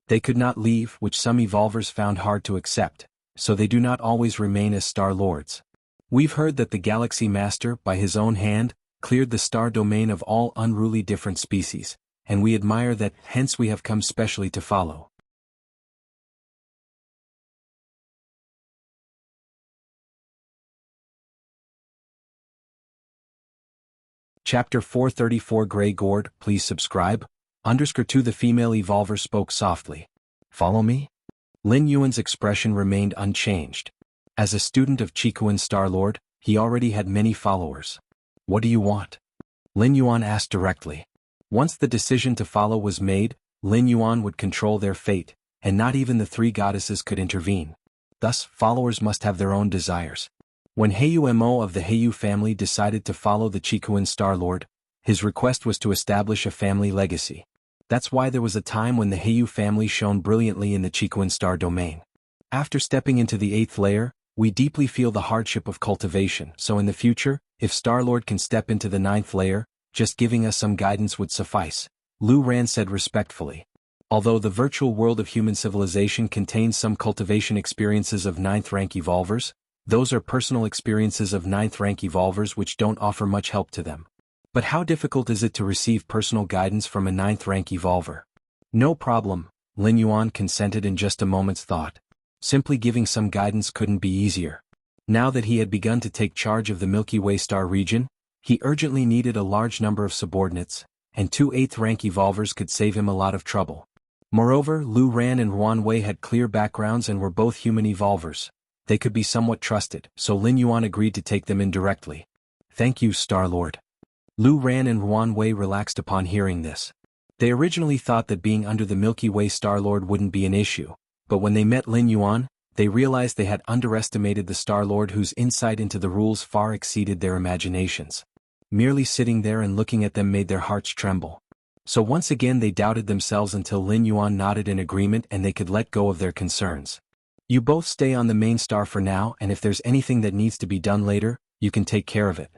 They could not leave, which some evolvers found hard to accept, so they do not always remain as Star Lords. We've heard that the Galaxy Master, by his own hand, cleared the star domain of all unruly different species, and we admire that, hence we have come specially to follow. Chapter 434 Grey Gourd, please subscribe. _2 The female evolver spoke softly. Follow me? Lin Yuan's expression remained unchanged. As a student of Qikuan Star-Lord, he already had many followers. What do you want? Lin Yuan asked directly. Once the decision to follow was made, Lin Yuan would control their fate, and not even the three goddesses could intervene. Thus, followers must have their own desires. When Heyu Mo of the Heyu family decided to follow the Qikuan Star-Lord, his request was to establish a family legacy. That's why there was a time when the Heyu family shone brilliantly in the Qikuan Star domain. After stepping into the 8th layer, we deeply feel the hardship of cultivation, so in the future, if Star-Lord can step into the 9th layer, just giving us some guidance would suffice, Lu Ran said respectfully. Although the virtual world of human civilization contains some cultivation experiences of 9th rank evolvers, those are personal experiences of 9th rank evolvers which don't offer much help to them. But how difficult is it to receive personal guidance from a 9th rank evolver? No problem, Lin Yuan consented in just a moment's thought. Simply giving some guidance couldn't be easier. Now that he had begun to take charge of the Milky Way star region, he urgently needed a large number of subordinates, and 2 8th rank evolvers could save him a lot of trouble. Moreover, Lu Ran and Ruan Wei had clear backgrounds and were both human evolvers. They could be somewhat trusted, so Lin Yuan agreed to take them in directly. Thank you, Star-Lord. Lu Ran and Ruan Wei relaxed upon hearing this. They originally thought that being under the Milky Way Star-Lord wouldn't be an issue, but when they met Lin Yuan, they realized they had underestimated the Star-Lord whose insight into the rules far exceeded their imaginations. Merely sitting there and looking at them made their hearts tremble. So once again they doubted themselves until Lin Yuan nodded in agreement and they could let go of their concerns. You both stay on the main star for now, and if there's anything that needs to be done later, you can take care of it.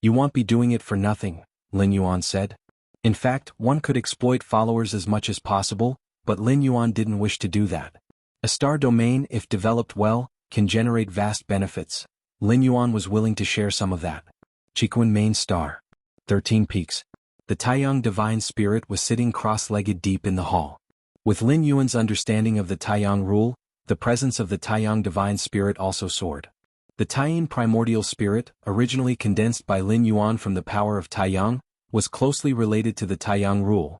You won't be doing it for nothing, Lin Yuan said. In fact, one could exploit followers as much as possible, but Lin Yuan didn't wish to do that. A star domain, if developed well, can generate vast benefits. Lin Yuan was willing to share some of that. Qikuan main star. 13 peaks. The Taiyang divine spirit was sitting cross-legged deep in the hall. With Lin Yuan's understanding of the Taiyang rule, the presence of the Taiyang divine spirit also soared. The Taiyin primordial spirit, originally condensed by Lin Yuan from the power of Taiyang, was closely related to the Taiyang rule.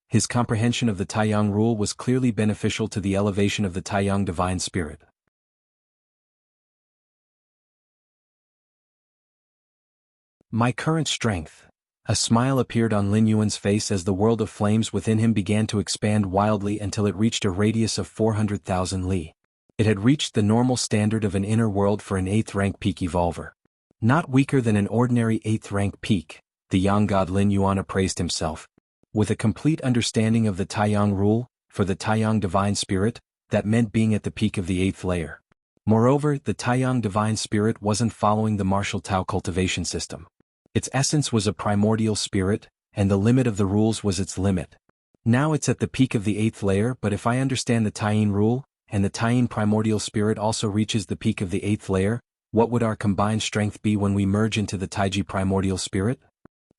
His comprehension of the Taiyang rule was clearly beneficial to the elevation of the Taiyang divine spirit. My current strength. A smile appeared on Lin Yuan's face as the world of flames within him began to expand wildly until it reached a radius of 400,000 li. It had reached the normal standard of an inner world for an 8th rank peak evolver. Not weaker than an ordinary 8th rank peak, the young god Lin Yuan appraised himself. With a complete understanding of the Taiyang rule, for the Taiyang divine spirit, that meant being at the peak of the 8th layer. Moreover, the Taiyang divine spirit wasn't following the martial Tao cultivation system. Its essence was a primordial spirit, and the limit of the rules was its limit. Now it's at the peak of the 8th layer, but if I understand the Taiyin rule, and the Taiyin primordial spirit also reaches the peak of the 8th layer, what would our combined strength be when we merge into the Taiji primordial spirit?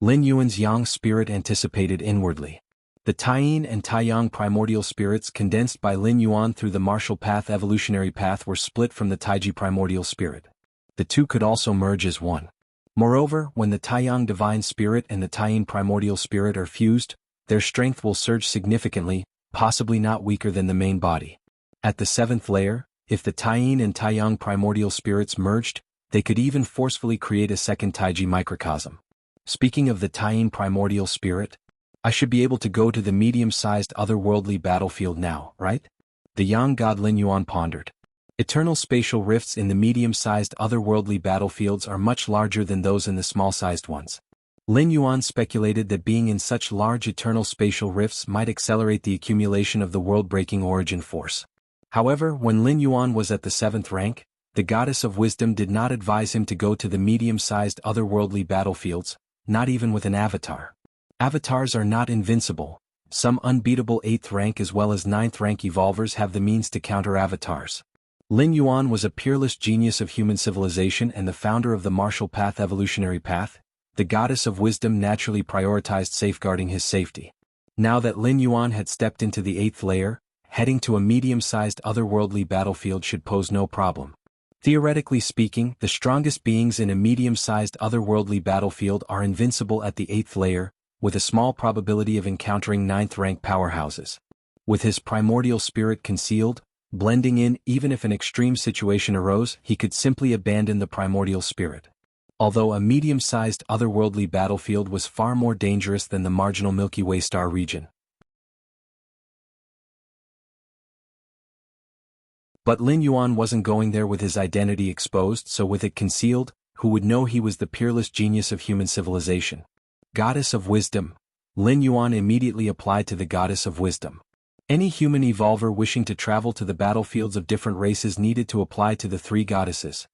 Lin Yuan's yang spirit anticipated inwardly. The Taiyin and Taiyang primordial spirits condensed by Lin Yuan through the martial path evolutionary path were split from the Taiji primordial spirit. The two could also merge as one. Moreover, when the Taiyang divine spirit and the Taiyin primordial spirit are fused, their strength will surge significantly, possibly not weaker than the main body. At the 7th layer, if the Taiyin and Taiyang primordial spirits merged, they could even forcefully create a second Taiji microcosm. Speaking of the Taiyin primordial spirit, I should be able to go to the medium-sized otherworldly battlefield now, right? The young god Lin Yuan pondered. Eternal spatial rifts in the medium-sized otherworldly battlefields are much larger than those in the small-sized ones. Lin Yuan speculated that being in such large eternal spatial rifts might accelerate the accumulation of the world-breaking origin force. However, when Lin Yuan was at the 7th rank, the goddess of wisdom did not advise him to go to the medium-sized otherworldly battlefields, not even with an avatar. Avatars are not invincible. Some unbeatable 8th rank as well as 9th rank evolvers have the means to counter avatars. Lin Yuan was a peerless genius of human civilization and the founder of the martial path evolutionary path. The goddess of wisdom naturally prioritized safeguarding his safety. Now that Lin Yuan had stepped into the 8th layer, heading to a medium-sized otherworldly battlefield should pose no problem. Theoretically speaking, the strongest beings in a medium-sized otherworldly battlefield are invincible at the 8th layer, with a small probability of encountering 9th rank powerhouses. With his primordial spirit concealed, blending in even if an extreme situation arose, he could simply abandon the primordial spirit. Although a medium-sized otherworldly battlefield was far more dangerous than the marginal Milky Way star region. But Lin Yuan wasn't going there with his identity exposed, so with it concealed, who would know he was the peerless genius of human civilization? Goddess of Wisdom. Lin Yuan immediately applied to the Goddess of Wisdom. Any human evolver wishing to travel to the battlefields of different races needed to apply to the three goddesses.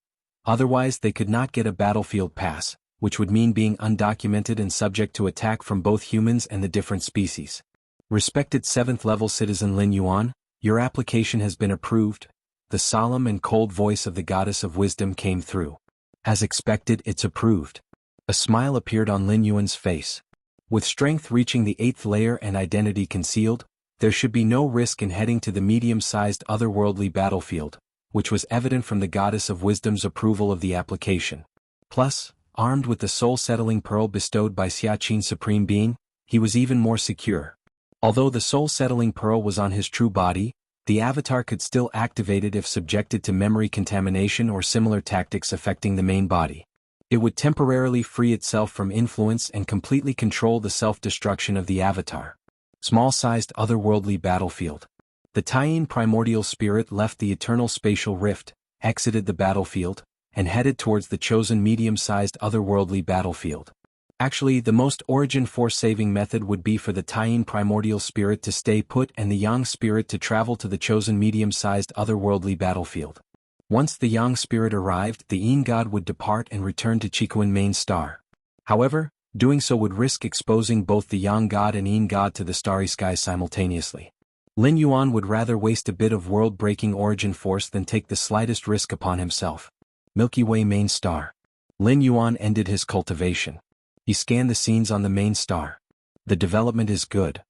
Otherwise they could not get a battlefield pass, which would mean being undocumented and subject to attack from both humans and the different species. Respected 7th level citizen Lin Yuan, your application has been approved. The solemn and cold voice of the Goddess of Wisdom came through. As expected, it's approved. A smile appeared on Lin Yuan's face. With strength reaching the 8th layer and identity concealed, there should be no risk in heading to the medium-sized otherworldly battlefield, which was evident from the Goddess of Wisdom's approval of the application. Plus, armed with the soul-settling pearl bestowed by Xiaqin Supreme Being, he was even more secure. Although the soul-settling pearl was on his true body, the avatar could still activate it if subjected to memory contamination or similar tactics affecting the main body. It would temporarily free itself from influence and completely control the self-destruction of the avatar. Small-sized otherworldly battlefield. The Taiyin primordial spirit left the eternal spatial rift, exited the battlefield, and headed towards the chosen medium-sized otherworldly battlefield. Actually, the most origin force-saving method would be for the Taiyin primordial spirit to stay put and the Yang spirit to travel to the chosen medium-sized otherworldly battlefield. Once the Yang spirit arrived, the Yin god would depart and return to Chikuan main star. However, doing so would risk exposing both the Yang god and Yin god to the starry skies simultaneously. Lin Yuan would rather waste a bit of world-breaking origin force than take the slightest risk upon himself. Milky Way main star. Lin Yuan ended his cultivation. He scanned the scenes on the main star. The development is good.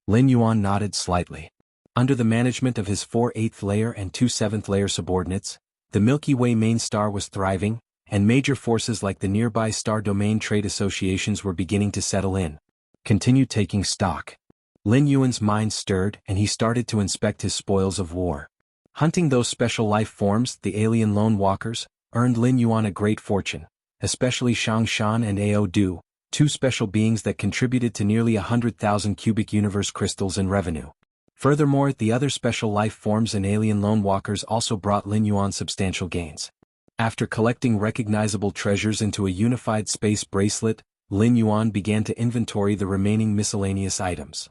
Lin Yuan nodded slightly. Under the management of his 4 8th layer and 2 7th layer subordinates, the Milky Way main star was thriving, and major forces like the nearby star domain trade associations were beginning to settle in. Continue taking stock. Lin Yuan's mind stirred and he started to inspect his spoils of war. Hunting those special life forms, the alien lone walkers, earned Lin Yuan a great fortune, especially Shang Shan and Ao Du, 2 special beings that contributed to nearly 100,000 cubic universe crystals in revenue. Furthermore, the other special life forms and alien lone walkers also brought Lin Yuan substantial gains. After collecting recognizable treasures into a unified space bracelet, Lin Yuan began to inventory the remaining miscellaneous items.